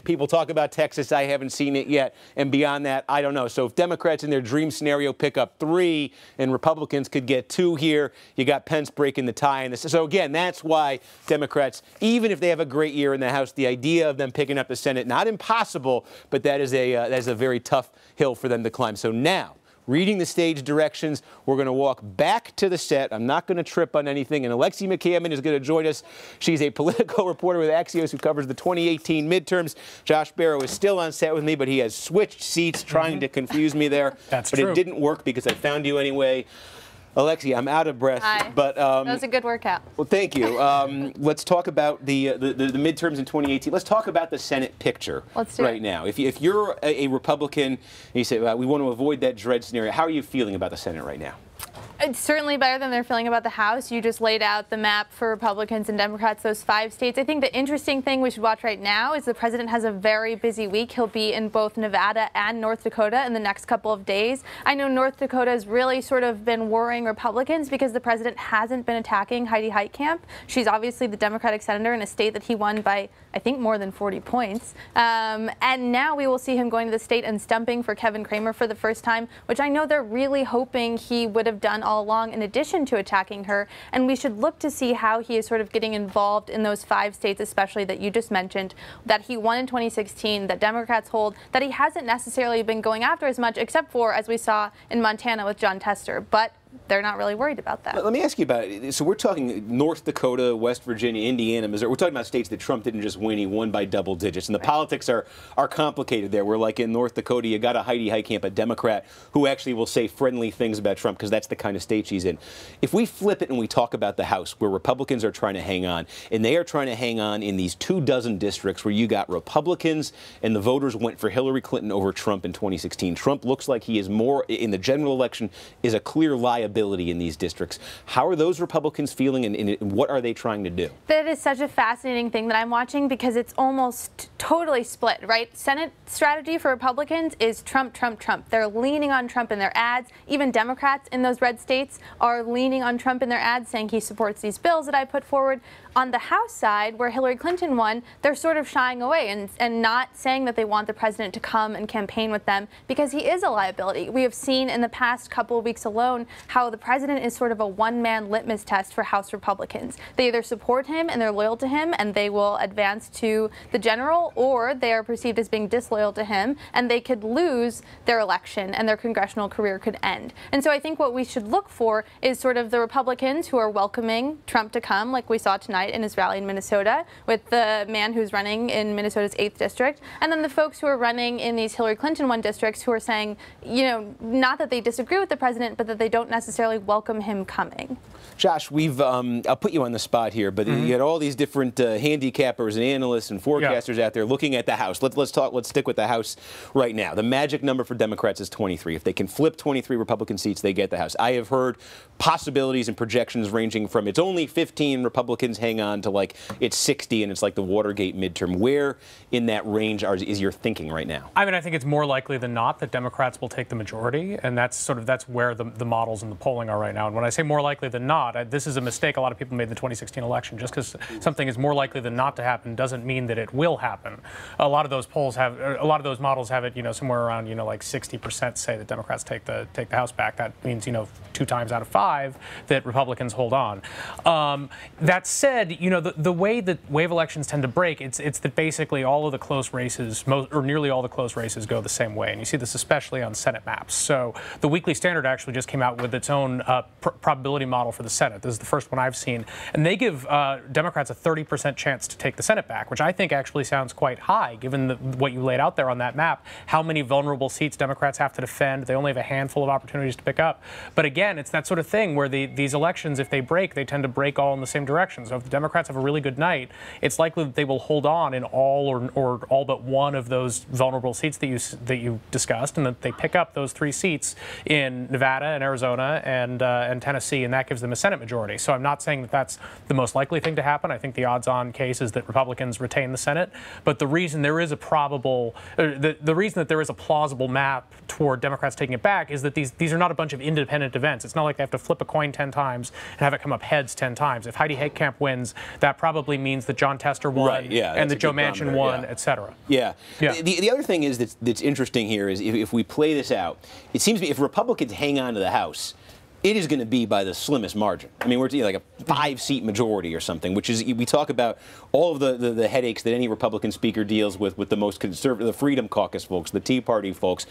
People talk about Texas. I haven't seen it yet. And beyond that, I don't know. So if Democrats in their dream scenario pick up 3 and Republicans could get 2 here, you got Pence breaking the tie in this. So again, that's why Democrats, even if they have a great year in the House, the idea of them picking up the Senate, not impossible, but that is a very tough hill for them to climb. So now, reading the stage directions, we're going to walk back to the set. I'm not going to trip on anything. And Alexi McCammon is going to join us. She's a political reporter with Axios who covers the 2018 midterms. Josh Barrow is still on set with me, but he has switched seats trying to confuse me there. That's true. But it didn't work because I found you anyway. Alexi, I'm out of breath. Hi. But that was a good workout. Well, thank you. Let's talk about the midterms in 2018. Let's talk about the Senate picture right now. If you're a Republican and you say, we want to avoid that dread scenario, how are you feeling about the Senate right now? It's certainly better than they're feeling about the House. You just laid out the map for Republicans and Democrats, those 5 states. I think the interesting thing we should watch right now is the president has a very busy week. He'll be in both Nevada and North Dakota in the next couple of days. I know North Dakota has really sort of been worrying Republicans because the president hasn't been attacking Heidi Heitkamp. She's obviously the Democratic senator in a state that he won by, I think, more than 40 points. And now we will see him going to the state and stumping for Kevin Cramer for the first time, which I know they're really hoping he would have done all along in addition to attacking her. And we should look to see how he is sort of getting involved in those 5 states, especially that you just mentioned, that he won in 2016, that Democrats hold, that he hasn't necessarily been going after as much, except for, as we saw in Montana with John Tester. But they're not really worried about that. Let me ask you about it. So we're talking North Dakota, West Virginia, Indiana, Missouri. We're talking about states that Trump didn't just win, he won by double digits. And the politics are complicated there. We're like in North Dakota, you got a Heidi Heitkamp, a Democrat, who actually will say friendly things about Trump because that's the kind of state she's in. If we flip it and we talk about the House, where Republicans are trying to hang on, and they are trying to hang on in these 24 districts where you got Republicans and the voters went for Hillary Clinton over Trump in 2016. Trump looks like he is more, in the general election, is a clear liability liability in these districts. How are those Republicans feeling, and what are they trying to do? That is such a fascinating thing that I'm watching because it's almost totally split, right? Senate strategy for Republicans is Trump, Trump, Trump. They're leaning on Trump in their ads. Even Democrats in those red states are leaning on Trump in their ads, saying he supports these bills that I put forward. On the House side, where Hillary Clinton won, they're sort of shying away and not saying that they want the president to come and campaign with them because he is a liability. We have seen in the past couple of weeks alone how the president is sort of a one-man litmus test for House Republicans. They either support him and they're loyal to him and they will advance to the general, or they are perceived as being disloyal to him and they could lose their election and their congressional career could end. And so I think what we should look for is sort of the Republicans who are welcoming Trump to come, like we saw tonight in his rally in Minnesota with the man who's running in Minnesota's 8th district, and then the folks who are running in these Hillary Clinton won districts who are saying, you know, not that they disagree with the president, but that they don't necessarily welcome him coming. Josh, we've I'll put you on the spot here, but you had all these different handicappers and analysts and forecasters out there looking at the House. Let's stick with the House right now. The magic number for Democrats is 23. If they can flip 23 Republican seats, they get the House. I have heard possibilities and projections ranging from it's only 15 Republicans hang on to like it's 60 and it's like the Watergate midterm. Where in that range is your thinking right now? I mean, I think it's more likely than not that Democrats will take the majority, and that's where the models and the polling are right now. And when I say more likely than not, this is a mistake a lot of people made in the 2016 election. Just because something is more likely than not to happen doesn't mean that it will happen. A lot of those polls have, a lot of those models have it, you know, somewhere around, you know, like 60% say that Democrats take the House back. That means, you know, 2 times out of 5 that Republicans hold on. That said, you know, the way that wave elections tend to break, it's that basically all of the close races, or nearly all the close races, go the same way. And you see this especially on Senate maps. So the Weekly Standard actually just came out with its own probability model for the Senate. This is the first one I've seen. And they give Democrats a 30% chance to take the Senate back, which I think actually sounds quite high, given what you laid out there on that map, how many vulnerable seats Democrats have to defend. They only have a handful of opportunities to pick up. But again, it's that sort of thing where these elections, if they break, they tend to break all in the same direction. So if the Democrats have a really good night, it's likely that they will hold on in all or all but one of those vulnerable seats that you discussed, and that they pick up those 3 seats in Nevada and Arizona and Tennessee, and that gives them a Senate majority. So I'm not saying that that's the most likely thing to happen. I think the odds-on case is that Republicans retain the Senate. But the reason there is a the reason that there is a plausible map toward Democrats taking it back is that these are not a bunch of independent events. It's not like they have to flip a coin 10 times and have it come up heads 10 times. If Heidi Heitkamp wins, that probably means that John Tester won, and that Joe Manchin won, et cetera. Yeah. The other thing is that's interesting here is if we play this out, it seems to me if Republicans hang on to the House, it is going to be by the slimmest margin. I mean, we're like a 5-seat majority or something, which is, we talk about all of the headaches that any Republican speaker deals with the most conservative, the Freedom Caucus folks, the Tea Party folks.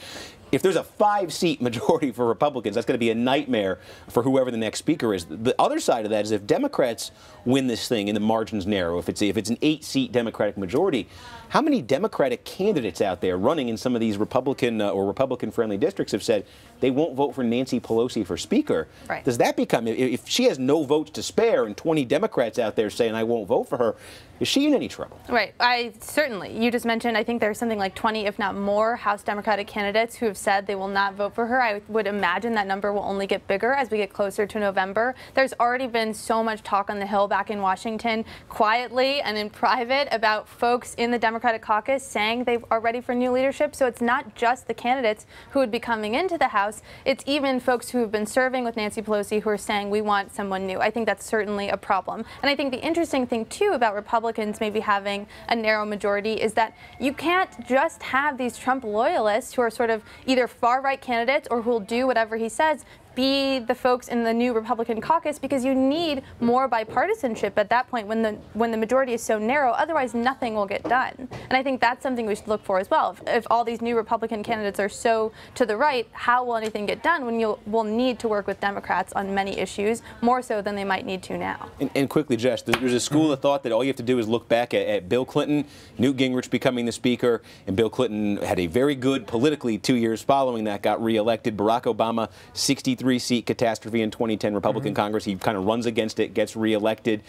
If there's a 5-seat majority for Republicans, that's going to be a nightmare for whoever the next speaker is. The other side of that is if Democrats win this thing and the margins narrow, if it's an 8-seat Democratic majority, how many Democratic candidates out there running in some of these Republican or Republican-friendly districts have said they won't vote for Nancy Pelosi for Speaker? Right. Does that become, if she has no votes to spare and 20 Democrats out there saying I won't vote for her, is she in any trouble? Right. Certainly. You just mentioned, I think there's something like 20, if not more, House Democratic candidates who have said they will not vote for her. I would imagine that number will only get bigger as we get closer to November. There's already been so much talk on the Hill back in Washington, quietly and in private, about folks in the Democratic caucus saying they are ready for new leadership. So it's not just the candidates who would be coming into the House. It's even folks who have been serving with Nancy Pelosi who are saying we want someone new. I think that's certainly a problem. And I think the interesting thing, too, about Republicans maybe having a narrow majority is that you can't just have these Trump loyalists who are sort of either far-right candidates or who will do whatever he says be the folks in the new Republican caucus, because you need more bipartisanship at that point when the majority is so narrow. Otherwise, nothing will get done. And I think that's something we should look for as well. If all these new Republican candidates are so to the right, how will anything get done when we'll need to work with Democrats on many issues, more so than they might need to now? And quickly, Josh, there's a school of thought that all you have to do is look back at Bill Clinton, Newt Gingrich becoming the Speaker, and Bill Clinton had a very good politically 2 years following that, got reelected. Barack Obama, 63-seat catastrophe in 2010 Republican Congress. He kind of runs against it, gets reelected.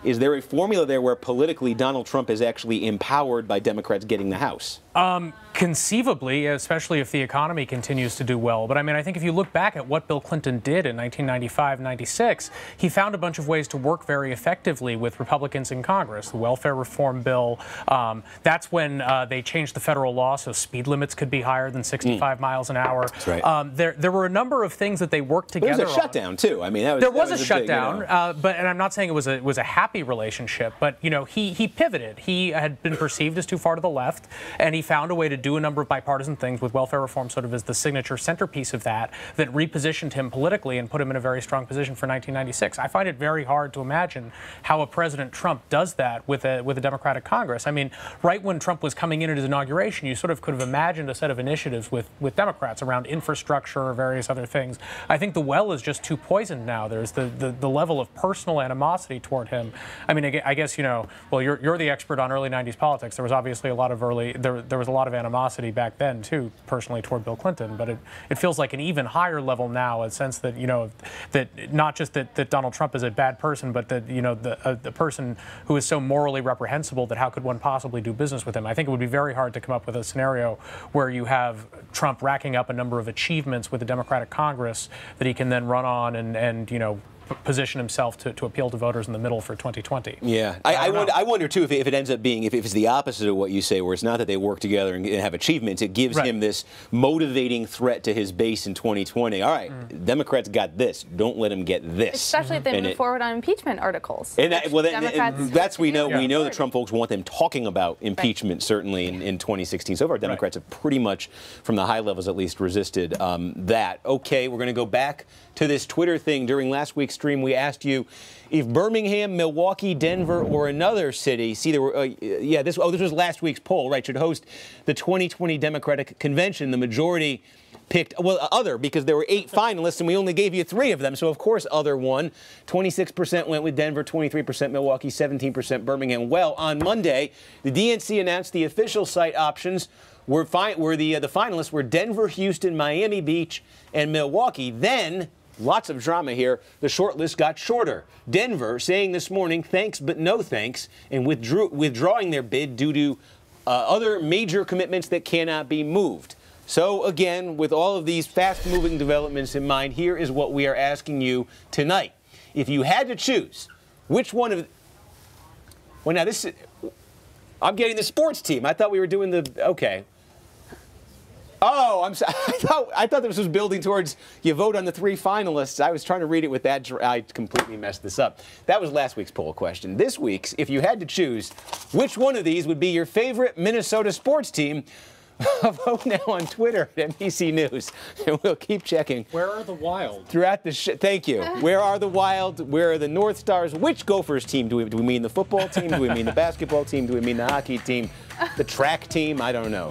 Is there a formula there where politically Donald Trump is actually empowered by Democrats getting the House? Conceivably, especially if the economy continues to do well. But I mean, I think if you look back at what Bill Clinton did in 1995, 96, he found a bunch of ways to work very effectively with Republicans in Congress. The welfare reform bill, that's when they changed the federal law so speed limits could be higher than 65 miles an hour. That's right. There were a number of things that they worked together on. There was a shutdown, too. I mean, there was a shutdown, and I'm not saying it was a happy relationship, but, you know, he pivoted. He had been perceived as too far to the left, and he found a way to do a number of bipartisan things, with welfare reform sort of as the signature centerpiece of that repositioned him politically and put him in a very strong position for 1996. I find it very hard to imagine how a President Trump does that with a Democratic Congress. I mean, right when Trump was coming in at his inauguration, you sort of could have imagined a set of initiatives with Democrats around infrastructure or various other things. I think the well is just too poisoned now. There's the level of personal animosity toward him. I mean, I guess, you know, well, you're the expert on early 90s politics. There was obviously a lot of there was a lot of animosity back then, too, personally toward Bill Clinton. But it feels like an even higher level now, a sense that, you know, that not just that Donald Trump is a bad person, but that, you know, the person who is so morally reprehensible that how could one possibly do business with him? I think it would be very hard to come up with a scenario where you have Trump racking up a number of achievements with the Democratic Congress that he can then run on and you know, position himself to appeal to voters in the middle for 2020. Yeah, I wonder too if it ends up being, if it's the opposite of what you say, where it's not that they work together and have achievements, it gives him this motivating threat to his base in 2020. All right, Democrats got this. Don't let them get this. Especially if they move forward on impeachment articles. And that's we know the Trump folks want them talking about impeachment certainly in 2016. So far, Democrats have pretty much, from the high levels at least, resisted that. Okay, we're going to go back to this Twitter thing. During last week's stream, we asked you if Birmingham, Milwaukee, Denver, or another city, see, there were, this was last week's poll, right, should host the 2020 Democratic Convention. The majority picked, well, other, because there were 8 finalists, and we only gave you 3 of them, so of course other won. 26% went with Denver, 23% Milwaukee, 17% Birmingham. Well, on Monday, the DNC announced the official site options the finalists were Denver, Houston, Miami Beach, and Milwaukee. Then, lots of drama here, the short list got shorter. Denver saying this morning thanks but no thanks, and withdrawing their bid due to other major commitments that cannot be moved. So again, with all of these fast-moving developments in mind, here is what we are asking you tonight. If you had to choose, which one of... Well, now this is... I'm getting the sports team. I thought we were doing the... Okay. Oh, I'm sorry. I thought this was building towards you vote on the 3 finalists. I was trying to read it with that. I completely messed this up. That was last week's poll question. This week's, if you had to choose, which one of these would be your favorite Minnesota sports team? Vote now on Twitter at NBC News, and we'll keep checking. Where are the Wild? Throughout the thank you. Where are the Wild? Where are the North Stars? Which Gophers team do we mean? The football team? Do we mean the basketball team? Do we mean the hockey team? The track team? I don't know.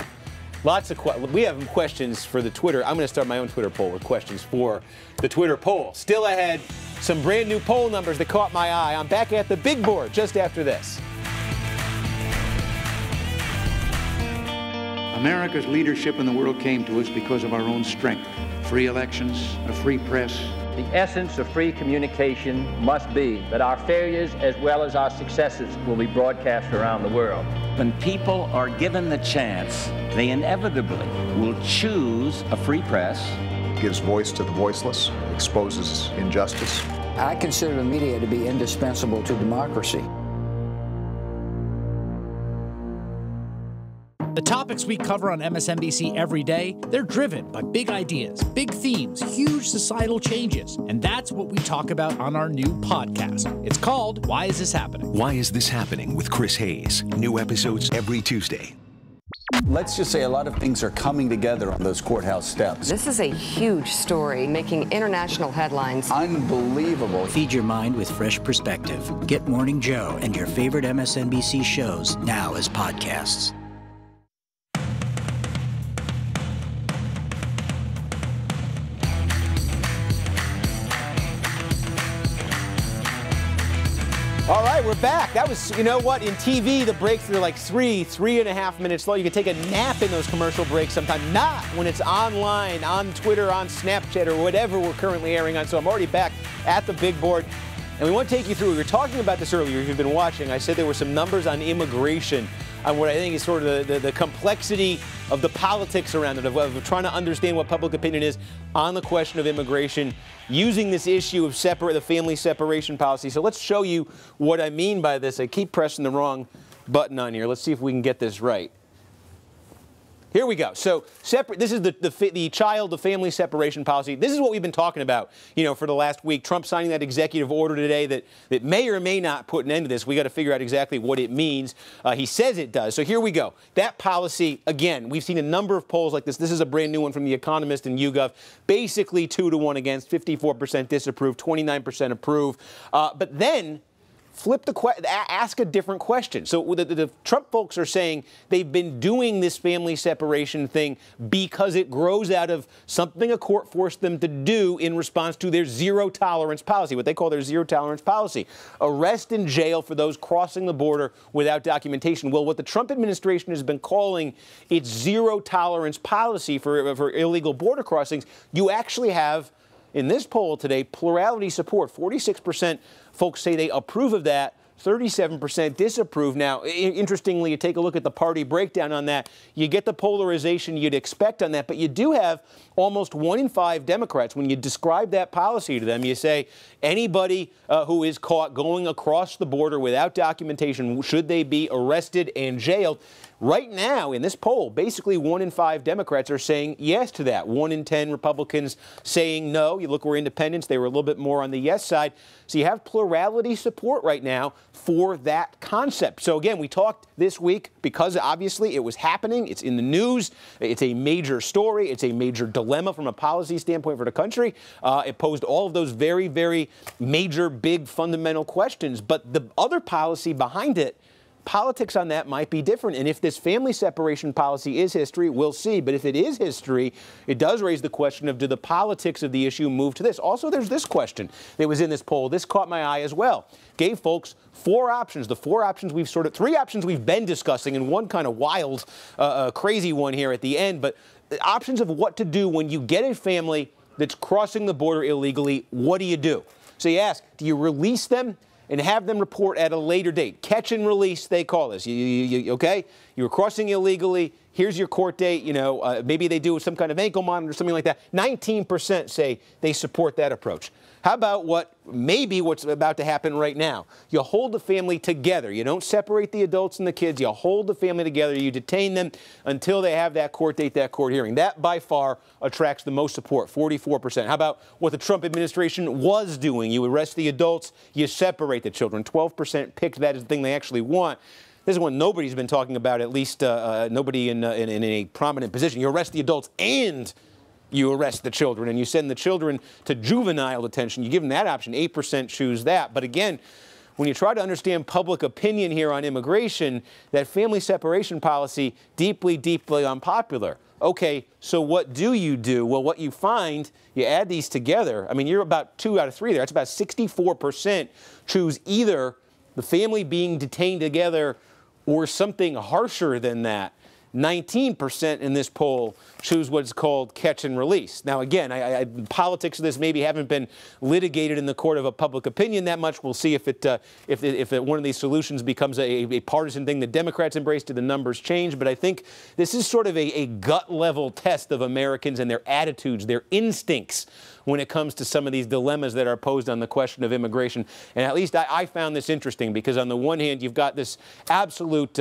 Lots of we have questions for the Twitter. I'm going to start my own Twitter poll with questions for the Twitter poll. Still ahead, some brand new poll numbers that caught my eye. I'm back at the big board just after this. America's leadership in the world came to us because of our own strength. Free elections, a free press. The essence of free communication must be that our failures as well as our successes will be broadcast around the world. When people are given the chance, they inevitably will choose a free press. Gives voice to the voiceless, exposes injustice. I consider the media to be indispensable to democracy. The topics we cover on MSNBC every day, they're driven by big ideas, big themes, huge societal changes. And that's what we talk about on our new podcast. It's called Why Is This Happening? Why Is This Happening with Chris Hayes. New episodes every Tuesday. Let's just say a lot of things are coming together on those courthouse steps. This is a huge story, making international headlines. Unbelievable. Feed your mind with fresh perspective. Get Morning Joe and your favorite MSNBC shows now as podcasts. All right, we're back. That was, you know what, in TV, the breaks are like 3.5 minutes long. You can take a nap in those commercial breaks sometime. Not when it's online, on Twitter, on Snapchat, or whatever we're currently airing on. So I'm already back at the big board. And we want to take you through, we were talking about this earlier if you've been watching. I said there were some numbers on immigration on what I think is sort of the complexity of the politics around it, of trying to understand what public opinion is on the question of immigration, using this issue of the family separation policy. So let's show you what I mean by this. I keep pressing the wrong button on here. Let's see if we can get this right. Here we go. So this is the family separation policy. This is what we've been talking about, for the last week. Trump signing that executive order today that may or may not put an end to this. We got to figure out exactly what it means. He says it does. So here we go. That policy, again, we've seen a number of polls like this. This is a brand new one from The Economist and YouGov. Basically 2-to-1 against, 54% disapprove, 29% approve. But then ask a different question. So the Trump folks are saying they've been doing this family separation thing because it grows out of something a court forced them to do in response to their zero tolerance policy, what they call their zero tolerance policy. Arrest and jail for those crossing the border without documentation. Well, what the Trump administration has been calling its zero tolerance policy for illegal border crossings, you actually have, in this poll today, plurality support. 46% folks say they approve of that. 37% disapprove. Now, interestingly, you take a look at the party breakdown on that. You get the polarization you'd expect on that, but you do have almost 1 in 5 Democrats. When you describe that policy to them, you say anybody who is caught going across the border without documentation, should they be arrested and jailed? Right now, in this poll, basically 1 in 5 Democrats are saying yes to that. 1 in 10 Republicans saying no. You look where independents, they were a little bit more on the yes side. So you have plurality support right now for that concept. So again, we talked this week because obviously it was happening. It's in the news. It's a major story. It's a major dilemma from a policy standpoint for the country. It posed all of those very, very major, big, fundamental questions. But the other policy behind it, politics on that might be different. And if this family separation policy is history, we'll see. But if it is history, it does raise the question of, do the politics of the issue move to this? Also, there's this question that was in this poll. This caught my eye as well. Gave folks 4 options. The 4 options 3 options we've been discussing, and one kind of wild, crazy one here at the end. But options of what to do when you get a family that's crossing the border illegally. What do you do? So you ask, do you release them and have them report at a later date? Catch and release, they call this. Okay? You were crossing illegally. Here's your court date. Maybe they do some kind of ankle monitor or something like that. 19% say they support that approach. How about what's about to happen right now? You hold the family together. You don't separate the adults and the kids. You hold the family together. You detain them until they have that court date, that court hearing. That, by far, attracts the most support, 44%. How about what the Trump administration was doing? You arrest the adults, you separate the children. 12% picked that as the thing they actually want. This is one nobody's been talking about, at least nobody in a prominent position. You arrest the adults and you arrest the children, and you send the children to juvenile detention. You give them that option. 8% choose that. But again, when you try to understand public opinion here on immigration, that family separation policy, deeply, deeply unpopular. Okay, so what do you do? Well, what you find, you add these together. I mean, you're about 2 out of 3 there. That's about 64% choose either the family being detained together or something harsher than that. 19% in this poll choose what's called catch and release. Now, again, politics of this maybe haven't been litigated in the court of a public opinion that much. We'll see if one of these solutions becomes a partisan thing. The Democrats embraced it, the numbers change. But I think this is sort of a gut-level test of Americans and their attitudes, their instincts, when it comes to some of these dilemmas that are posed on the question of immigration. And at least I found this interesting because on the one hand, you've got this absolute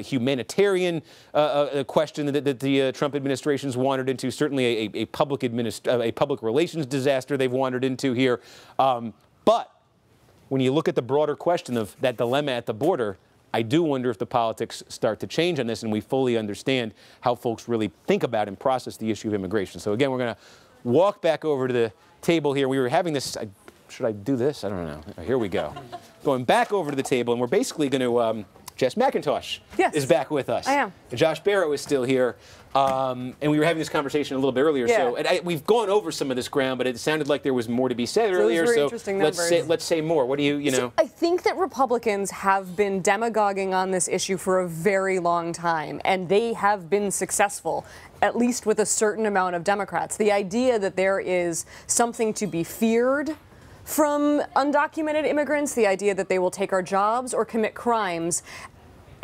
humanitarian question that the Trump administration's wandered into, certainly a public relations disaster they've wandered into here. But when you look at the broader question of that dilemma at the border, I do wonder if the politics start to change on this and we fully understand how folks really think about and process the issue of immigration. So again, we're going to walk back over to the table here. We were having this, should I do this? I don't know. Here we go. Going back over to the table, and we're basically going to, Jess McIntosh is back with us. I am. Josh Barrett is still here. And we were having this conversation a little bit earlier. Yeah. So we've gone over some of this ground, but it sounded like there was more to be said earlier. Those were interesting numbers. Let's say more. What do you know? I think that Republicans have been demagoguing on this issue for a very long time, and they have been successful, at least with a certain amount of Democrats. The idea that there is something to be feared from undocumented immigrants, the idea that they will take our jobs or commit crimes,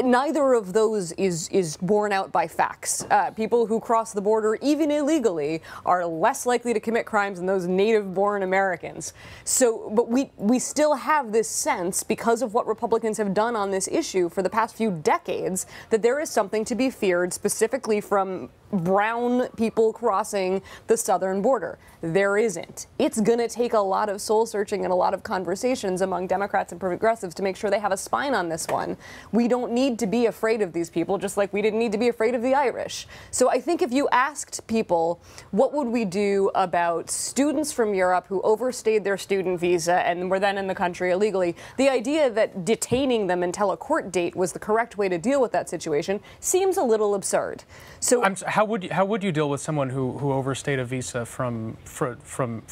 neither of those is borne out by facts. People who cross the border, even illegally, are less likely to commit crimes than those native-born Americans. So, but we still have this sense, because of what Republicans have done on this issue for the past few decades, that there is something to be feared specifically from brown people crossing the southern border. There isn't. It's going to take a lot of soul searching and a lot of conversations among Democrats and progressives to make sure they have a spine on this one. We don't need to be afraid of these people, just like we didn't need to be afraid of the Irish. So I think if you asked people, what would we do about students from Europe who overstayed their student visa and were then in the country illegally, the idea that detaining them until a court date was the correct way to deal with that situation seems a little absurd. So how would you deal with someone who overstayed a visa from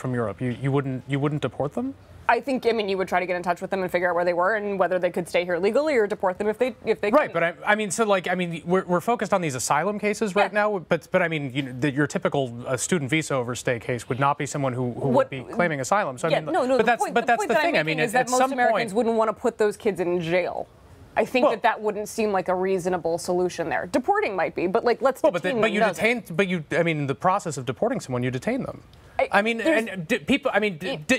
Europe? You wouldn't deport them? I think, you would try to get in touch with them and figure out where they were and whether they could stay here legally or deport them if they right, couldn't. But we're focused on these asylum cases right now. But your typical student visa overstay case would not be someone who would be claiming asylum. So but that's the thing. Is that most Americans wouldn't want to put those kids in jail. I think that wouldn't seem like a reasonable solution there. Deporting might be, but let's detain them. In the process of deporting someone, you detain them.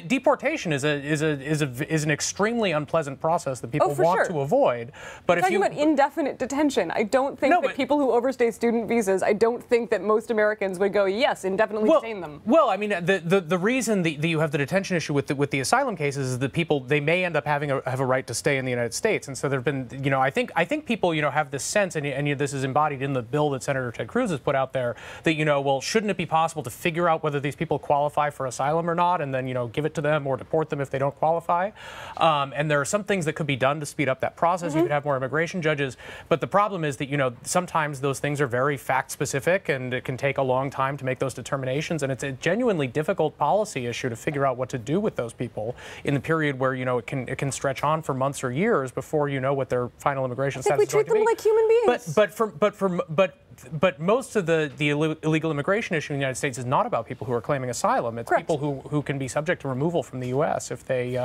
Deportation is an extremely unpleasant process that people want to avoid. But talking about indefinite detention, I don't think that people who overstay student visas, I don't think that most Americans would go, yes, indefinitely detain them. Well, the reason that you have the detention issue with the asylum cases is that people, they may end up have a right to stay in the United States, and so there've been, I think people, have this sense, and this is embodied in the bill that Senator Ted Cruz has put out there, that well, shouldn't it be possible to figure out whether these people qualify for asylum or not, and then give it to them or deport them if they don't qualify. And there are some things that could be done to speed up that process. You could have more immigration judges, but the problem is that sometimes those things are very fact specific, and it can take a long time to make those determinations. And it's a genuinely difficult policy issue to figure out what to do with those people in the period where it can stretch on for months or years before you know what their final immigration status is going to be. We treat them like human beings. But most of the illegal immigration issue in the United States is not about people who are claiming asylum. It's people who can be subject to removal from the U.S. if they.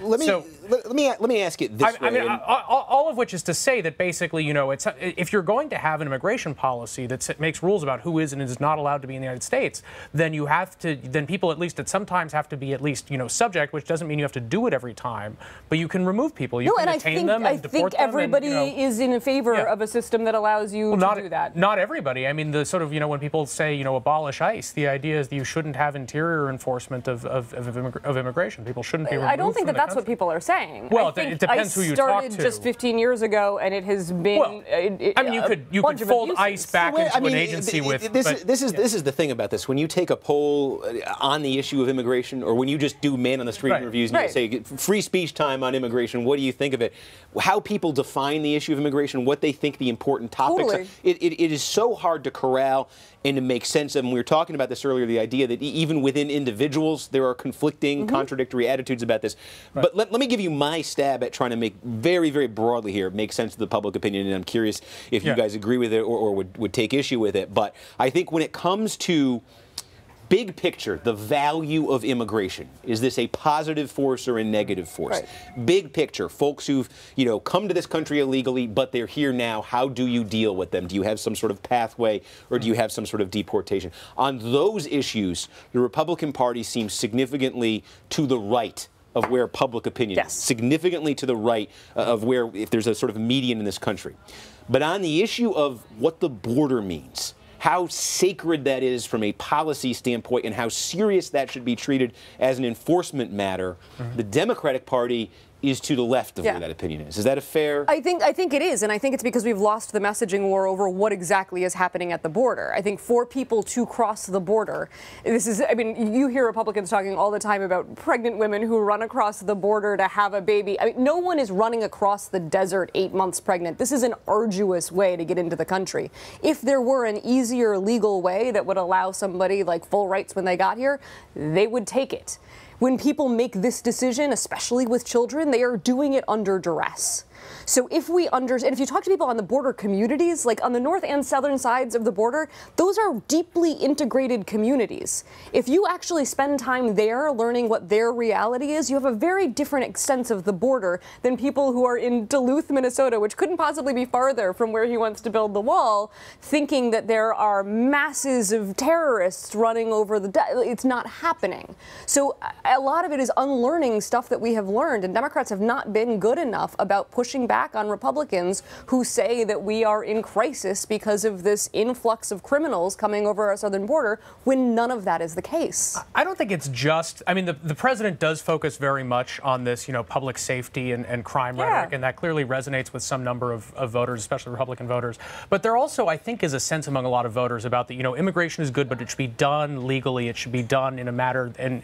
Let me ask it this way. All of which is to say that basically, if you're going to have an immigration policy that makes rules about who is and is not allowed to be in the United States, then people at least sometimes have to be at least subject, which doesn't mean you have to do it every time, but you can remove people. You can detain them and deport them. I think everybody is in favor of a system that allows you to do that. Not everybody. The sort of, when people say, abolish ICE, the idea is that you shouldn't have interior enforcement of immigration. People shouldn't be removed. I don't think that's what people are saying. Well, it depends who you talk to. ICE started just 15 years ago, and it has been. You could fold ICE back into an agency with. This is the thing about this. When you take a poll on the issue of immigration, or when you just do man on the street interviews and you say free speech time on immigration, what do you think of it? How people define the issue of immigration, what they think the important topics are. It is so hard to corral and to make sense of. And we were talking about this earlier, the idea that even within individuals there are conflicting, contradictory attitudes about this. But let me give you my stab at trying to make very, very broadly here, make sense of the public opinion, and I'm curious if you guys agree with it or would take issue with it. But I think when it comes to big picture, the value of immigration. Is this a positive force or a negative force? Big picture, folks who've, come to this country illegally, but they're here now, how do you deal with them? Do you have some sort of pathway, or do you have some sort of deportation? On those issues, the Republican Party seems significantly to the right of where public opinion is. Significantly to the right of where, if there's a sort of median in this country. But on the issue of what the border means, how sacred that is from a policy standpoint and how serious that should be treated as an enforcement matter, the Democratic Party is to the left of where that opinion is. Is that a fair? I think it is, and I think it's because we've lost the messaging war over what exactly is happening at the border. I think for people to cross the border, you hear Republicans talking all the time about pregnant women who run across the border to have a baby. No one is running across the desert 8 months pregnant. This is an arduous way to get into the country. If there were an easier legal way that would allow somebody like full rights when they got here, they would take it. When people make this decision, especially with children, they are doing it under duress. So if we and if you talk to people on the border communities, like on the north and southern sides of the border, those are deeply integrated communities. If you actually spend time there learning what their reality is, you have a very different sense of the border than people who are in Duluth, Minnesota, which couldn't possibly be farther from where he wants to build the wall, thinking that there are masses of terrorists running over it's not happening. So a lot of it is unlearning stuff that we have learned, and Democrats have not been good enough about pushing back on Republicans who say that we are in crisis because of this influx of criminals coming over our southern border, when none of that is the case. I don't think it's just, I mean, the president does focus very much on this, public safety and crime rhetoric, and that clearly resonates with some number of voters, especially Republican voters. But there also, I think, is a sense among a lot of voters about that, immigration is good, but it should be done legally. It should be done in a matter and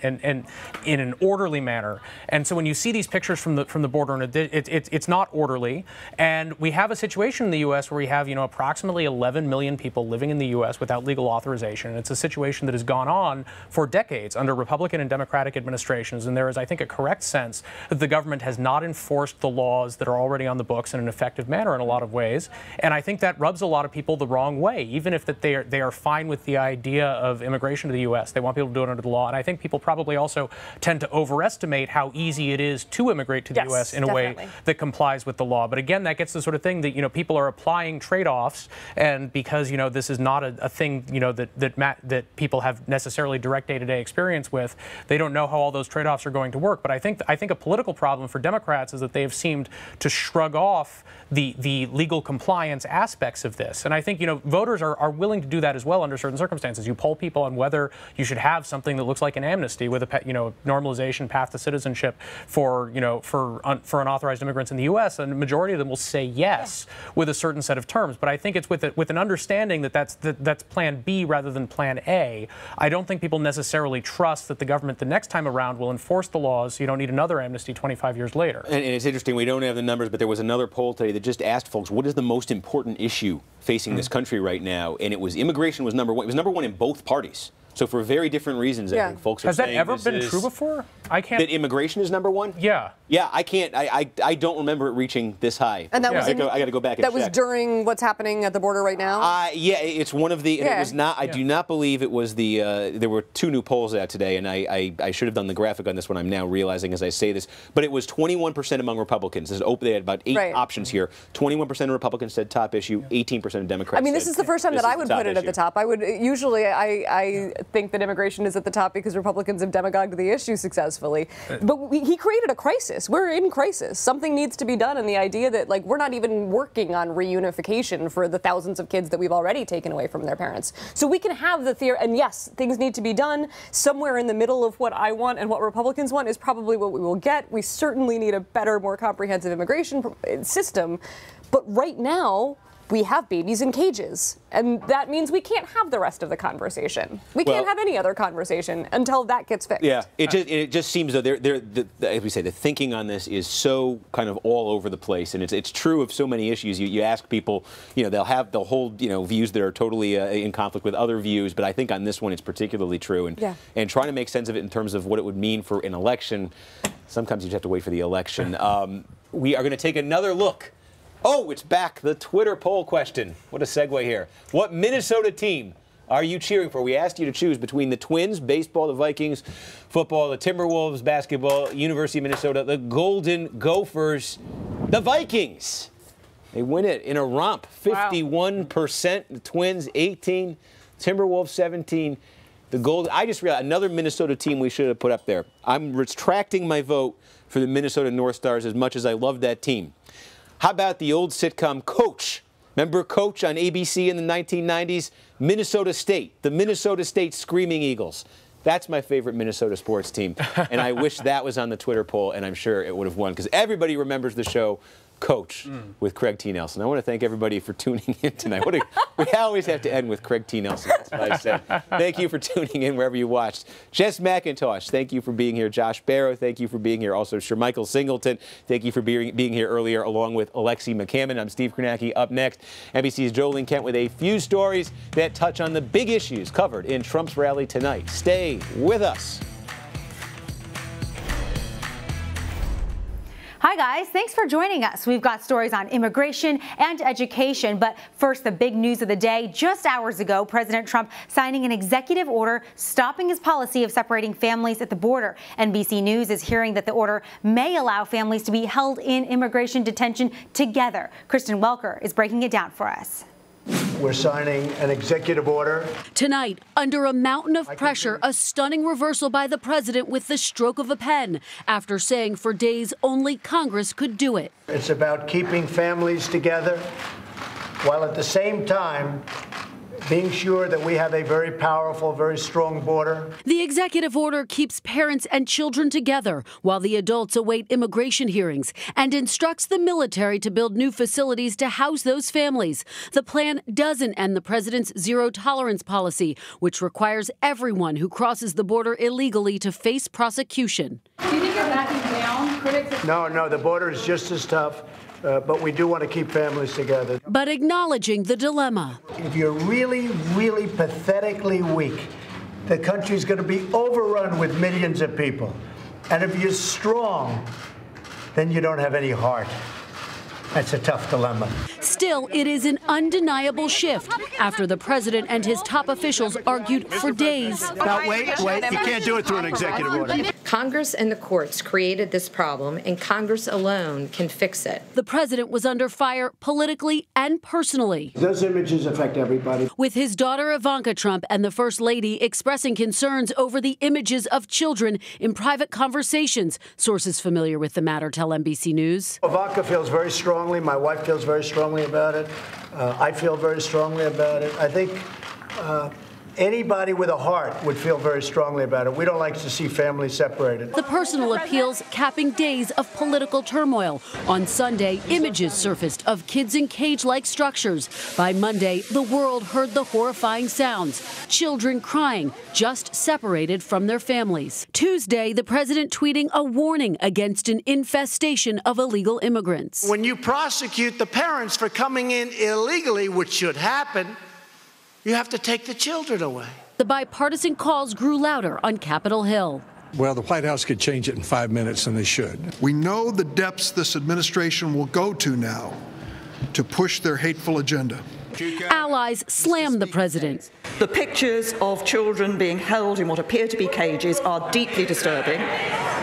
in an orderly manner. And so when you see these pictures from the border, and it's not orderly. And we have a situation in the U.S. where we have, approximately 11 million people living in the U.S. without legal authorization. And it's a situation that has gone on for decades under Republican and Democratic administrations. And there is, I think, a correct sense that the government has not enforced the laws that are already on the books in an effective manner in a lot of ways. And I think that rubs a lot of people the wrong way, even if that they are fine with the idea of immigration to the U.S. They want people to do it under the law. And I think people probably also tend to overestimate how easy it is to immigrate to the U.S. in a way that complies with the law. But again, that gets the sort of thing that, people are applying trade-offs, and because, this is not a thing, that people have necessarily direct day-to-day experience with, they don't know how all those trade-offs are going to work. But I think a political problem for Democrats is that they have seemed to shrug off the legal compliance aspects of this. And I think, voters are willing to do that as well under certain circumstances. You poll people on whether you should have something that looks like an amnesty with a, normalization path to citizenship for unauthorized immigrants in the U.S., and the majority of them will say yes with a certain set of terms. But I think it's with an understanding that that's plan B rather than plan A. I don't think people necessarily trust that the government the next time around will enforce the laws, so you don't need another amnesty 25 years later. And it's interesting, we don't have the numbers, but there was another poll today that just asked folks, what is the most important issue facing this country right now? And it was immigration was number one. It was number one in both parties. So for very different reasons, I think folks are saying. Has that ever been true before? I can't. That immigration is number one? Yeah. Yeah, I can't. I don't remember it reaching this high. And that was I got to go back and check. That was during what's happening at the border right now? Yeah, it's one of the. And it was not. I do not believe it was the. There were two new polls out today, and I should have done the graphic on this one. I'm now realizing as I say this, but it was 21% among Republicans. They had about 8 options here. 21% of Republicans said top issue. 18% of Democrats. I mean, this is the first time that I would put it at the top. I would usually I think that immigration is at the top because Republicans have demagogued the issue successfully. But he created a crisis. We're in crisis. Something needs to be done, and the idea that we're not even working on reunification for the thousands of kids that we've already taken away from their parents. So we can have the theory, and yes, things need to be done. Somewhere in the middle of what I want and what Republicans want is probably what we will get. We certainly need a better, more comprehensive immigration system. But right now, we have babies in cages, and that means we can't have the rest of the conversation. We can't have any other conversation until that gets fixed. Yeah, it just seems though as we say, the thinking on this is so kind of all over the place, and it's true of so many issues. You ask people, they'll hold views that are totally in conflict with other views, but I think on this one it's particularly true. And trying to make sense of it in terms of what it would mean for an election. Sometimes you just have to wait for the election. We are going to take another look. Oh, it's back. The Twitter poll question. What a segue here. What Minnesota team are you cheering for? We asked you to choose between the Twins, baseball, the Vikings, football, the Timberwolves, basketball, University of Minnesota, the Golden Gophers, the Vikings. They win it in a romp. 51%, the Twins 18, Timberwolves 17. The Golden. I just realized another Minnesota team we should have put up there. I'm retracting my vote for the Minnesota North Stars as much as I love that team. How about the old sitcom Coach? Remember Coach on ABC in the 1990s? Minnesota State, the Minnesota State Screaming Eagles. That's my favorite Minnesota sports team. And I wish that was on the Twitter poll, and I'm sure it would have won, because everybody remembers the show Coach with Craig T. Nelson. I want to thank everybody for tuning in tonight. We always have to end with Craig T. Nelson. That's what I said. Thank you for tuning in wherever you watched. Jess McIntosh, thank you for being here. Josh Barrow, thank you for being here. Also, Shermichael Singleton, thank you for being here earlier, along with Alexi McCammon. I'm Steve Kornacki. Up next, NBC's Jolene Kent with a few stories that touch on the big issues covered in Trump's rally tonight. Stay with us. Hi guys, thanks for joining us. We've got stories on immigration and education, but first the big news of the day. Just hours ago, President Trump signing an executive order stopping his policy of separating families at the border. NBC News is hearing that the order may allow families to be held in immigration detention together. Kristen Welker is breaking it down for us. We're signing an executive order. Tonight, under a mountain of pressure, a stunning reversal by the president with the stroke of a pen, after saying for days only Congress could do it. It's about keeping families together, while at the same time being sure that we have a very powerful, very strong border. The executive order keeps parents and children together while the adults await immigration hearings and instructs the military to build new facilities to house those families. The plan doesn't end the president's zero-tolerance policy, which requires everyone who crosses the border illegally to face prosecution. Do you think you're backing down? Critics? No, the border is just as tough. But we do want to keep families together. But acknowledging the dilemma. If you're really, really pathetically weak, the country's going to be overrun with millions of people. And if you're strong, then you don't have any heart. That's a tough dilemma. Still, it is an undeniable shift after the president and his top officials argued for days. Now, wait, you can't do it through an executive order. Congress and the courts created this problem, and Congress alone can fix it. The president was under fire politically and personally. Those images affect everybody. With his daughter Ivanka Trump and the First Lady expressing concerns over the images of children in private conversations. Sources familiar with the matter tell NBC News. Ivanka feels very strongly. My wife feels very strongly about it. I feel very strongly about it. I think anybody with a heart would feel very strongly about it. We don't like to see families separated. The personal appeals capping days of political turmoil. On Sunday, images surfaced of kids in cage-like structures. By Monday, the world heard the horrifying sounds. Children crying, just separated from their families. Tuesday, the president tweeting a warning against an infestation of illegal immigrants. When you prosecute the parents for coming in illegally, which should happen, you have to take the children away. The bipartisan calls grew louder on Capitol Hill. Well, the White House could change it in 5 minutes, and they should. We know the depths this administration will go to now to push their hateful agenda. Allies slammed the president. The pictures of children being held in what appear to be cages are deeply disturbing.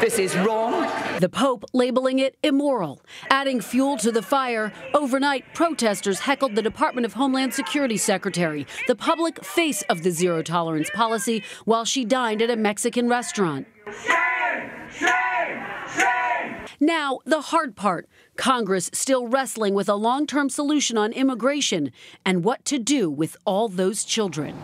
This is wrong. The Pope labeling it immoral. Adding fuel to the fire, overnight protesters heckled the Department of Homeland Security Secretary, the public face of the zero-tolerance policy, while she dined at a Mexican restaurant. Shame! Shame! Shame! Now, the hard part. Congress still wrestling with a long-term solution on immigration and what to do with all those children.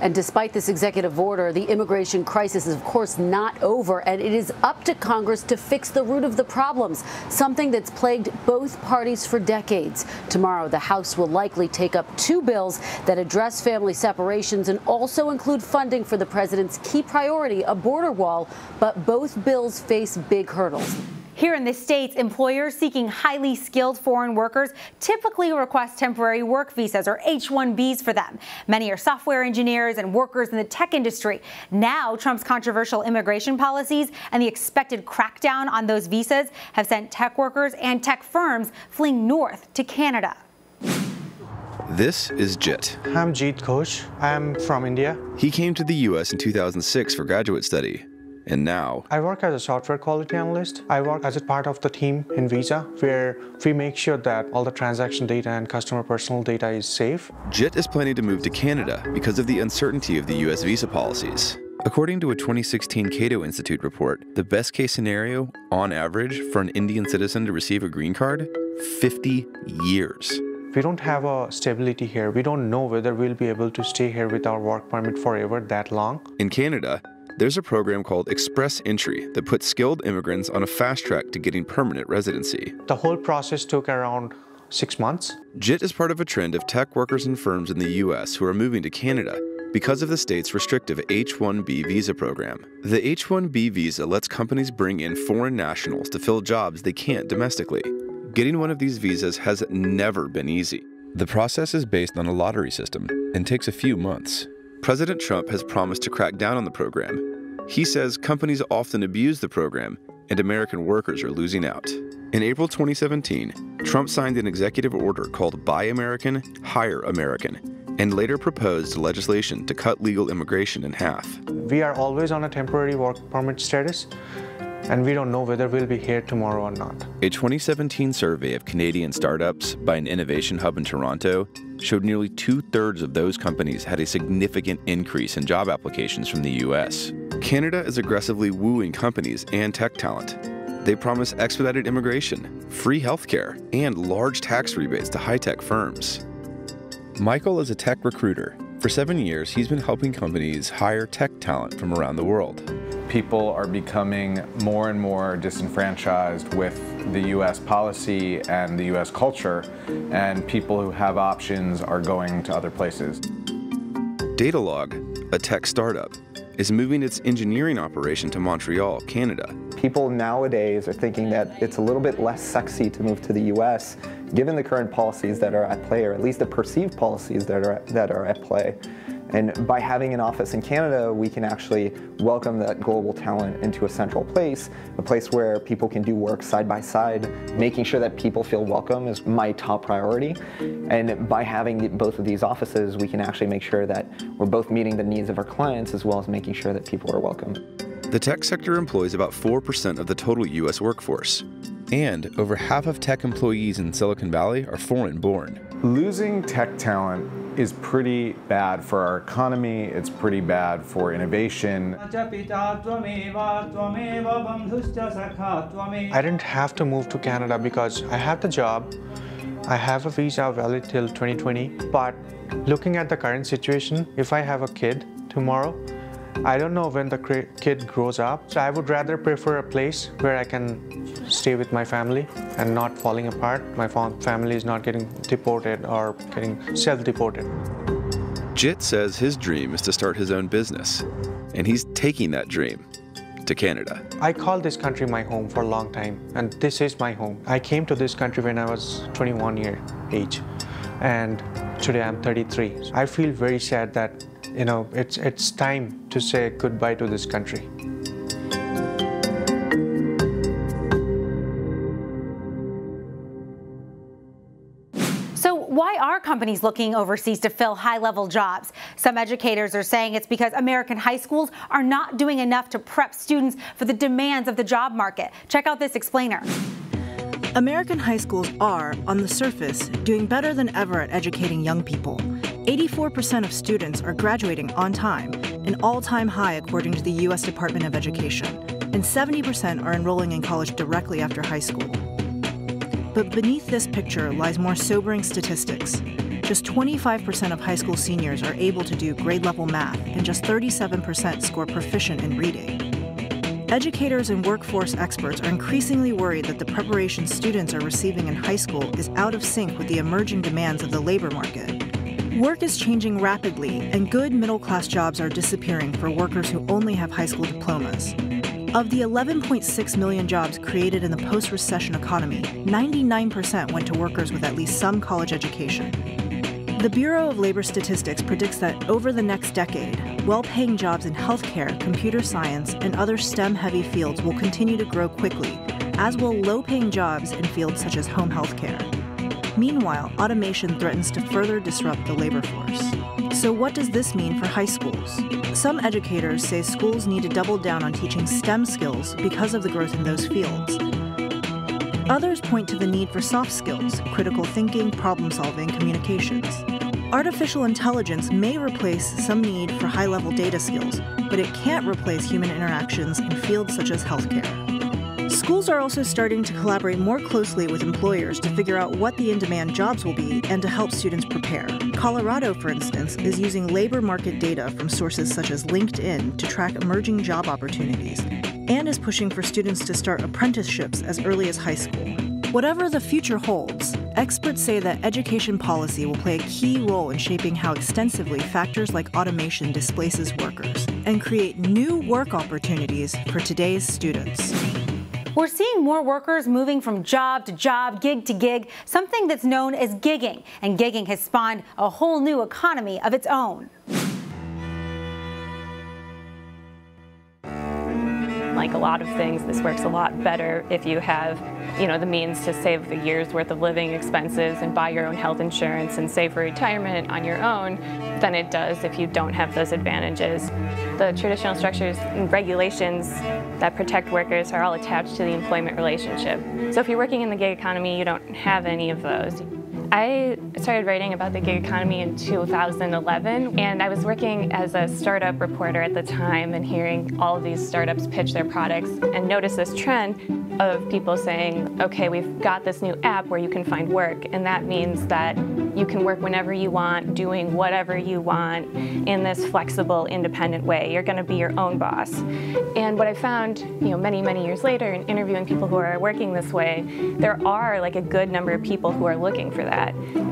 And despite this executive order, the immigration crisis is, of course, not over, and it is up to Congress to fix the root of the problems, something that's plagued both parties for decades. Tomorrow, the House will likely take up 2 bills that address family separations and also include funding for the president's key priority, a border wall, but both bills face big hurdles. Here in the States, employers seeking highly skilled foreign workers typically request temporary work visas, or H-1Bs, for them. Many are software engineers and workers in the tech industry. Now, Trump's controversial immigration policies and the expected crackdown on those visas have sent tech workers and tech firms fleeing north to Canada. This is Jit. I'm Jeet Ghosh. I'm from India. He came to the U.S. in 2006 for graduate study. And now, I work as a software quality analyst. I work as a part of the team in Visa, where we make sure that all the transaction data and customer personal data is safe. Jit is planning to move to Canada because of the uncertainty of the U.S. visa policies. According to a 2016 Cato Institute report, the best case scenario, on average, for an Indian citizen to receive a green card, 50 years. We don't have a stability here. We don't know whether we'll be able to stay here with our work permit forever that long. In Canada, there's a program called Express Entry that puts skilled immigrants on a fast track to getting permanent residency. The whole process took around 6 months. JIT is part of a trend of tech workers and firms in the U.S. who are moving to Canada because of the state's restrictive H-1B visa program. The H-1B visa lets companies bring in foreign nationals to fill jobs they can't domestically. Getting one of these visas has never been easy. The process is based on a lottery system and takes a few months. President Trump has promised to crack down on the program. He says companies often abuse the program and American workers are losing out. In April 2017, Trump signed an executive order called Buy American, Hire American, and later proposed legislation to cut legal immigration in half. We are always on a temporary work permit status, and we don't know whether we'll be here tomorrow or not. A 2017 survey of Canadian startups by an innovation hub in Toronto showed nearly 2/3 of those companies had a significant increase in job applications from the U.S. Canada is aggressively wooing companies and tech talent. They promise expedited immigration, free healthcare, and large tax rebates to high-tech firms. Michael is a tech recruiter. For 7 years, he's been helping companies hire tech talent from around the world. People are becoming more and more disenfranchised with the U.S. policy and the U.S. culture, and people who have options are going to other places. Datalog, a tech startup, is moving its engineering operation to Montreal, Canada. People nowadays are thinking that it's a little bit less sexy to move to the U.S. given the current policies that are at play, or at least the perceived policies that are at play. And by having an office in Canada, we can actually welcome that global talent into a central place, a place where people can do work side by side. Making sure that people feel welcome is my top priority. And by having both of these offices, we can actually make sure that we're both meeting the needs of our clients as well as making sure that people are welcome. The tech sector employs about 4% of the total U.S. workforce. And over half of tech employees in Silicon Valley are foreign-born. Losing tech talent is pretty bad for our economy. It's pretty bad for innovation. I didn't have to move to Canada because I have the job. I have a visa valid till 2020. But looking at the current situation, if I have a kid tomorrow, I don't know when the kid grows up. So I would rather prefer a place where I can stay with my family and not falling apart. My family is not getting deported or getting self-deported. Jit says his dream is to start his own business, and he's taking that dream to Canada. I call this country my home for a long time, and this is my home. I came to this country when I was 21 years age, and today I'm 33. I feel very sad that it's time to say goodbye to this country. So why are companies looking overseas to fill high-level jobs? Some educators are saying it's because American high schools are not doing enough to prep students for the demands of the job market. Check out this explainer. American high schools are, on the surface, doing better than ever at educating young people. 84% of students are graduating on time, an all-time high according to the U.S. Department of Education, and 70% are enrolling in college directly after high school. But beneath this picture lies more sobering statistics. Just 25% of high school seniors are able to do grade-level math, and just 37% score proficient in reading. Educators and workforce experts are increasingly worried that the preparation students are receiving in high school is out of sync with the emerging demands of the labor market. Work is changing rapidly, and good middle-class jobs are disappearing for workers who only have high school diplomas. Of the 11.6 million jobs created in the post-recession economy, 99% went to workers with at least some college education. The Bureau of Labor Statistics predicts that over the next decade, well-paying jobs in healthcare, computer science, and other STEM-heavy fields will continue to grow quickly, as will low-paying jobs in fields such as home healthcare. Meanwhile, automation threatens to further disrupt the labor force. So what does this mean for high schools? Some educators say schools need to double down on teaching STEM skills because of the growth in those fields. Others point to the need for soft skills, critical thinking, problem-solving, communications. Artificial intelligence may replace some need for high-level data skills, but it can't replace human interactions in fields such as healthcare. Schools are also starting to collaborate more closely with employers to figure out what the in-demand jobs will be and to help students prepare. Colorado, for instance, is using labor market data from sources such as LinkedIn to track emerging job opportunities, and is pushing for students to start apprenticeships as early as high school. Whatever the future holds, experts say that education policy will play a key role in shaping how extensively factors like automation displaces workers and create new work opportunities for today's students. We're seeing more workers moving from job to job, gig to gig, something that's known as gigging. And gigging has spawned a whole new economy of its own. unlike a lot of things, this works a lot better if you have, the means to save a year's worth of living expenses and buy your own health insurance and save for retirement on your own than it does if you don't have those advantages. The traditional structures and regulations that protect workers are all attached to the employment relationship. So if you're working in the gig economy, you don't have any of those. I started writing about the gig economy in 2011, and I was working as a startup reporter at the time and hearing all of these startups pitch their products and noticed this trend of people saying, okay, we've got this new app where you can find work, and that means that you can work whenever you want, doing whatever you want in this flexible, independent way. You're going to be your own boss. And what I found, many, many years later in interviewing people who are working this way, there are like a good number of people who are looking for that.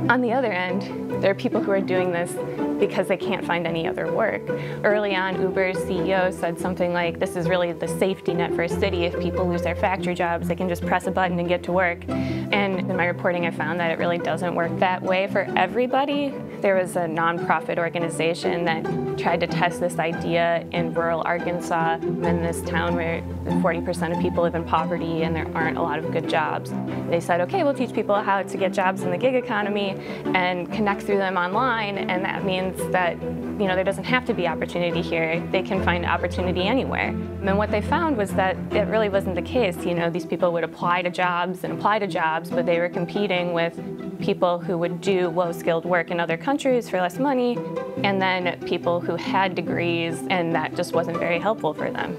On the other end, there are people who are doing this because they can't find any other work. Early on, Uber's CEO said something like, this is really the safety net for a city. If people lose their factory jobs, they can just press a button and get to work. And in my reporting, I found that it really doesn't work that way for everybody. There was a nonprofit organization that tried to test this idea in rural Arkansas, in this town where 40% of people live in poverty and there aren't a lot of good jobs. They said, okay, we'll teach people how to get jobs in the gig economy and connect through them online, and that means that there doesn't have to be opportunity here. They can find opportunity anywhere. And what they found was that it really wasn't the case. These people would apply to jobs, but they were competing with people who would do low-skilled work in other countries for less money, and then people who had degrees, and that just wasn't very helpful for them.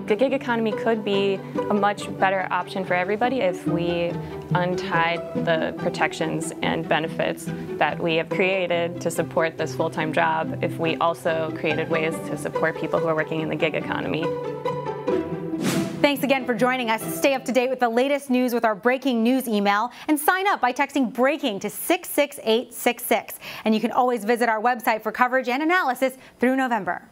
The gig economy could be a much better option for everybody if we untied the protections and benefits that we have created to support this full-time job, if we also created ways to support people who are working in the gig economy. Thanks again for joining us. Stay up to date with the latest news with our breaking news email and sign up by texting BREAKING to 66866. And you can always visit our website for coverage and analysis through November.